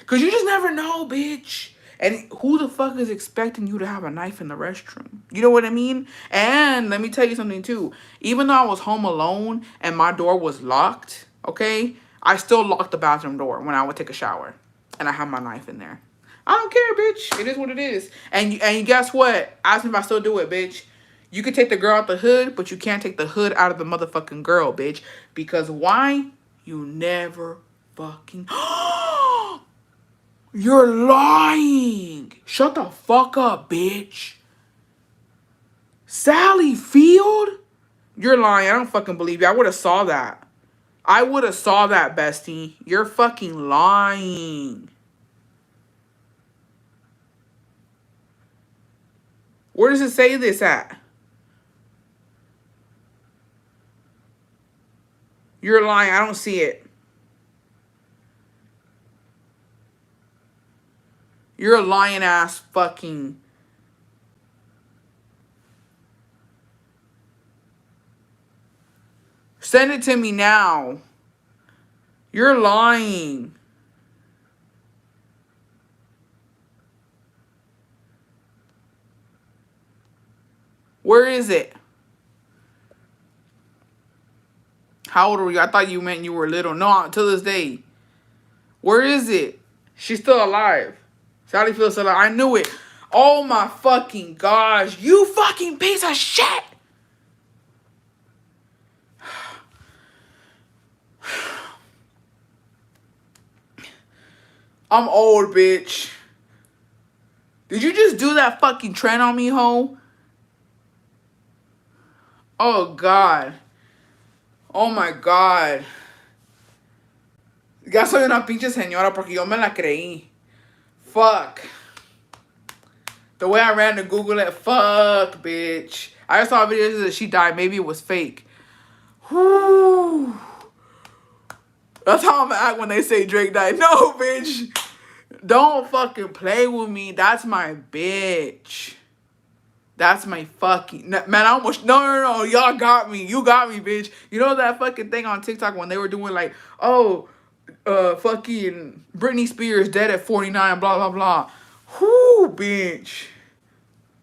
Cause you just never know, bitch. And who the fuck is expecting you to have a knife in the restroom? You know what I mean? And let me tell you something too. Even though I was home alone and my door was locked, okay, I still locked the bathroom door when I would take a shower. And I have my knife in there. I don't care, bitch. It is what it is. And guess what? Ask me if I still do it, bitch. You could take the girl out the hood, but you can't take the hood out of the motherfucking girl, bitch. Because why? You never fucking... You're lying. Shut the fuck up, bitch. Sally Field? You're lying. I don't fucking believe you. I would have saw that. I would have saw that, bestie. You're fucking lying. Where does it say this at? You're lying. I don't see it. You're a lying ass fucking... Send it to me now. You're lying. Where is it? How old were you? I thought you meant you were little. No, to this day. Where is it? She's still alive. Sally Field still alive. I knew it. Oh my fucking gosh. You fucking piece of shit. I'm old, bitch. Did you just do that fucking trend on me, ho? Oh, God. Oh, my God. Ya soy una pinche señora porque yo me la creí. Fuck. The way I ran to Google it, fuck, bitch. I saw videos that she died. Maybe it was fake. Whew. That's how I'm gonna act when they say Drake died. No, bitch. Don't fucking play with me. That's my bitch. That's my fucking man. I almost no. Y'all got me. You got me, bitch. You know that fucking thing on TikTok when they were doing like, oh, fucking Britney Spears dead at 49. Blah blah blah. Whoo, bitch.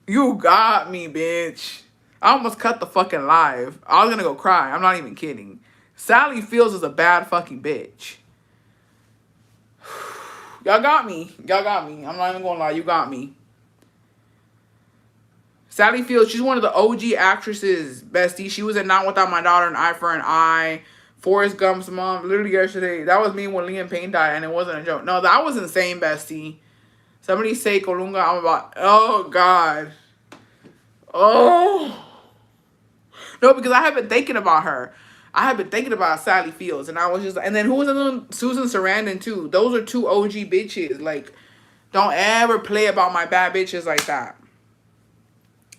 You got me, bitch. I almost cut the fucking live. I was gonna go cry. I'm not even kidding. Sally Fields is a bad fucking bitch. Y'all got me. Y'all got me. I'm not even gonna lie. You got me. Sally Fields, she's one of the OG actresses, bestie. She was in Not Without My Daughter and Eye for an Eye. Forrest Gump's mom. Literally yesterday. That was me when Liam Payne died, and it wasn't a joke. No, that was insane, bestie. Somebody say Colunga. I'm about. Oh, God. Oh. No, because I have been thinking about her. I have been thinking about Sally Fields, and I was just, and then who was another one? Susan Sarandon too. Those are two OG bitches. Like, don't ever play about my bad bitches like that.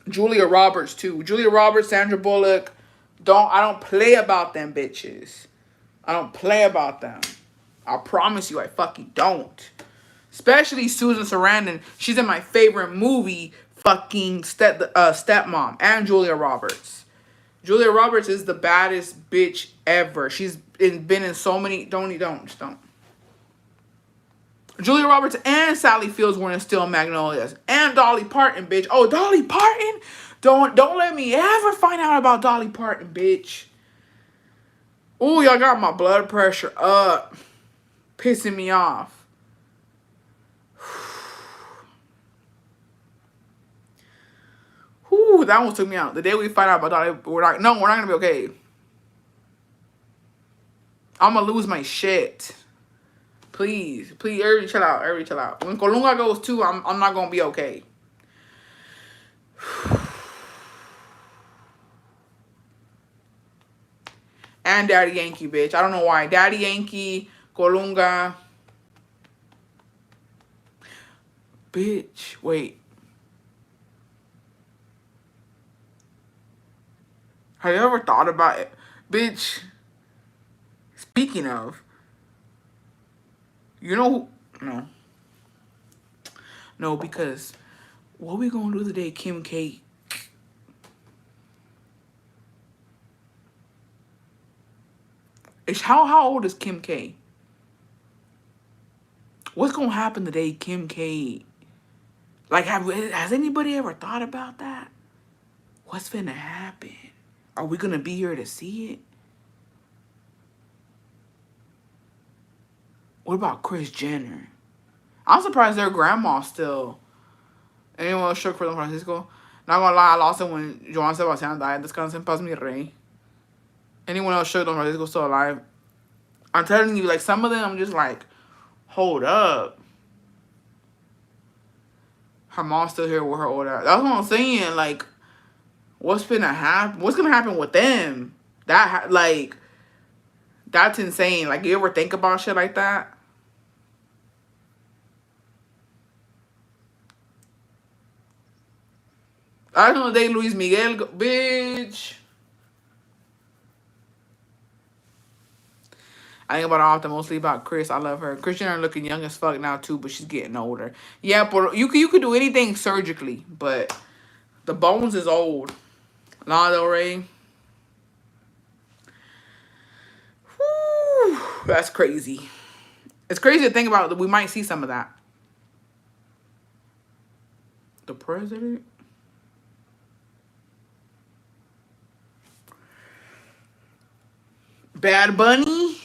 Julia Roberts too. Julia Roberts, Sandra Bullock. I don't play about them bitches. I don't play about them. I promise you, I fucking don't. Especially Susan Sarandon. She's in my favorite movie, fucking Stepmom, and Julia Roberts. Julia Roberts is the baddest bitch ever. She's been in so many. Don't. Julia Roberts and Sally Fields were in Steel Magnolias. And Dolly Parton, bitch. Oh, Dolly Parton? Don't let me ever find out about Dolly Parton, bitch. Ooh, y'all got my blood pressure up. Pissing me off. Ooh, that one took me out. The day we find out about Dolly, we're not gonna be okay. I'm gonna lose my shit. Please, everybody chill out. When Colunga goes too, I'm not gonna be okay. And Daddy Yankee, bitch. I don't know why. Daddy Yankee, Colunga. Bitch, wait. Have you ever thought about it? Bitch, speaking of, you know who? No. No, because what we gonna do today, Kim K? How old is Kim K? What's gonna happen today, Kim K? Like, has anybody ever thought about that? What's finna happen? Are we gonna be here to see it? What about Kris Jenner? I'm surprised their grandma's still. Anyone else shook for Don Francisco? Not gonna lie, I lost it when Joan Sebastian died. Descansa en paz, mi rey. Anyone else shook Don Francisco still alive? I'm telling you, like, some of them, I'm just like, hold up. Her mom's still here with her old ass. That's what I'm saying. Like, what's gonna happen? What's gonna happen with them? Like, that's insane. Like, you ever think about shit like that? I don't know the day Luis Miguel, bitch. I think about it often, mostly about Chris. I love her. Kris Jenner looking young as fuck now too, but she's getting older. Yeah, but you could do anything surgically, but the bones is old. Lana Del Rey. Whew, that's crazy. It's crazy to think about that we might see some of that. The president? Bad Bunny?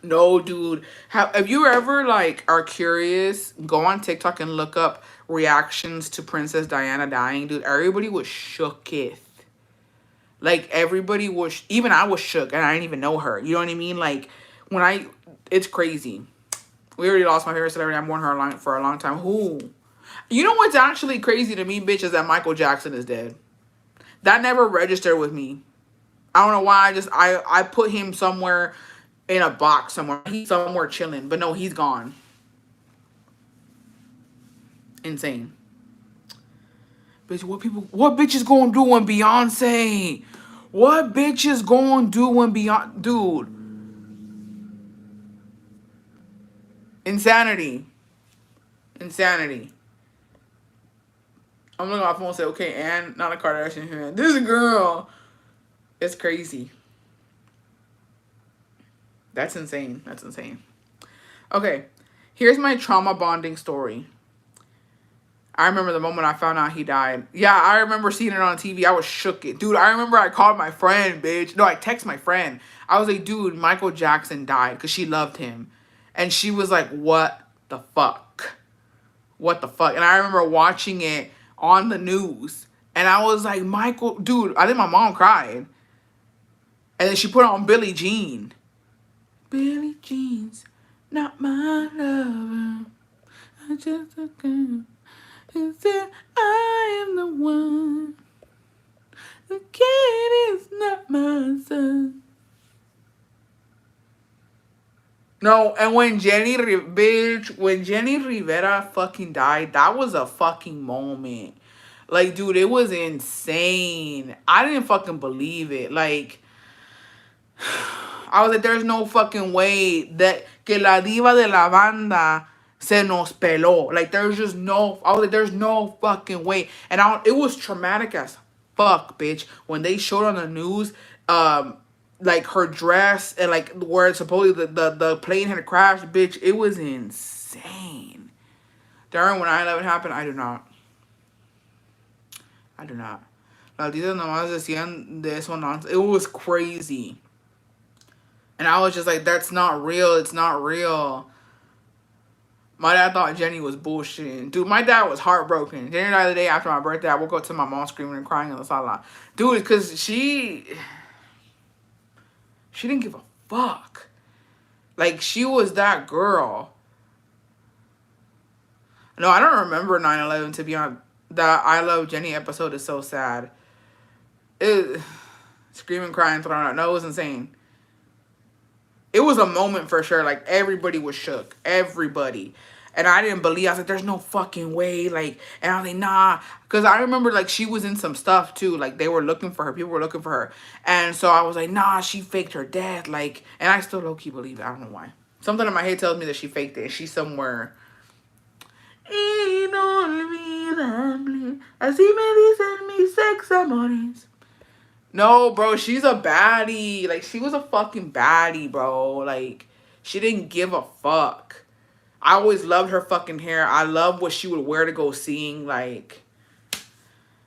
No, dude. Have you ever, like, are curious, go on TikTok and look up reactions to Princess Diana dying, dude? Everybody was shooketh. Like, everybody was, even I was shook, and I didn't even know her. You know what I mean? Like, it's crazy. We already lost my favorite celebrity. I've worn her for a long time. Who? You know what's actually crazy to me, bitch, is that Michael Jackson is dead. That never registered with me. I don't know why. I put him somewhere in a box somewhere. He's somewhere chilling. But no, he's gone. Insane. Bitch, what bitch is gonna do when Beyonce? What bitch is gonna do when Beyonce? Dude. Insanity. Insanity. I'm looking at my phone and say, okay, and not a Kardashian here. This girl. It's crazy. That's insane. That's insane. Okay. Here's my trauma bonding story. I remember the moment I found out he died. Yeah, I remember seeing it on TV. I was shook it. Dude, I remember I called my friend, bitch. No, I text my friend. I was like, dude, Michael Jackson died because she loved him. And she was like, what the fuck? What the fuck? And I remember watching it on the news. And I was like, Michael, dude, I think my mom cried. And then she put on Billie Jean. Billie Jean's not my lover. I just a girl who said I am the one. The kid is not my son. No, and when Jenni Rivera fucking died, that was a fucking moment. Like, dude, it was insane. I didn't fucking believe it. Like, I was like, there's no fucking way that que la diva de la banda se nos peló. Like, there's just no, I was like, there's no fucking way. And it was traumatic as fuck, bitch. When they showed on the news, like her dress and like where supposedly the plane had crashed, bitch, it was insane. During when 9/11 happened, I do not. I do not. Las noticias nomás decían de eso nonsense. It was crazy. And I was just like, that's not real. It's not real. My dad thought Jenni was bullshitting. Dude, my dad was heartbroken. Jenni died the day after my birthday. I woke up to my mom screaming and crying in the sala. Dude, because she didn't give a fuck. Like, she was that girl. No, I don't remember 9/11, to be honest. That I Love Jenni episode is so sad. Screaming, crying, throwing out. No, it was insane. It was a moment for sure. Like, everybody was shook. Everybody. And I didn't believe. I was like, there's no fucking way. Like, and I was like, nah. Because I remember, like, she was in some stuff, too. Like, they were looking for her. People were looking for her. And so I was like, nah, she faked her death. Like, and I still low-key believe it. I don't know why. Something in my head tells me that she faked it. And she's somewhere. Inolvidable. Así me dicen mis ex amores. No, bro, she's a baddie. Like, she was a fucking baddie, bro. Like, she didn't give a fuck. I always loved her fucking hair. I love what she would wear to go sing. Like,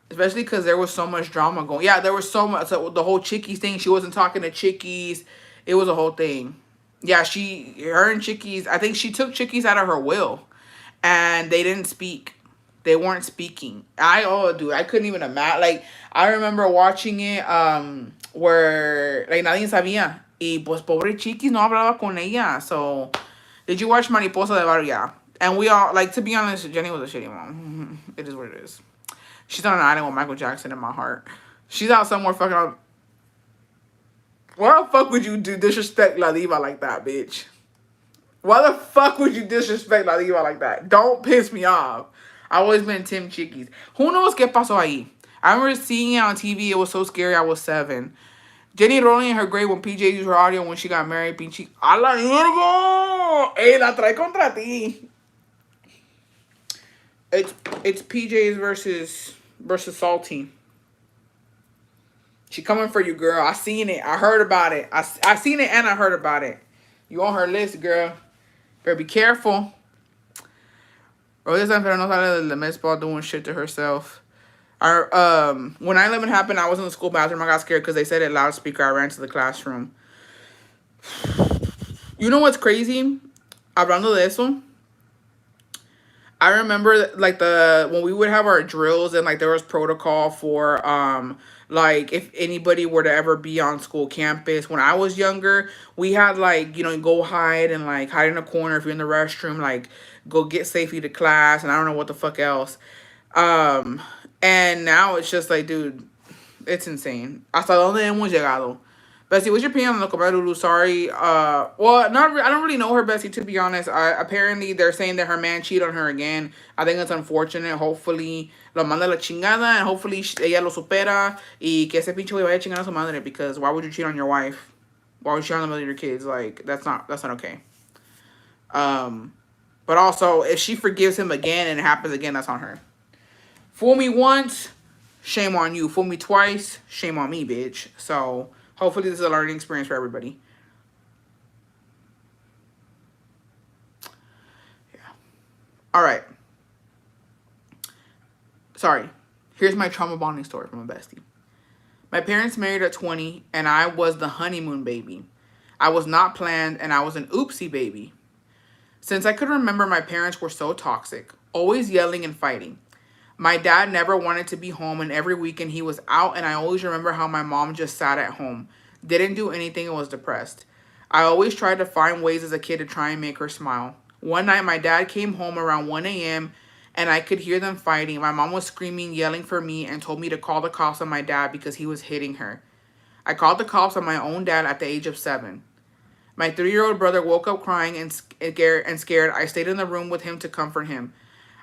especially because there was so much drama going. Yeah, there was so much. So the whole Chickies thing. She wasn't talking to Chickies. It was a whole thing. Yeah, her and Chickies. I think she took Chickies out of her will. And they didn't speak. They weren't speaking. Dude, I couldn't even imagine. Like, I remember watching it, where, like, nadie sabía. Y, pues, pobre Chiquis no hablaba con ella. So, did you watch Mariposa de Barrio? Yeah. And we all, like, to be honest, Jenni was a shitty mom. It is what it is. She's on an island with Michael Jackson in my heart. She's out somewhere fucking out. Why the fuck would you disrespect La Diva like that, bitch? Why the fuck would you disrespect La Diva like that? Don't piss me off. I've always been Tim Chickies. Who knows qué pasó ahí? I remember seeing it on TV. It was so scary. I was 7. Jenni rolling in her grave when PJ used her audio when she got married. Pinche. ¡A la verga! ¡Ey, la trae contra ti! It's PJ's versus Salty. She coming for you, girl. I seen it. I heard about it. I seen it and I heard about it. You on her list, girl. Better be careful. Rosa Sanfero no sale del mesball doing shit to herself. When 9/11 happened, I was in the school bathroom. I got scared because they said it loudspeaker. I ran to the classroom. You know what's crazy? Hablando de eso. I remember like when we would have our drills and like there was protocol for like if anybody were to ever be on school campus. When I was younger, we had like, you know, go hide and like hide in a corner if you're in the restroom, like go get safely to class and I don't know what the fuck else. And now it's just like, dude, it's insane. Hasta donde hemos llegado. Bessie, what's your opinion on the Comadulu? Sorry. Well, not I don't really know her, Bessie, to be honest. Apparently they're saying that her man cheated on her again. I think it's unfortunate. Hopefully lo manda la chingada and hopefully ella lo supera y que ese pinche güey vaya a chingar a su madre, because why would you cheat on your wife? Why would you cheat on the mother of your kids? Like that's not okay. Um, but also if she forgives him again and it happens again, that's on her. Fool me once, shame on you. Fool me twice, shame on me, bitch. So hopefully this is a learning experience for everybody. Yeah. All right. Sorry. Here's my trauma bonding story from a bestie. My parents married at 20, and I was the honeymoon baby. I was not planned, and I was an oopsie baby. Since I could remember, my parents were so toxic, always yelling and fighting. My dad never wanted to be home, and every weekend he was out, and I always remember how my mom just sat at home, didn't do anything, and was depressed. I always tried to find ways as a kid to try and make her smile. One night, my dad came home around 1 a.m., and I could hear them fighting. My mom was screaming, yelling for me, and told me to call the cops on my dad because he was hitting her. I called the cops on my own dad at the age of 7. My 3-year-old brother woke up crying and scared. I stayed in the room with him to comfort him.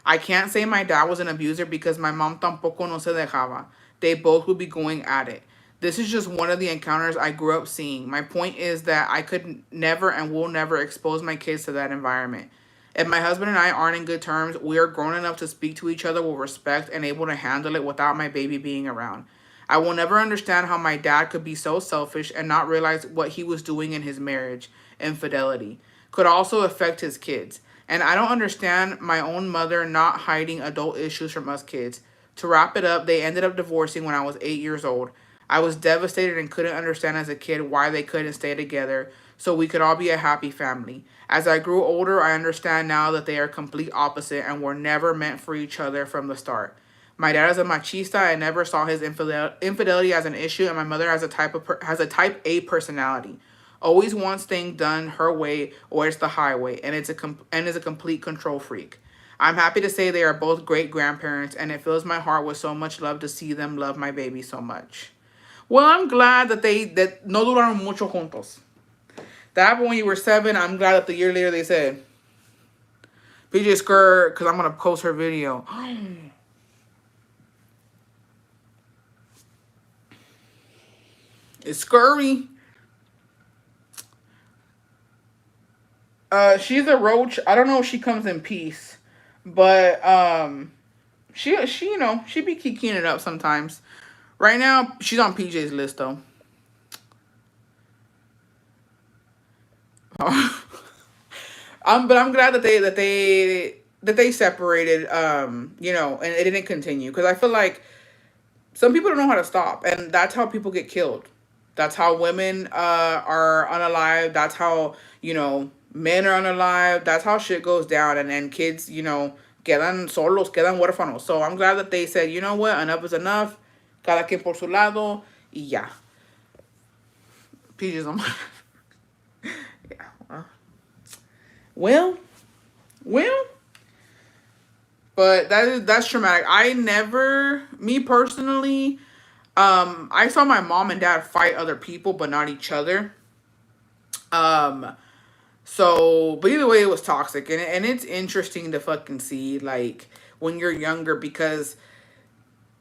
I can't say my dad was an abuser because my mom tampoco no se dejaba. They both would be going at it. This is just one of the encounters I grew up seeing. My point is that I could never and will never expose my kids to that environment. If my husband and I aren't in good terms, we are grown enough to speak to each other with respect and able to handle it without my baby being around. I will never understand how my dad could be so selfish and not realize what he was doing in his marriage. Infidelity could also affect his kids. And I don't understand my own mother not hiding adult issues from us kids. To wrap it up, they ended up divorcing when I was 8 years old. I was devastated and couldn't understand as a kid why they couldn't stay together so we could all be a happy family. As I grew older, I understand now that they are complete opposite and were never meant for each other from the start. My dad is a machista. I never saw his infidelity as an issue, and my mother has a type A personality. Always wants things done her way or it's the highway, and is a complete control freak. I'm happy to say they are both great grandparents, and it fills my heart with so much love to see them love my baby so much. Well, I'm glad that no duraron mucho juntos. That happened when you were 7. I'm glad that the year later they said, PJ skirt, because I'm going to post her video. It's scurry. She's a roach. I don't know if she comes in peace, but she she be kikiing it up sometimes. Right now, she's on PJ's list though. But I'm glad that they separated. And it didn't continue because I feel like some people don't know how to stop, and that's how people get killed. That's how women are unalive. That's how men are unalive. That's how shit goes down, and then kids quedan solos, quedan huérfanos. So I'm glad that they said, you know what, enough is enough. Cada quien por su lado, y ya. Peaches on my. Yeah. Well. But that's traumatic. Me personally, I saw my mom and dad fight other people, but not each other. But either way, it was toxic, and it's interesting to fucking see like when you're younger because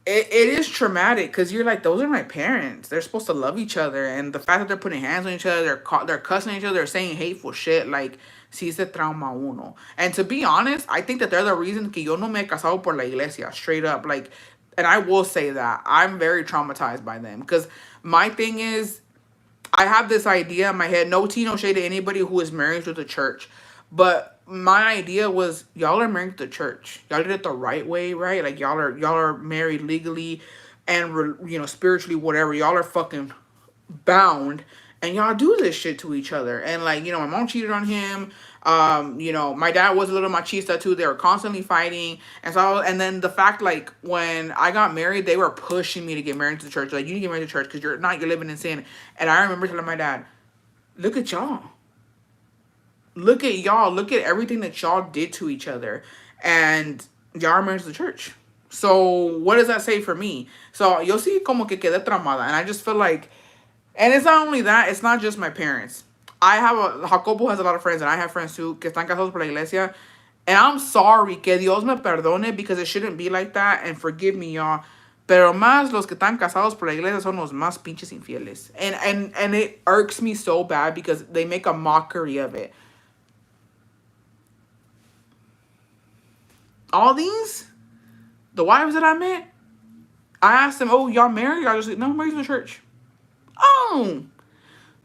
it is traumatic because you're like, those are my parents. They're supposed to love each other, and the fact that they're putting hands on each other, they're cussing each other, they're saying hateful shit. Like, sí se trauma uno. And to be honest, I think that they're the reason que yo no me he casado por la iglesia. Straight up, like, and I will say that I'm very traumatized by them because my thing is, I have this idea in my head. No tea, no shade to anybody who is married to the church, but my idea was y'all are married to the church. Y'all did it the right way, right? Like y'all are married legally, and spiritually, whatever. Y'all are fucking bound, and y'all do this shit to each other. And like my mom cheated on him. My dad was a little machista too. They were constantly fighting, and then the fact like when I got married, they were pushing me to get married to the church. Like, you need to get married to church because you're living in sin. And I remember telling my dad, look at y'all. Look at y'all. Look at everything that y'all did to each other. And y'all are married to the church. So what does that say for me? So yo sí como que quedé traumada. And I just feel like And it's not only that, it's not just my parents. Jacobo has a lot of friends, and I have friends too, que están casados por la iglesia. And I'm sorry, que Dios me perdone, because it shouldn't be like that, and forgive me, y'all. Pero más los que están casados por la iglesia son los más pinches infieles. And it irks me so bad because they make a mockery of it. All these, the wives that I met, I asked them, oh, y'all married? I was like, no, I'm married in the church. Oh,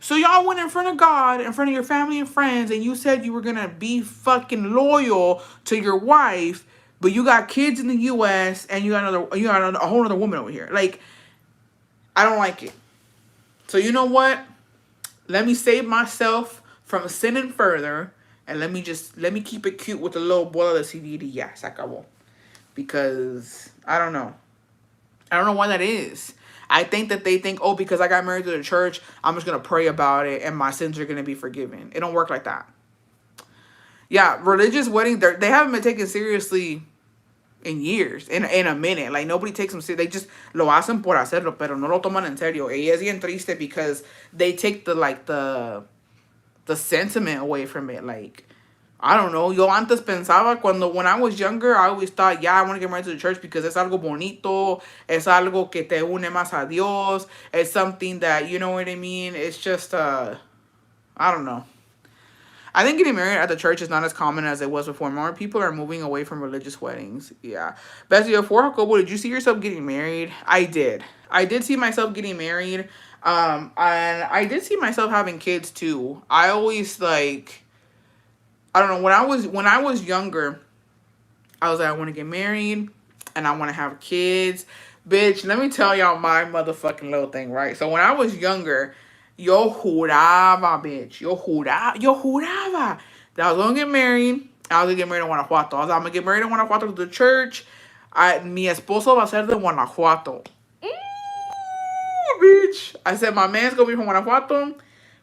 so y'all went in front of God, in front of your family and friends, and you said you were gonna be fucking loyal to your wife, but you got kids in the U.S. and you got a whole other woman over here. Like, I don't like it. So you know what? Let me save myself from sinning further, and let me keep it cute with a little bola de CD. Yeah, se acabó. Because I don't know. I don't know why that is. I think that they think, oh, because I got married to the church, I'm just going to pray about it and my sins are going to be forgiven. It don't work like that. Yeah, religious weddings, they haven't been taken seriously in years, in a minute. Like, nobody takes them seriously. They just lo hacen por hacerlo, pero no lo toman en serio. Y es bien triste because they take the sentiment away from it. Like, I don't know. Yo antes pensaba, when I was younger, I always thought, yeah, I want to get married to the church because es algo bonito. Es algo que te une más a Dios. It's something that, you know what I mean? It's just, I don't know. I think getting married at the church is not as common as it was before. More people are moving away from religious weddings. Yeah. Bessie, before Jacobo, did you see yourself getting married? I did. I did see myself getting married. And I did see myself having kids too. I always like, I don't know, when I was younger, I was like, I want to get married and I want to have kids. Bitch, let me tell y'all my motherfucking little thing, right? So when I was younger, yo juraba, bitch. Yo juraba that I was going to get married. I was going to get married in Guanajuato. I was like, I'm going to get married in Guanajuato to the church. Mi esposo va a ser de Guanajuato. Bitch. I said, my man's going to be from Guanajuato.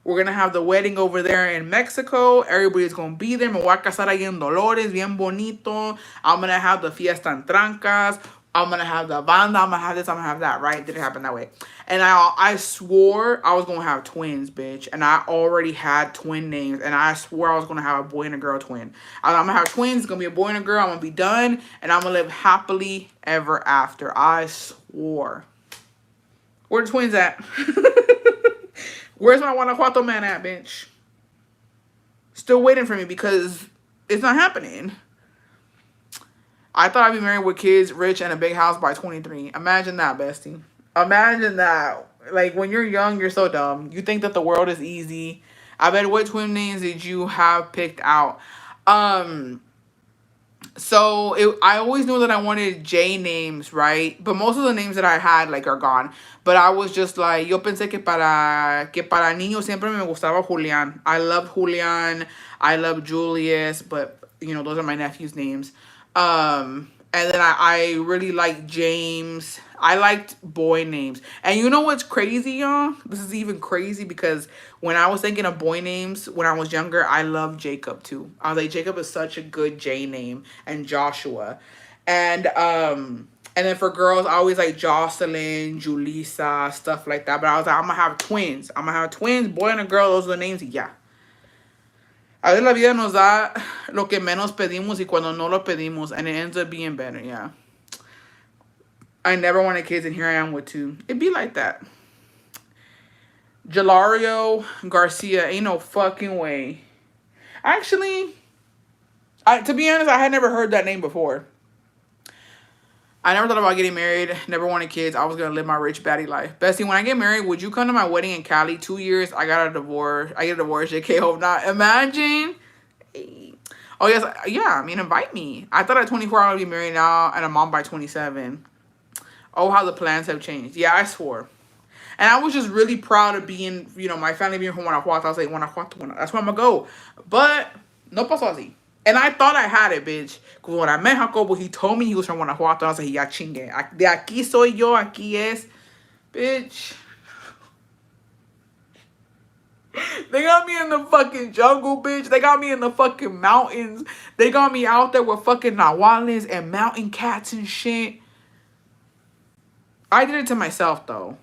We're going to have the wedding over there in Mexico. Everybody's going to be there. Me voy a casar ahí en Dolores, bien bonito. I'm going to have the fiesta en Trancas. I'm going to have the banda. I'm going to have this. I'm going to have that, right? Didn't happen that way. And I swore I was going to have twins, bitch. And I already had twin names. And I swore I was going to have a boy and a girl twin. I'm going to have twins. It's going to be a boy and a girl. I'm going to be done. And I'm going to live happily ever after. I swore. Where the twins at? Where's my Guanajuato man at, bitch? Still waiting for me because it's not happening. I thought I'd be married with kids, rich, and a big house by 23. Imagine that, bestie. Imagine that. Like, when you're young, you're so dumb. You think that the world is easy. I bet, what twin names did you have picked out? So I always knew that I wanted J names, right? But most of the names that I had, like, are gone. But I was just like, yo pensé que para niños siempre me gustaba Julián. I loved Julián. I love Julius. But, you know, those are my nephew's names. And then I really liked James. I liked boy names. And you know what's crazy, y'all? This is even crazy because when I was thinking of boy names when I was younger, I loved Jacob too. I was like, Jacob is such a good J name, and Joshua. And then for girls, I always like Jocelyn, Julissa, stuff like that. But I was like, I'm gonna have twins. I'm gonna have twins, boy and a girl. Those are the names. Yeah. A veces la vida nos da lo que menos pedimos y cuando no lo pedimos, and it ends up being better, yeah. I never wanted kids, and here I am with two. It'd be like that. Jalario Garcia, ain't no fucking way. Actually, to be honest, I had never heard that name before. I never thought about getting married, never wanted kids. I was going to live my rich baddie life. Bestie, when I get married, would you come to my wedding in Cali? 2 years, I got a divorce. I get a divorce, JK, hope not. Imagine. Oh, yes. Yeah, I mean, invite me. I thought at 24 I would be married now and a mom by 27. Oh, how the plans have changed. Yeah, I swore. And I was just really proud of being, you know, my family being from Guanajuato. I was like, Guanajuato, that's where I'm going to go. But, no pasó así. And I thought I had it, bitch. Because when I met Jacobo, he told me he was from Guanajuato. I was like, ya chingue. De aquí soy yo, aquí es. Bitch. They got me in the fucking jungle, bitch. They got me in the fucking mountains. They got me out there with fucking nahuales and mountain cats and shit. I did it to myself, though.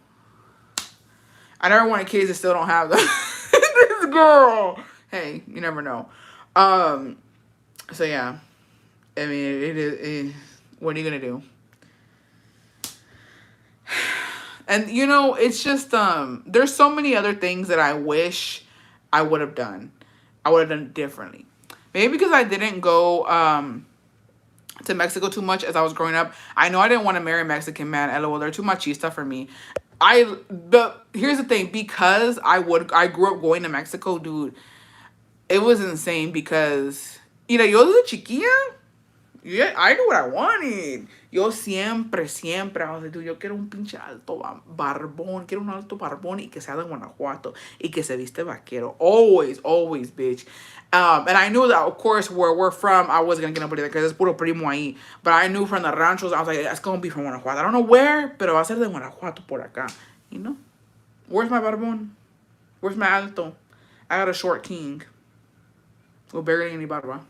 I never wanted kids that still don't have them. This girl. Hey, you never know. Um. So yeah, I mean, it is. What are you gonna do? And you know, it's just there's so many other things that I wish I would have done. I would have done it differently. Maybe because I didn't go to Mexico too much as I was growing up. I know I didn't want to marry a Mexican man. LOL, they're too machista for me. But here's the thing, because I grew up going to Mexico, dude. It was insane because yo desde chiquilla. Yeah, I knew what I wanted. Yo siempre, I was like, dude, yo quiero un pinche alto barbón, quiero un alto barbón y que sea de Guanajuato y que se viste vaquero. Always, always, bitch. And I knew that, of course, where we're from, I wasn't gonna get nobody there because it's puro primo ahí. But I knew from the ranchos, I was like, it's gonna be from Guanajuato. I don't know where, pero va a ser de Guanajuato por acá. You know? Where's my barbón? Where's my alto? I got a short king with barely any barba.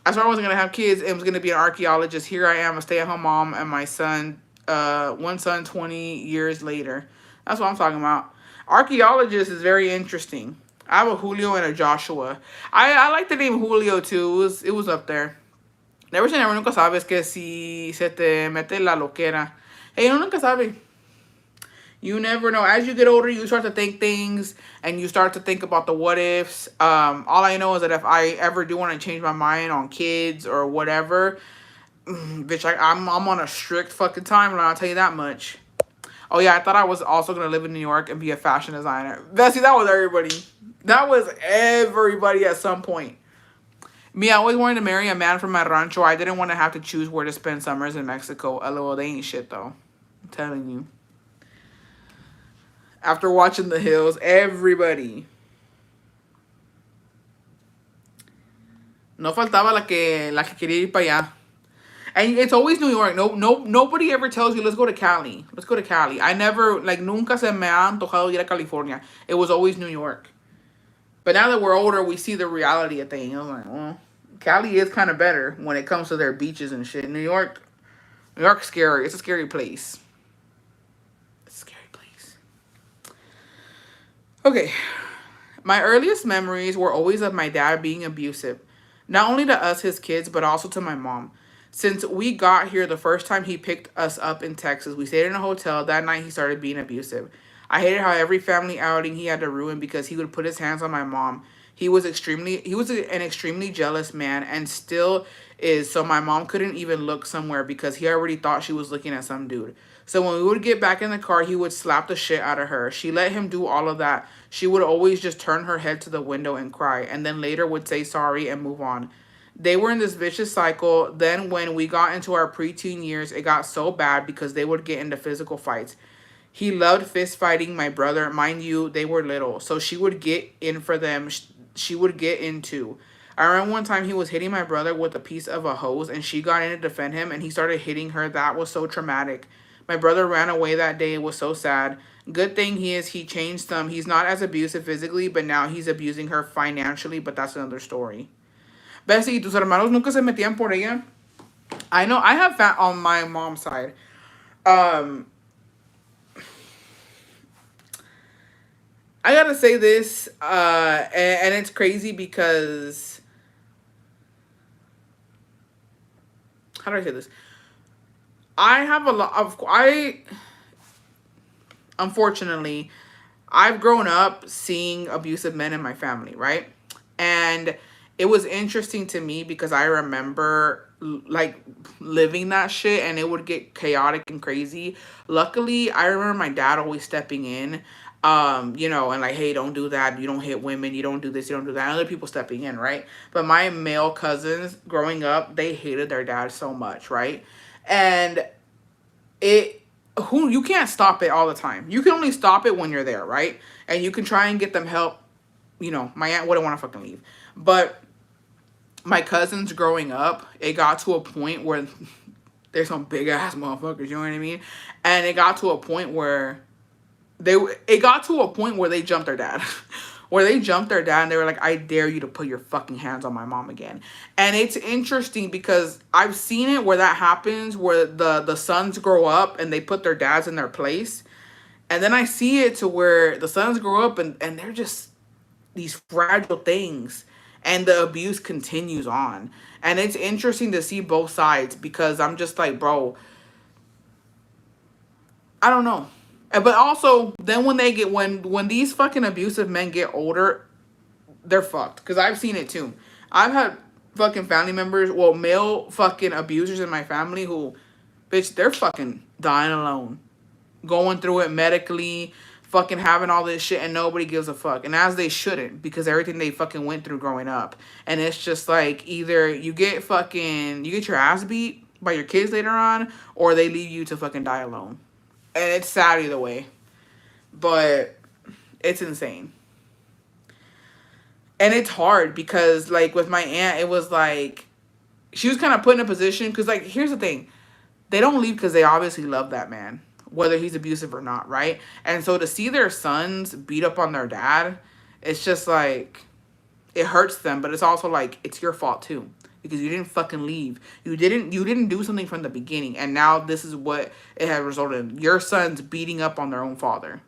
I thought I wasn't gonna have kids and was gonna be an archaeologist. Here I am, a stay-at-home mom, and my son, one son, 20 years later. That's what I'm talking about. Archaeologist is very interesting. I have a Julio and a Joshua. I like the name Julio too. It was up there. Never say never. Nunca sabes que si se te mete la loquera. Hey, uno nunca sabe. You never know. As you get older, you start to think things and you start to think about the what ifs. All I know is that if I ever do want to change my mind on kids or whatever, bitch, I'm on a strict fucking timeline, I'll tell you that much. Oh yeah, I thought I was also going to live in New York and be a fashion designer. Bessie, that was everybody. That was everybody at some point. Me, I always wanted to marry a man from my rancho. I didn't want to have to choose where to spend summers in Mexico. LOL, they ain't shit though. I'm telling you. After watching The Hills, everybody. No faltaba la que quería ir para allá. And it's always New York. Nobody ever tells you, let's go to Cali. Let's go to Cali. I never, nunca se me ha antojado ir a California. It was always New York. But now that we're older, we see the reality of things. I'm like, well, Cali is kind of better when it comes to their beaches and shit. New York's scary. It's a scary place. Okay, my earliest memories were always of my dad being abusive. Not only to us, his kids, but also to my mom. Since we got here the first time he picked us up in Texas, we stayed in a hotel. That night he started being abusive. I hated how every family outing he had to ruin because he would put his hands on my mom. He was an extremely jealous man and still is, so my mom couldn't even look somewhere because he already thought she was looking at some dude. So when we would get back in the car, he would slap the shit out of her. She let him do all of that. She would always just turn her head to the window and cry, and then later would say sorry and move on. They were in this vicious cycle. Then when we got into our preteen years, it got so bad because they would get into physical fights. He loved fist fighting my brother. Mind you, they were little, so she would get in for them. She would get into. I remember one time he was hitting my brother with a piece of a hose, and she got in to defend him, and he started hitting her. That was so traumatic. My brother ran away that day. It was so sad. Good thing he changed some. He's not as abusive physically, but now he's abusing her financially, but that's another story. Bessie, tus hermanos nunca se metían por ella? I know, I have that on my mom's side. I gotta say this, and it's crazy because... How do I say this? I have a lot of... Unfortunately, I've grown up seeing abusive men in my family, right? And it was interesting to me because I remember living that shit and it would get chaotic and crazy. Luckily, I remember my dad always stepping in, and hey, don't do that. You don't hit women. You don't do this. You don't do that. And other people stepping in, right? But my male cousins growing up, they hated their dad so much, right? And you can't stop it all the time. You can only stop it when you're there, right? And you can try and get them help. My aunt wouldn't want to fucking leave. But my cousins growing up, it got to a point where there's some big ass motherfuckers, you know what I mean? And it got to a point where they jumped their dad. where they jumped their dad and they were like, I dare you to put your fucking hands on my mom again. And it's interesting because I've seen it where that happens, where the sons grow up and they put their dads in their place. And then I see it to where the sons grow up and they're just these fragile things. And the abuse continues on. And it's interesting to see both sides because I'm just like, bro, I don't know. But also, then when they get when these fucking abusive men get older, they're fucked. Because I've seen it too. I've had fucking family members, well, male fucking abusers in my family who, bitch, they're fucking dying alone, going through it medically, fucking having all this shit, and nobody gives a fuck. And as they shouldn't, because everything they fucking went through growing up. And it's just like either you get your ass beat by your kids later on, or they leave you to fucking die alone. And it's sad either way. But it's insane. And it's hard because, like, with my aunt, it was like, she was kind of put in a position, because, like, here's the thing. They don't leave because they obviously love that man, whether he's abusive or not, right? And so to see their sons beat up on their dad, it's just like, it hurts them, but it's also like, it's your fault too. Because you didn't fucking leave. You didn't do something from the beginning. And now this is what it has resulted in. Your son's beating up on their own father.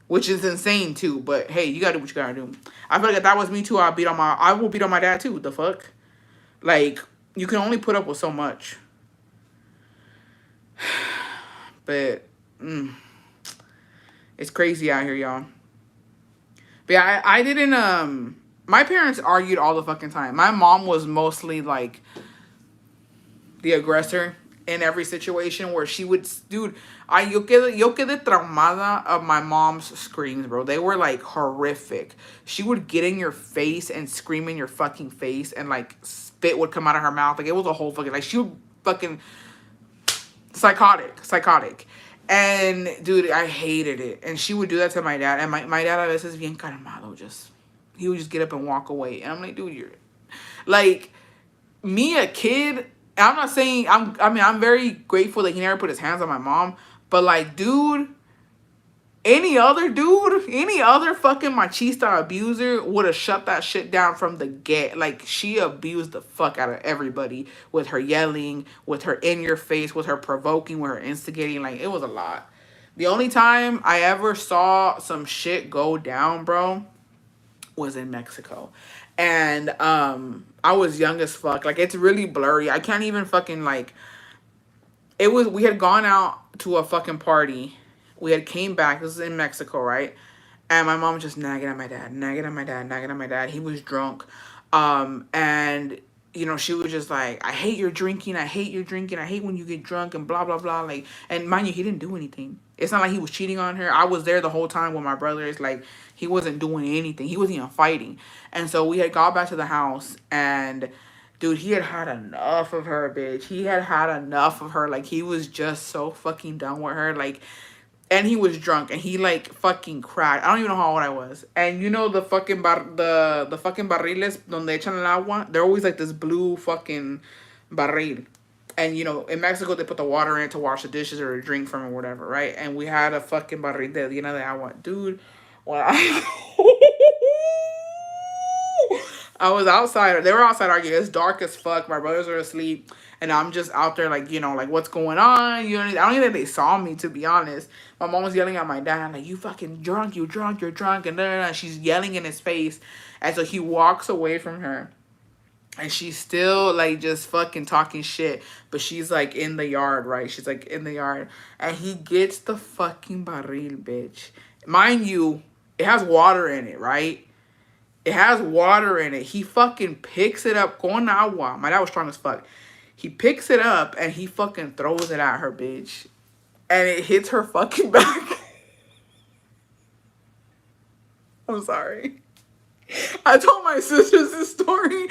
Which is insane too, but hey, you gotta do what you gotta do. I feel like if that was me too, I will beat on my dad too. The fuck? Like, you can only put up with so much. But it's crazy out here, y'all. But yeah, I didn't my parents argued all the fucking time. My mom was mostly like the aggressor in every situation, where she would, dude, yo quedé traumada of my mom's screams, bro. They were like horrific. She would get in your face and scream in your fucking face, and like spit would come out of her mouth. Like, it was a whole fucking, like, she would fucking psychotic. And dude, I hated it. And she would do that to my dad, and my dad a veces bien calmado, just, he would just get up and walk away. And I'm like, dude, you're like, me, a kid. I'm not saying, I'm very grateful that he never put his hands on my mom, but like, dude, any other fucking machista abuser would have shut that shit down from the get. Like, she abused the fuck out of everybody with her yelling, with her in your face, with her provoking, with her instigating. Like, it was a lot. The only time I ever saw some shit go down, bro, was in Mexico. And I was young as fuck. Like, it's really blurry. I can't even fucking, like, we had gone out to a fucking party. We had came back. This is in Mexico, right? And my mom was just nagging at my dad. He was drunk. And, you know, she was just like, I hate your drinking. I hate when you get drunk and blah, blah, blah. Like, and mind you, he didn't do anything. It's not like he was cheating on her. I was there the whole time with my brother. It's like, he wasn't doing anything. He wasn't even fighting. And so we had got back to the house, and dude, he had had enough of her, bitch. He had had enough of her. Like, he was just so fucking done with her. Like, and he was drunk, and he like fucking cried. I don't even know how old I was. And you know the fucking the fucking barriles donde echan el agua? They're always like this blue fucking barril. And you know, in Mexico they put the water in to wash the dishes or to drink from or whatever, right? And we had a fucking barril de llena de agua. Dude, when I was outside. They were outside arguing. It's dark as fuck. My brothers are asleep. And I'm just out there, like, you know, like, what's going on? You know, I don't even think they saw me, to be honest. My mom was yelling at my dad, like, you fucking drunk, you're drunk. And then she's yelling in his face. And so he walks away from her. And she's still, like, just fucking talking shit. But she's, like, in the yard, right? She's, like, in the yard. And he gets the fucking barril, bitch. Mind you, it has water in it, right? It has water in it. He fucking picks it up con agua. My dad was strong as fuck. He picks it up and he fucking throws it at her, bitch. And it hits her fucking back. I'm sorry. I told my sisters this story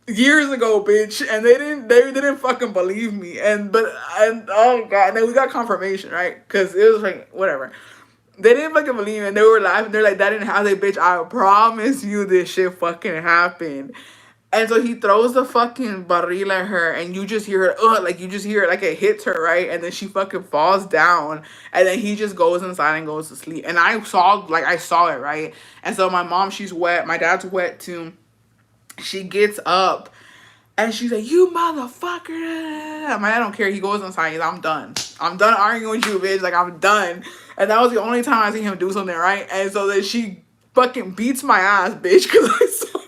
years ago, bitch, and they didn't fucking believe me. And oh god, and then we got confirmation, right? Because it was like, whatever. They didn't fucking believe me, and they were laughing. They're like, that didn't happen, bitch. I promise you this shit fucking happened. And so he throws the fucking barril at her, and you just hear it, like you just hear it, like it hits her, right? And then she fucking falls down, and then he just goes inside and goes to sleep. And I saw it, right? And so my mom, she's wet, my dad's wet too. She gets up, and she's like, "You motherfucker!" My dad don't care. He goes inside. He's like, "I'm done. I'm done arguing with you, bitch. Like I'm done." And that was the only time I seen him do something, right? And so then she fucking beats my ass, bitch, because I saw.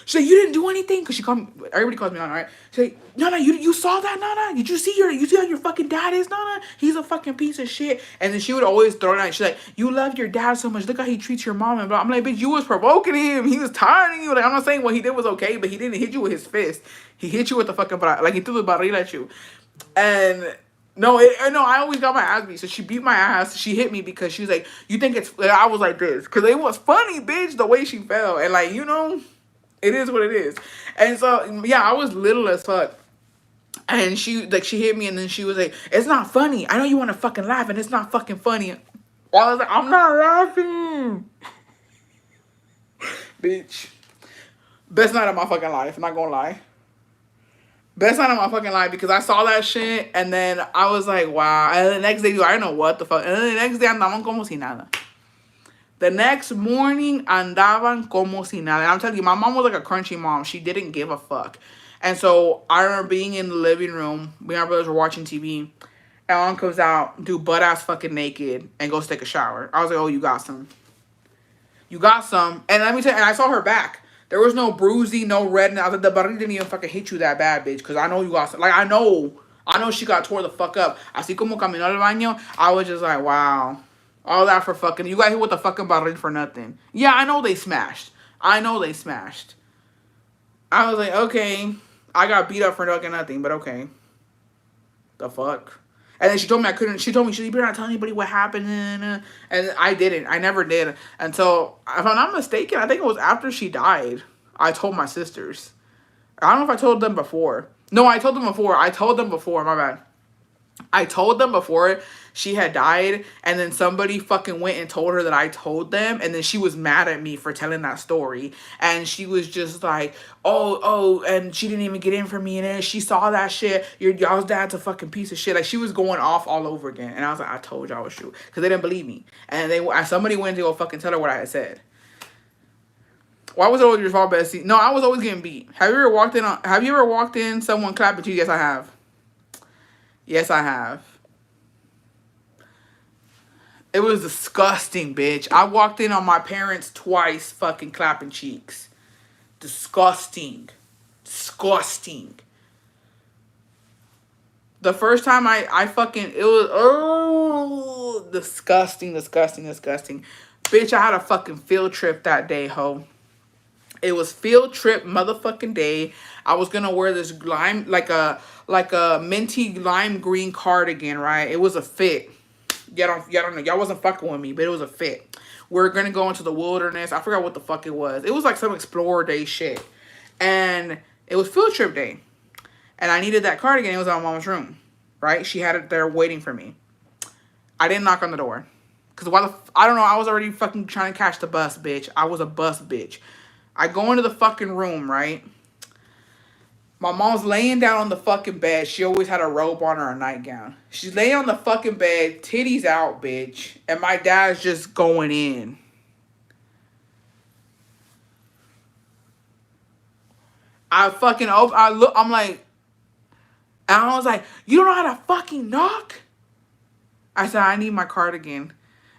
She's like, "You didn't do anything," because she called me. Everybody calls me Nana, right? She's like, "Nana, you saw that, Nana? Did you see how your fucking dad is, Nana? He's a fucking piece of shit." And then she would always throw it out. She's like, "You love your dad so much. Look how he treats your mom." And blah. I'm like, "Bitch, you was provoking him. He was tiring you." Like, I'm not saying what he did was okay, but he didn't hit you with his fist. He hit you with the fucking like he threw the barril at you. And no, I always got my ass beat. So she beat my ass. She hit me because she was like, "You think it's?" I was like this because it was funny, bitch, the way she fell. And like, it is what it is. And so yeah, I was little as fuck. And she hit me, and then she was like, "It's not funny. I know you want to fucking laugh, and it's not fucking funny." I was like, "I'm not laughing." Bitch. Best night of my fucking life, I'm not gonna lie. Best night of my fucking life, because I saw that shit, and then I was like, wow. And then the next day, I don't know what the fuck. And then the next day, andaban como si nada. The next morning, andaban como si nada. And I'm telling you, my mom was like a crunchy mom. She didn't give a fuck. And so I remember being in the living room. Me and my brothers were watching TV. And mom comes out, do butt ass fucking naked, and goes take a shower. I was like, "Oh, you got some. You got some." And let me tell you, and I saw her back. There was no bruising, no redness. I was like, "The barriga didn't even fucking hit you that bad, bitch." Because I know you got some. Like, I know she got tore the fuck up. Así como caminó al baño, I was just like, wow. All that for fucking. You got hit with the fucking barril for nothing. Yeah, I know they smashed. I know they smashed. I was like, okay. I got beat up for fucking nothing, but okay. The fuck? And then she told me I couldn't. She told me, "You better not tell anybody what happened." And I didn't. I never did. Until, if I'm not mistaken, I think it was after she died, I told my sisters. I don't know if I told them before. No, I told them before. I told them before. My bad. I told them before she had died, and then somebody fucking went and told her that I told them, and then she was mad at me for telling that story, and she was just like, oh, and she didn't even get in for me, and then she saw that shit, y'all's dad's a fucking piece of shit, like she was going off all over again, and I was like, I told y'all was true, because they didn't believe me, and somebody went to go fucking tell her what I had said. Why was it always your fault, Bessie? No, I was always getting beat. Have you ever walked in someone clapped at you? Yes, I have. Yes, I have. It was disgusting, bitch. I walked in on my parents twice fucking clapping cheeks. Disgusting. Disgusting. The first time I fucking, it was, oh, disgusting, disgusting, disgusting. Bitch, I had a fucking field trip that day, ho. It was field trip motherfucking day. I was gonna wear this lime, like a minty lime green cardigan, right? It was a fit. Y'all don't know. Y'all wasn't fucking with me, but it was a fit. We're gonna go into the wilderness. I forgot what the fuck it was. It was like some explorer day shit. And it was field trip day. And I needed that cardigan. It was in my mom's room. Right? She had it there waiting for me. I didn't knock on the door. Because I don't know. I was already fucking trying to catch the bus, bitch. I was a bus bitch. I go into the fucking room, right? My mom's laying down on the fucking bed. She always had a robe on or a nightgown. She's laying on the fucking bed, titties out, bitch. And my dad's just going in. I'm like, and I was like, "You don't know how to fucking knock?" I said, "I need my cardigan."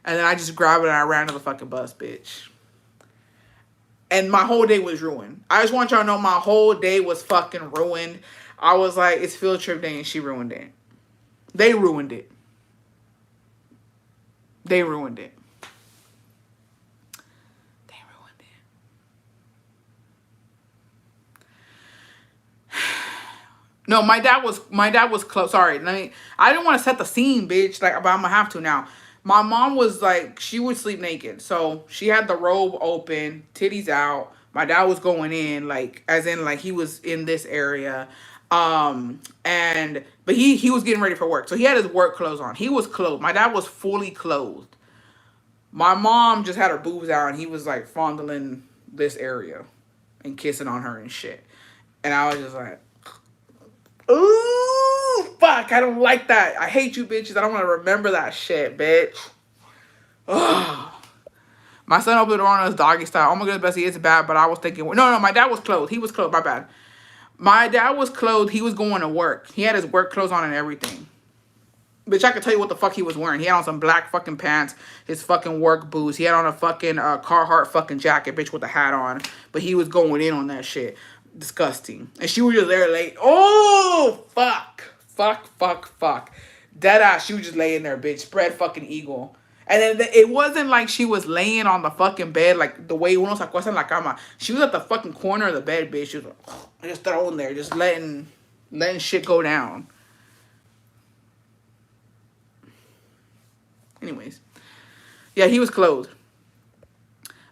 And then I just grabbed it and I ran to the fucking bus, bitch. And my whole day was ruined. I just want y'all to know my whole day was fucking ruined. I was like, it's field trip day and she ruined it. They ruined it. They ruined it. They ruined it. No, my dad was close. Sorry. I didn't want to set the scene, bitch. Like, but I'm gonna have to now. My mom was like, she would sleep naked. So she had the robe open, titties out. My dad was going in, like, as in, like, he was in this area. But he was getting ready for work. So he had his work clothes on. He was clothed. My dad was fully clothed. My mom just had her boobs out and he was, like, fondling this area. and kissing on her and shit. And I was just like, ooh, fuck, I don't like that. I hate you bitches. I don't want to remember that shit, bitch. Ugh. My son opened the door on us doggy style. Oh my goodness, Bessie, it's bad, but I was thinking, no, my dad was clothed. He was clothed, my bad. My dad was clothed. He was going to work. He had his work clothes on and everything. Bitch, I could tell you what the fuck he was wearing. He had on some black fucking pants, his fucking work boots. He had on a fucking Carhartt fucking jacket, bitch, with a hat on. But he was going in on that shit. Disgusting. And she was just there late. Oh, fuck. Fuck. Dead ass, she was just laying there, bitch. Spread fucking eagle. And then it wasn't like she was laying on the fucking bed like the way uno se acuesta en la cama. She was at the fucking corner of the bed, bitch. She was like, just thrown there, just letting shit go down. Anyways. Yeah, he was clothed.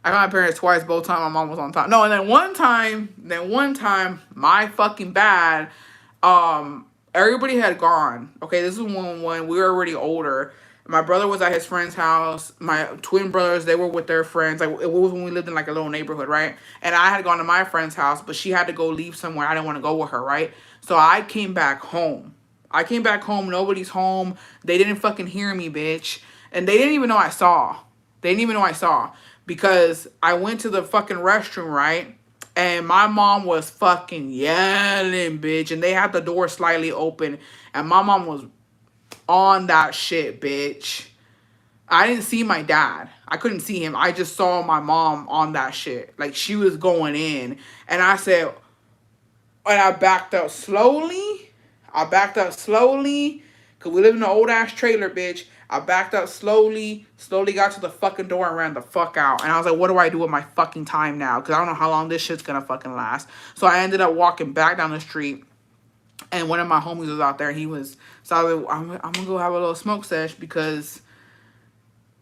I got my parents twice, both times my mom was on top. No, and then one time, my fucking bad, everybody had gone. Okay, this is when we were already older. My brother was at his friend's house. My twin brothers, they were with their friends. Like, it was when we lived in like a little neighborhood, right? And I had gone to my friend's house, but she had to go leave somewhere. I didn't want to go with her, right? So I came back home. Nobody's home. They didn't fucking hear me, bitch. And they didn't even know I saw. Because I went to the fucking restroom, right? And my mom was fucking yelling, bitch. And they had the door slightly open. And my mom was on that shit, bitch. I didn't see my dad. I couldn't see him. I just saw my mom on that shit. Like, she was going in. And I said, and I backed up slowly. Because we live in an old-ass trailer, bitch. I backed up slowly got to the fucking door and ran the fuck out. And I was like, what do I do with my fucking time now? Because I don't know how long this shit's gonna fucking last. So I ended up walking back down the street. And one of my homies was out there. So I was like, I'm gonna go have a little smoke sesh because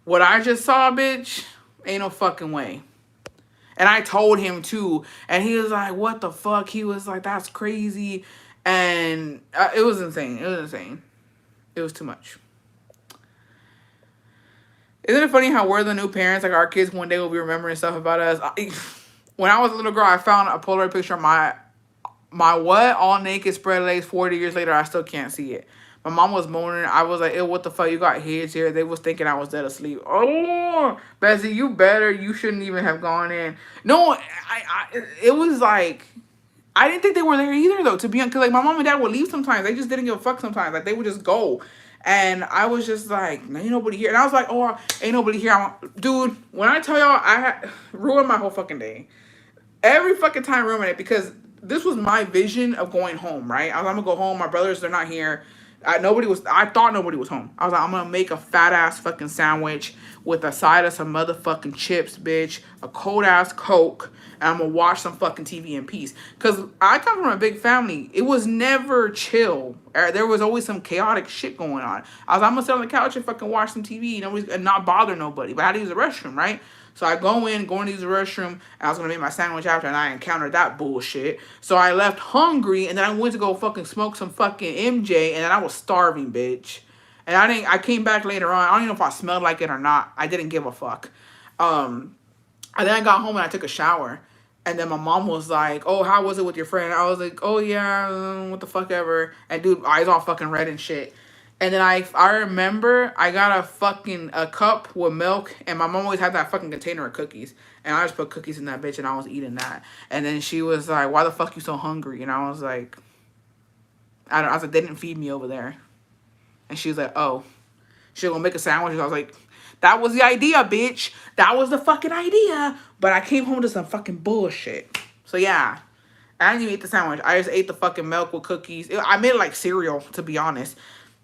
what I just saw, bitch, ain't no fucking way. And I told him too. And he was like, what the fuck? He was like, that's crazy. And it was insane. It was too much. Isn't it funny how we're the new parents? Like, our kids one day will be remembering stuff about us. When I was a little girl, I found a Polaroid picture of my what? All naked, spread legs. 40 years later, I still can't see it. My mom was moaning. I was like, ew, what the fuck? You got heads here. They was thinking I was dead asleep. Oh, Bessie, you better. You shouldn't even have gone in. No, it was like, I didn't think they were there either, though, to be honest. Because, like, my mom and dad would leave sometimes. They just didn't give a fuck sometimes. Like, they would just go. And I was just like, ain't nobody here. And I was like, oh, ain't nobody here. Dude, when I tell y'all, I had ruined my whole fucking day. Every fucking time ruined it because this was my vision of going home, right? I was like, I'm going to go home. My brothers, they're not here. I thought nobody was home. I was like, I'm going to make a fat ass fucking sandwich with a side of some motherfucking chips, bitch. A cold ass Coke. And I'm going to watch some fucking TV in peace. Because I come from a big family. It was never chill. There was always some chaotic shit going on. I was like, I'm going to sit on the couch and fucking watch some TV and not bother nobody. But I had to use the restroom, right? So I go to use the restroom, and I was going to make my sandwich after, and I encountered that bullshit. So I left hungry, and then I went to go fucking smoke some fucking MJ, and then I was starving, bitch. And I came back later on. I don't even know if I smelled like it or not. I didn't give a fuck. And then I got home, and I took a shower. And then my mom was like, oh, how was it with your friend? I was like, oh, yeah, what the fuck ever. And dude, eyes all fucking red and shit. And then I remember I got a cup with milk, and my mom always had that fucking container of cookies. And I just put cookies in that bitch, and I was eating that. And then she was like, why the fuck you so hungry? And I was like, I was like, they didn't feed me over there. And she was like, oh. She was gonna make a sandwich. And I was like, that was the idea, bitch. That was the fucking idea. But I came home to some fucking bullshit. So yeah, I didn't even eat the sandwich. I just ate the fucking milk with cookies. I made it like cereal, to be honest.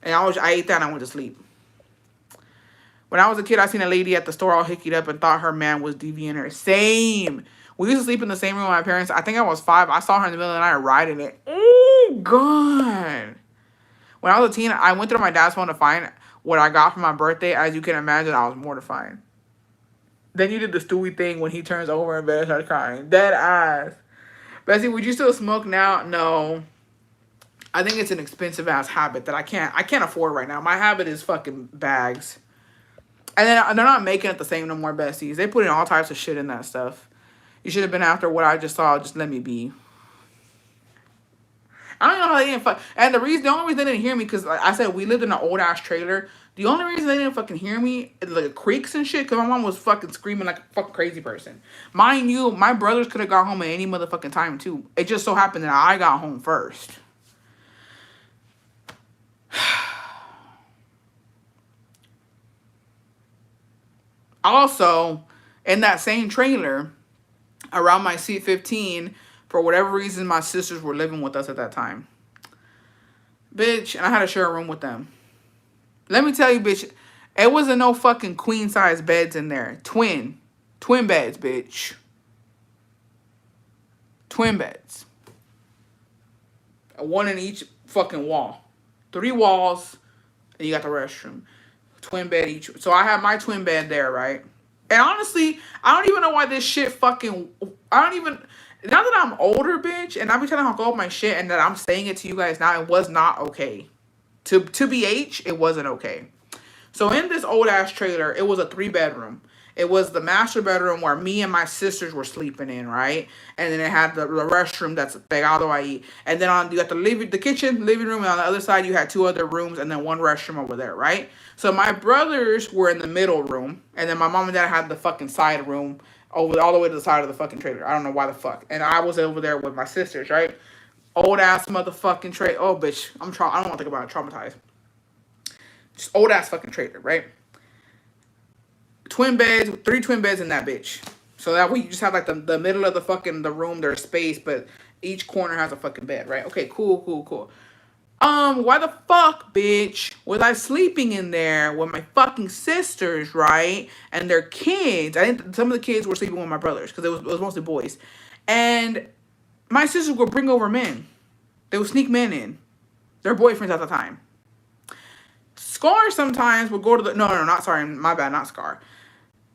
And I ate that and I went to sleep. When I was a kid, I seen a lady at the store all hickeyed up and thought her man was DVing her. Same. We used to sleep in the same room with my parents. I think I was 5. I saw her in the middle of the night riding it. Oh, God. When I was a teen, I went through my dad's phone to find what I got for my birthday. As you can imagine, I was mortified. Then you did the Stewie thing when he turns over in bed and starts crying. Dead ass. Bessie, would you still smoke now? No. I think it's an expensive ass habit that I can't afford right now. My habit is fucking bags. And then they're not making it the same no more, Bessies. They put in all types of shit in that stuff. You should have been after what I just saw. Just let me be. I don't know how they didn't fuck. And the only reason they didn't hear me, because like I said, we lived in an old ass trailer. The only reason they didn't fucking hear me, like creaks and shit, because my mom was fucking screaming like a fucking crazy person. Mind you, my brothers could have got home at any motherfucking time too. It just so happened that I got home first. Also, in that same trailer, around my seat 15, for whatever reason, my sisters were living with us at that time. Bitch, and I had to share a room with them. Let me tell you, bitch, it wasn't no fucking queen size beds in there. Twin beds, bitch. Twin beds. One in each fucking wall. 3 walls, and you got the restroom. Twin bed each. So I have my twin bed there, right? And honestly, I don't even know why this shit fucking... Now that I'm older, bitch, and I be trying to hunk up my shit, and that I'm saying it to you guys now, it was not okay. To BH, it wasn't okay. So in this old ass trailer, it was a 3-bedroom. It was the master bedroom where me and my sisters were sleeping in, right? And then it had the restroom that's pegado ahí. And then you got the kitchen, living room, and on the other side you had 2 other rooms and then 1 restroom over there, right? So my brothers were in the middle room, and then my mom and dad had the fucking side room over all the way to the side of the fucking trailer. I don't know why the fuck. And I was over there with my sisters, right? Old ass motherfucking trailer. Oh, bitch. I don't want to think about it. Traumatized. Just old ass fucking trailer, right? Twin beds, 3 twin beds in that bitch. So that way you just have like the middle of the room, there's space, but each corner has a fucking bed, right? Okay, cool. Why the fuck, bitch, was I sleeping in there with my fucking sisters, right? And their kids. I think some of the kids were sleeping with my brothers, because it was mostly boys. And my sisters would bring over men. They would sneak men in. Their boyfriends at the time. Scar sometimes would go to the... No, not Sorry, my bad, not Scar.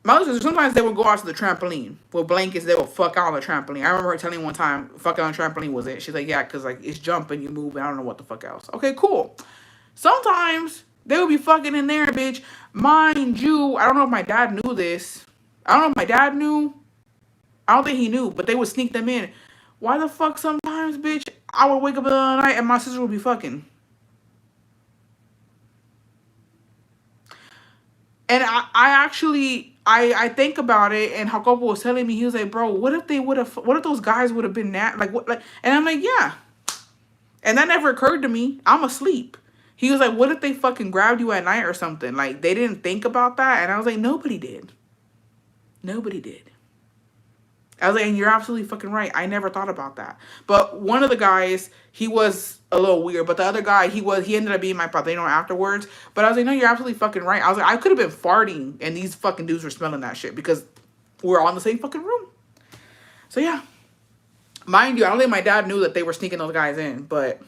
My other sisters, sometimes they would go out to the trampoline. With blankets, they would fuck out on the trampoline. I remember her telling me one time, fuck out on the trampoline was it. She's like, yeah, because like it's jumping, you move, and I don't know what the fuck else. Okay, cool. Sometimes they would be fucking in there, bitch. Mind you, I don't know if my dad knew this. I don't know if my dad knew. I don't think he knew, but they would sneak them in. Why the fuck sometimes, bitch, I would wake up in the night and my sister would be fucking. And I think about it, and Jacobo was telling me, he was like, bro, what if those guys would have been and I'm like, yeah. And that never occurred to me. I'm asleep. He was like, what if they fucking grabbed you at night or something? Like, they didn't think about that. And I was like, nobody did. Nobody did. I was like, and you're absolutely fucking right. I never thought about that. But one of the guys, he was a little weird. But the other guy, he ended up being my padrino afterwards. But I was like, no, you're absolutely fucking right. I was like, I could have been farting, and these fucking dudes were smelling that shit because we're all in the same fucking room. So yeah. Mind you, I don't think my dad knew that they were sneaking those guys in. But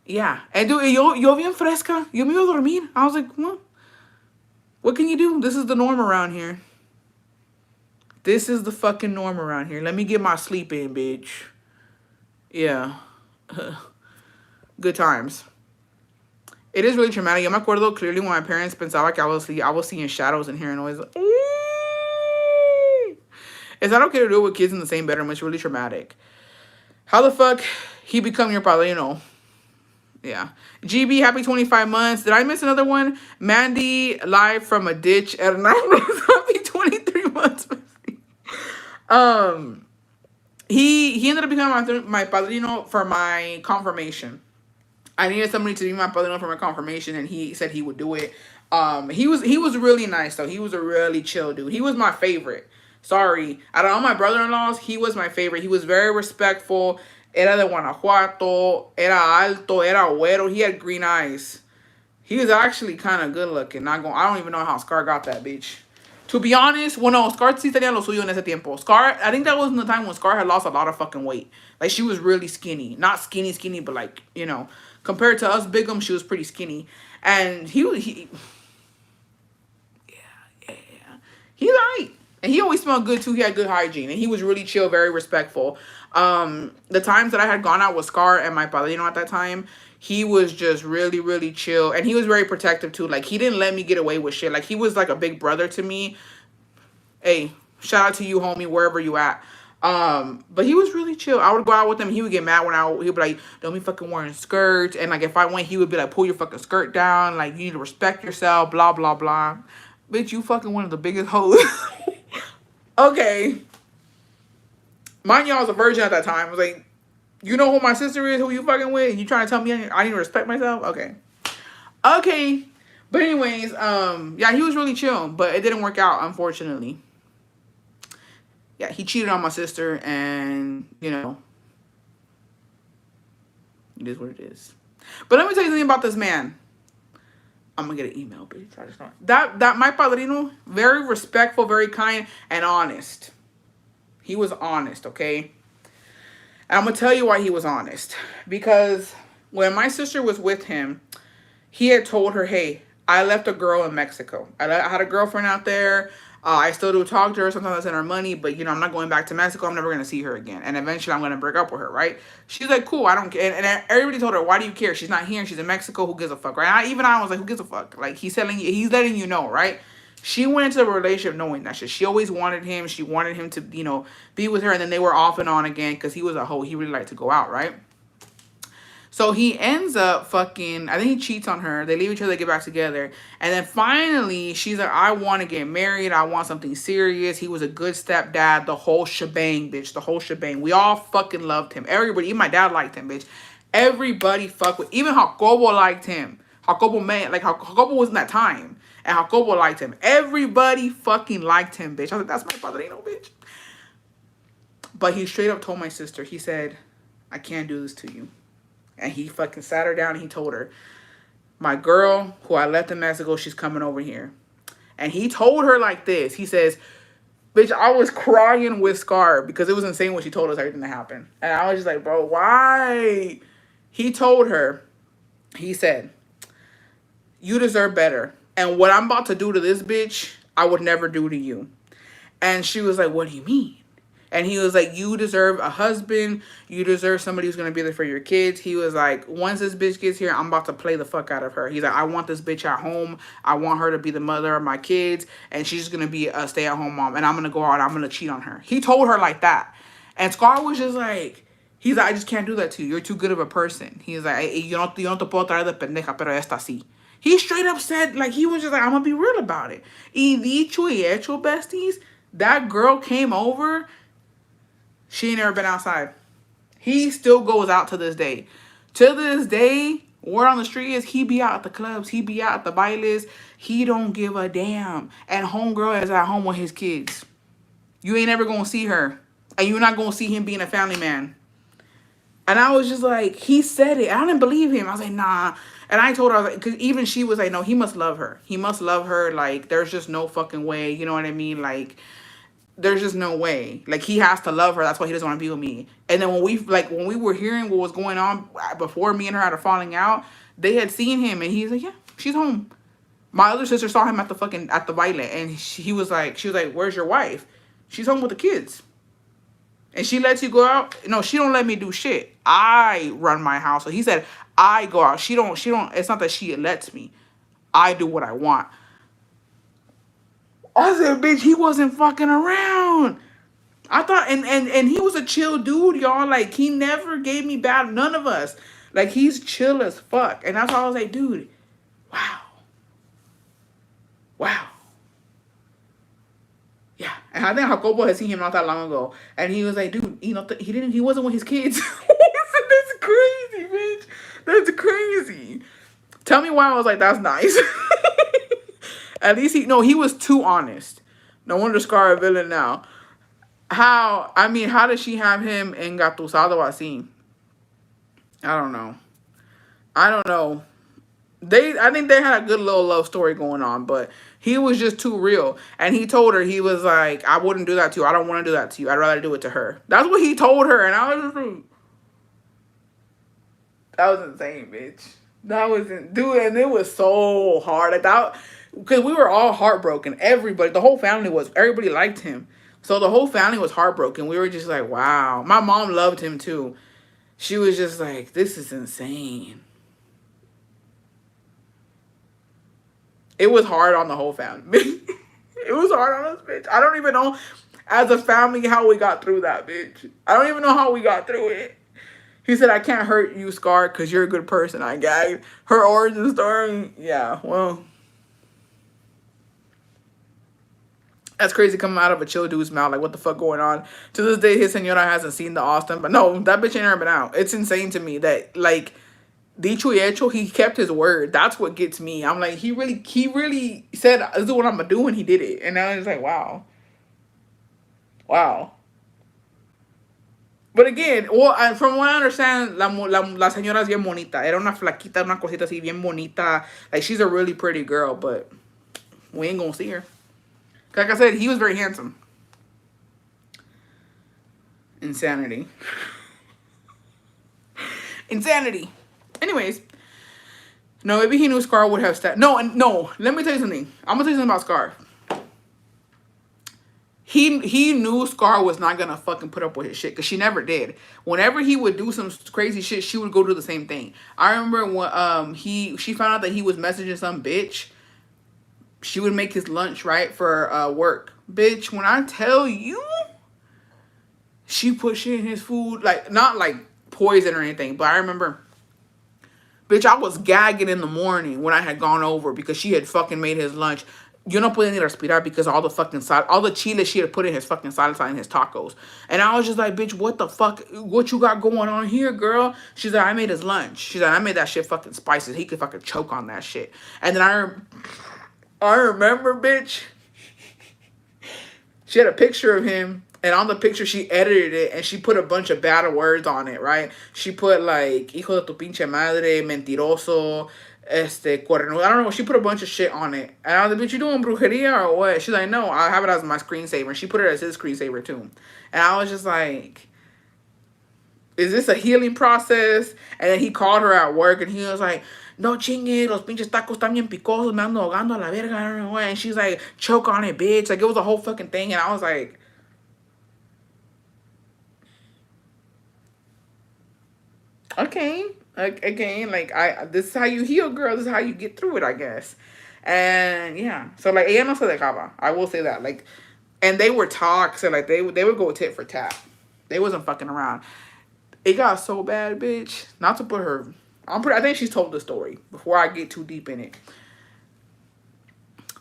yeah. And dude, yo bien fresca. Yo me iba a dormir. I was like, well, what can you do? This is the norm around here. This is the fucking norm around here. Let me get my sleep in, bitch. Yeah. Good times. It is really traumatic. Yo me acuerdo clearly when my parents pensaba que I was seeing shadows and hearing noise. It's not okay to do it with kids in the same bedroom. It's really traumatic. How the fuck he become your padrino? Yeah. GB, happy 25 months. Did I miss another one? Mandy, live from a ditch. Hernandez, happy 23 months. He ended up becoming my padrino for my confirmation. I needed somebody to be my padrino for my confirmation, and he said he would do it. He was really nice though. He was a really chill dude. He was my favorite. Sorry, out of all my brother-in-laws, he was my favorite. He was very respectful. Era de Guanajuato. Era alto. Era güero. He had green eyes. He was actually kind of good looking. I don't even know how Scar got that bitch. To be honest, well, no, Scar sí tenía lo suyo en ese tiempo. Scar, I think that was in the time when Scar had lost a lot of fucking weight. Like, she was really skinny. Not skinny, but like, you know, compared to us Bigum, she was pretty skinny. And he he's right. And he always smelled good too. He had good hygiene. And he was really chill, very respectful. The times that I had gone out with Scar and my padrino at that time, he was just really, really chill. And he was very protective too. Like, he didn't let me get away with shit. Like, he was like a big brother to me. Hey, Shout out to you, homie, wherever you at. But he was really chill. I would go out with him. He would get mad when he'd be like, "Don't be fucking wearing skirts." And like if I went, he would be like, "Pull your fucking skirt down. Like you need to respect yourself." Blah blah blah. Bitch, you fucking one of the biggest hoes. Okay, mind you, I was a virgin at that time. I was like, you know who my sister is? Who you fucking with? You trying to tell me I need to respect myself? Okay, okay. But anyways, yeah, he was really chill, but it didn't work out, unfortunately. Yeah, he cheated on my sister, and it is what it is. But let me tell you something about this man. I'm gonna get an email, bitch. I just know that my padrino, very respectful, very kind, and honest. He was honest, okay? And I'm gonna tell you why he was honest. Because when my sister was with him, he had told her, "Hey, I left a girl in Mexico. I had a girlfriend out there. I still do talk to her. Sometimes I send her money, but I'm not going back to Mexico. I'm never gonna see her again. And eventually, I'm gonna break up with her, right?" She's like, "Cool, I don't care." And everybody told her, "Why do you care? She's not here. She's in Mexico. Who gives a fuck, right?" I was like, "Who gives a fuck?" Like he's letting you know, right? She went into a relationship knowing that shit. She always wanted him. She wanted him to, be with her. And then they were off and on again because he was a hoe. He really liked to go out, right? So he ends up fucking, I think he cheats on her. They leave each other, they get back together. And then finally, she's like, "I want to get married. I want something serious." He was a good stepdad. The whole shebang, bitch. The whole shebang. We all fucking loved him. Everybody, even my dad liked him, bitch. Everybody fuck with, even Jacobo liked him. Jacobo, man, like Jacobo was in that time. And Jacobo liked him. Everybody fucking liked him, bitch. I was like, "That's my padrino, bitch." But he straight up told my sister, he said, "I can't do this to you." And he fucking sat her down and he told her, "My girl who I left in Mexico, she's coming over here." And he told her like this. He says, bitch, I was crying with Scar because it was insane when she told us everything that happened. And I was just like, bro, why? He told her, he said, "You deserve better. And what I'm about to do to this bitch, I would never do to you." And she was like, "What do you mean?" And he was like, "You deserve a husband. You deserve somebody who's going to be there for your kids." He was like, "Once this bitch gets here, I'm about to play the fuck out of her." He's like, "I want this bitch at home. I want her to be the mother of my kids. And she's going to be a stay-at-home mom. And I'm going to go out and I'm going to cheat on her." He told her like that. And Scar was just like, he's like, "I just can't do that to you. You're too good of a person." He's like, yo no te puedo traer de pendeja, pero esta sí." He straight up said, like, he was just like, "I'm going to be real about it." Y dicho y hecho, besties, that girl came over. She ain't never been outside. He still goes out to this day. To this day, word on the street is he be out at the clubs. He be out at the bailes. He don't give a damn. And homegirl is at home with his kids. You ain't ever gonna see her. And you're not gonna see him being a family man. And I was just like, he said it. I didn't believe him. I was like, nah. And I told her, I was like, because even she was like, no, he must love her. He must love her. Like, there's just no fucking way. You know what I mean? Like, there's just no way. Like, he has to love her. That's why he doesn't want to be with me. And then when we were hearing what was going on before me and her had a falling out, they had seen him and he's like, "Yeah, she's home." My other sister saw him at the baile, and she was like, "Where's your wife?" "She's home with the kids." "And she lets you go out?" "No, she don't let me do shit. I run my house." So he said, "I go out. She don't, it's not that she lets me. I do what I want." I said, bitch, he wasn't fucking around. I thought, and he was a chill dude, y'all. Like, he never gave me bad, none of us. Like, he's chill as fuck. And that's why I was like, dude, wow. Wow. Yeah. And I think Jacobo had seen him not that long ago. And he was like, dude, he wasn't with his kids. That's crazy, bitch. That's crazy. Tell me why I was like, that's nice. At least he was too honest. No wonder Scar a villain now. How does she have him engatusado así? I don't know. I don't know. I think they had a good little love story going on, but he was just too real. And he told her, he was like, "I wouldn't do that to you. I don't want to do that to you. I'd rather do it to her." That's what he told her. And I was just like, that was insane, bitch. That wasn't, dude, and it was so hard. Like that, because we were all heartbroken. Everybody, the whole family everybody liked him. So the whole family was heartbroken. We were just like, wow. My mom loved him too. She was just like, this is insane. It was hard on the whole family. It was hard on us, bitch. I don't even know. As a family, how we got through that, bitch. I don't even know how we got through it. He said, I can't hurt you, Scar, because you're a good person. I gagged. Her origin story, yeah, well, that's crazy coming out of a chill dude's mouth. Like, what the fuck going on? To this day, his senora hasn't seen the Austin. But no, that bitch ain't never been out. It's insane to me that, like, dicho y hecho, he kept his word. That's what gets me. I'm like, he really said, this is what I'm going to do, and he did it. And I was like, wow. Wow. But again, well, from what I understand, la señora es bien bonita. Era una flaquita, una cosita así, bien bonita. Like, she's a really pretty girl, but we ain't gonna see her. Like I said, he was very handsome. Insanity. Insanity. Anyways, no, maybe he knew Scar would have stabbed. No, let me tell you something. I'm gonna tell you something about Scar. He knew Scar was not gonna fucking put up with his shit because she never did. Whenever he would do some crazy shit, she would go do the same thing. I remember when she found out that he was messaging some bitch. She would make his lunch right for work. Bitch, when I tell you, she put shit in his food, like not like poison or anything, but I remember, bitch, I was gagging in the morning when I had gone over because she had fucking made his lunch. You no puede ni respirar because all the fucking all the chile she had put in his fucking salsa and his tacos. And I was just like, bitch, what the fuck? What you got going on here, girl? She's like, I made his lunch. She's like, I made that shit fucking spicy. He could fucking choke on that shit. And then I remember, bitch, she had a picture of him. And on the picture, she edited it and she put a bunch of bad words on it, right? She put like, hijo de tu pinche madre, mentiroso, cuerno. I don't know. She put a bunch of shit on it. And I was like, bitch, you doing brujeria or what? She's like, no, I have it as my screensaver. And she put it as his screensaver too. And I was just like, is this a healing process? And then he called her at work and he was like, no chingue, los pinches tacos están bien picosos, me ando ahogando a la verga. I don't know what. And she's like, choke on it, bitch. Like, it was a whole fucking thing. And I was like, okay, again, like this is how you heal, girl. This is how you get through it, I guess. And yeah, so like ella no se dejaba. I will say that. Like, and they were toxic. Like they would go tit for tat. They wasn't fucking around. It got so bad, bitch. Not to put her. I think she's told the story before I get too deep in it.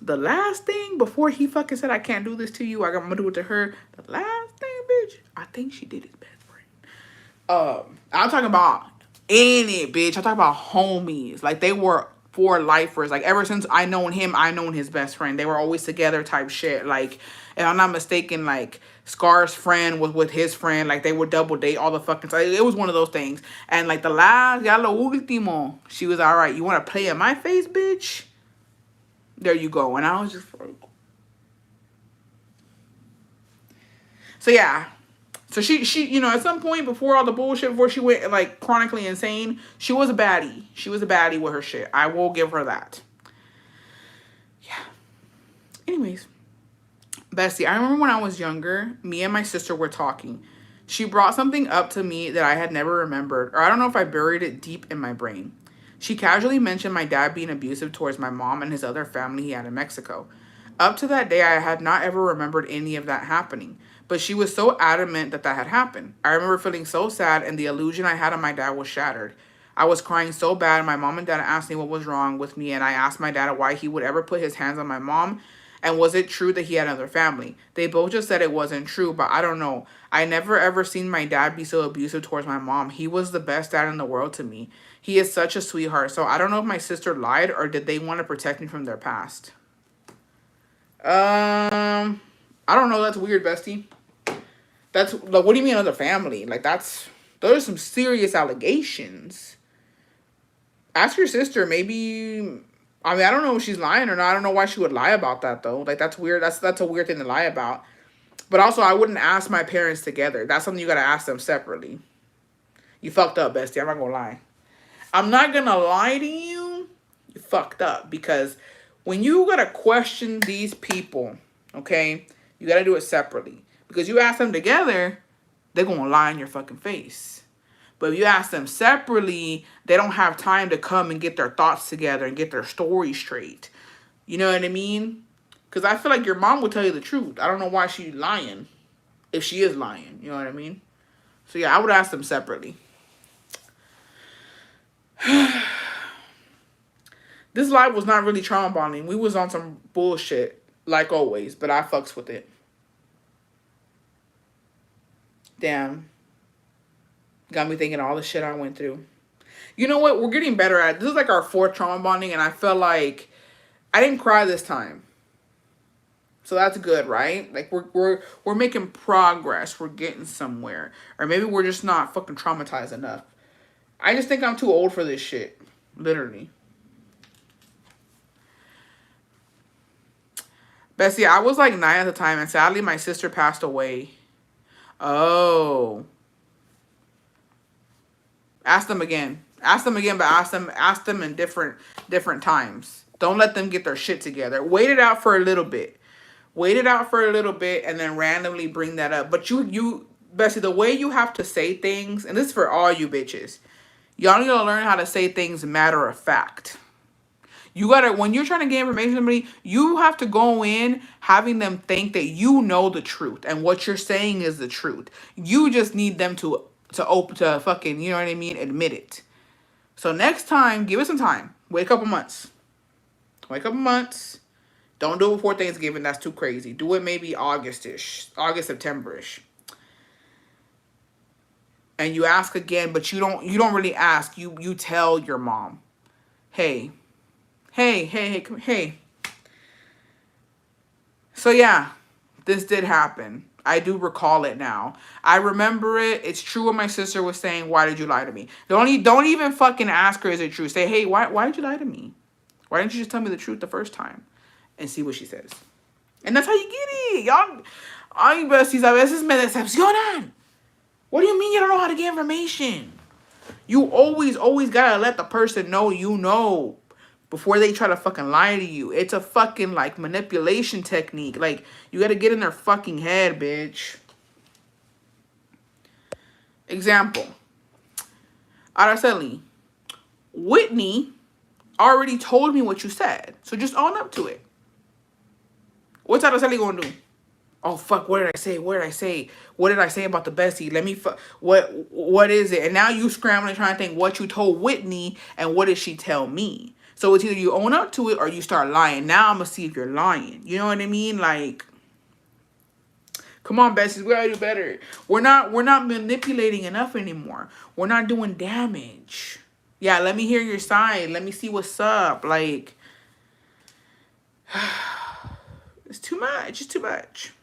The last thing before he fucking said I can't do this to you, I'm gonna do it to her. The last thing, bitch, I think she did his best friend. I'm talking about any bitch. I'm talking about homies. Like they were for lifers. Like ever since I known him, I known his best friend. They were always together type shit. Like if I'm not mistaken, like Scar's friend was with his friend. Like they would double date all the fucking time. It was one of those things. And like the last, ya lo último, she was all right. You want to play in my face, bitch? There you go. And I was just like, so yeah. So she, you know, at some point before all the bullshit, before she went like chronically insane, she was a baddie. She was a baddie with her shit. I will give her that. Yeah. Anyways, Bessie, I remember when I was younger, me and my sister were talking. She brought something up to me that I had never remembered, or I don't know if I buried it deep in my brain. She casually mentioned my dad being abusive towards my mom and his other family he had in Mexico. Up to that day, I had not ever remembered any of that happening. But she was so adamant that that had happened. I remember feeling so sad and the illusion I had of my dad was shattered. I was crying so bad. My mom and dad asked me what was wrong with me, and I asked my dad why he would ever put his hands on my mom, and was it true that he had another family. They both just said it wasn't true, but I don't know. I never ever seen my dad be so abusive towards my mom. He was the best dad in the world to me. He is such a sweetheart. So I don't know if my sister lied or did they want to protect me from their past. I don't know. That's weird, bestie. That's like, what do you mean another family? Like those are some serious allegations. Ask your sister. Maybe. I mean, I don't know if she's lying or not. I don't know why she would lie about that though. Like that's weird. That's a weird thing to lie about. But also, I wouldn't ask my parents together. That's something you gotta ask them separately. You fucked up, bestie. I'm not gonna lie. I'm not gonna lie to you. You fucked up because when you gotta question these people, okay, you gotta do it separately. Because you ask them together, they're gonna lie in your fucking face. But if you ask them separately, they don't have time to come and get their thoughts together and get their story straight. You know what I mean? Because I feel like your mom would tell you the truth. I don't know why she's lying. If she is lying. You know what I mean? So yeah, I would ask them separately. This live was not really trauma bonding. We was on some bullshit. Like always. But I fucks with it. Damn. Got me thinking all the shit I went through. You know what? We're getting better at it. This is like our 4th trauma bonding. And I felt like I didn't cry this time. So that's good, right? Like we're making progress. We're getting somewhere. Or maybe we're just not fucking traumatized enough. I just think I'm too old for this shit. Literally. Bessie, I was like 9 at the time, and sadly my sister passed away. Oh. Ask them again. Ask them again, but ask them in different times. Don't let them get their shit together. Wait it out for a little bit. Wait it out for a little bit and then randomly bring that up. But you Bessie, the way you have to say things, and this is for all you bitches, y'all need to learn how to say things matter of fact. You gotta, when you're trying to get information from somebody, you have to go in having them think that you know the truth and what you're saying is the truth. You just need them to fucking, you know what I mean, admit it. So next time, give it some time. Wait a couple months. Wait a couple months. Don't do it before Thanksgiving. That's too crazy. Do it maybe August-ish. August, September-ish. And you ask again, but you don't really ask. You tell your mom, hey, come, hey. So yeah, this did happen. I do recall it now. I remember it. It's true what my sister was saying. Why did you lie to me? Don't even fucking ask her, is it true? Say, hey, why did you lie to me? Why didn't you just tell me the truth the first time? And see what she says. And that's how you get it. Y'all, ay, besties, a veces me decepcionan. What do you mean you don't know how to get information? You always gotta let the person know you know before they try to fucking lie to you. It's a fucking, like, manipulation technique. Like, you gotta get in their fucking head, bitch. Example. Araceli. Whitney already told me what you said. So just own up to it. What's Araceli gonna do? Oh, fuck, what did I say? What did I say? What did I say about the bestie? Let me, what is it? And now you scrambling trying to think what you told Whitney and what did she tell me? So it's either you own up to it or you start lying. Now I'm going to see if you're lying. You know what I mean? Like, come on, besties, we gotta do better. We're not manipulating enough anymore. We're not doing damage. Yeah, let me hear your side. Let me see what's up. Like, it's too much. It's too much.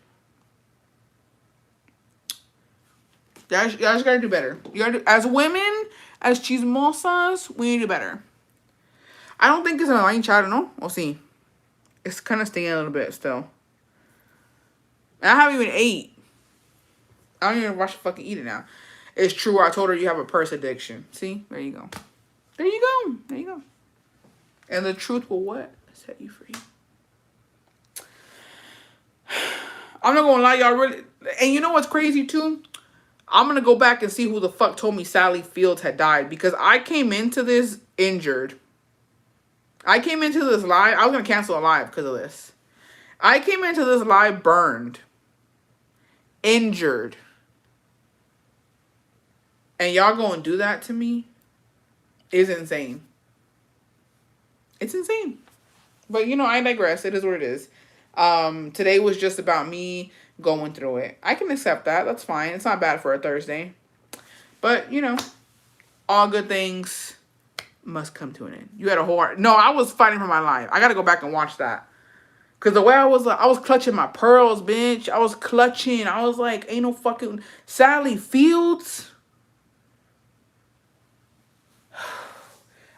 Y'all just gotta do better. You gotta do, as women, as chismosas, we need to do better. I don't think it's an online chat, no? We'll see. It's kind of stinging a little bit still. And I haven't even ate. I don't even rush to fucking eat it now. It's true. I told her you have a purse addiction. See? There you go. There you go. There you go. And the truth will what? Set you free. I'm not gonna lie, y'all really. And you know what's crazy too? I'm going to go back and see who the fuck told me Sally Fields had died. Because I came into this injured. I came into this live. I was going to cancel a live because of this. I came into this live burned. Injured. And y'all going to do that to me? Is insane. It's insane. But, you know, I digress. It is what it is. Today was just about me going through it. I can accept that. That's fine. It's not bad for a Thursday. But, you know, all good things must come to an end. You had a whole... No, I was fighting for my life. I got to go back and watch that. Because the way I was clutching my pearls, bitch. I was clutching. I was like, ain't no fucking... Sally Fields?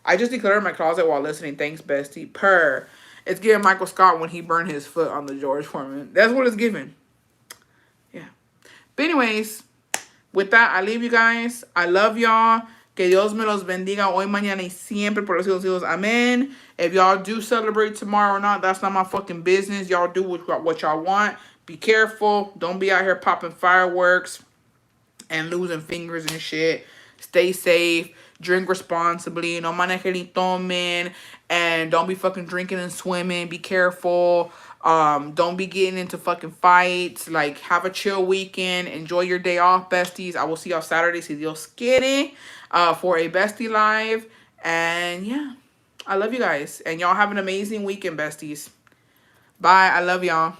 I just declared my closet while listening. Thanks, bestie. Purr. It's giving Michael Scott when he burned his foot on the George Foreman. That's what it's giving. Yeah. But anyways, with that, I leave you guys. I love y'all. Que Dios me los bendiga hoy, mañana y siempre por los hijos. Amen. If y'all do celebrate tomorrow or not, that's not my fucking business. Y'all do what y'all want. Be careful. Don't be out here popping fireworks and losing fingers and shit. Stay safe. Drink responsibly. No manejen ni tomen. And don't be fucking drinking and swimming. Be careful. Don't be getting into fucking fights. Like, have a chill weekend. Enjoy your day off, besties. I will see y'all Saturday, si Dios quiere, for a bestie live. And yeah, I love you guys. And y'all have an amazing weekend, besties. Bye. I love y'all.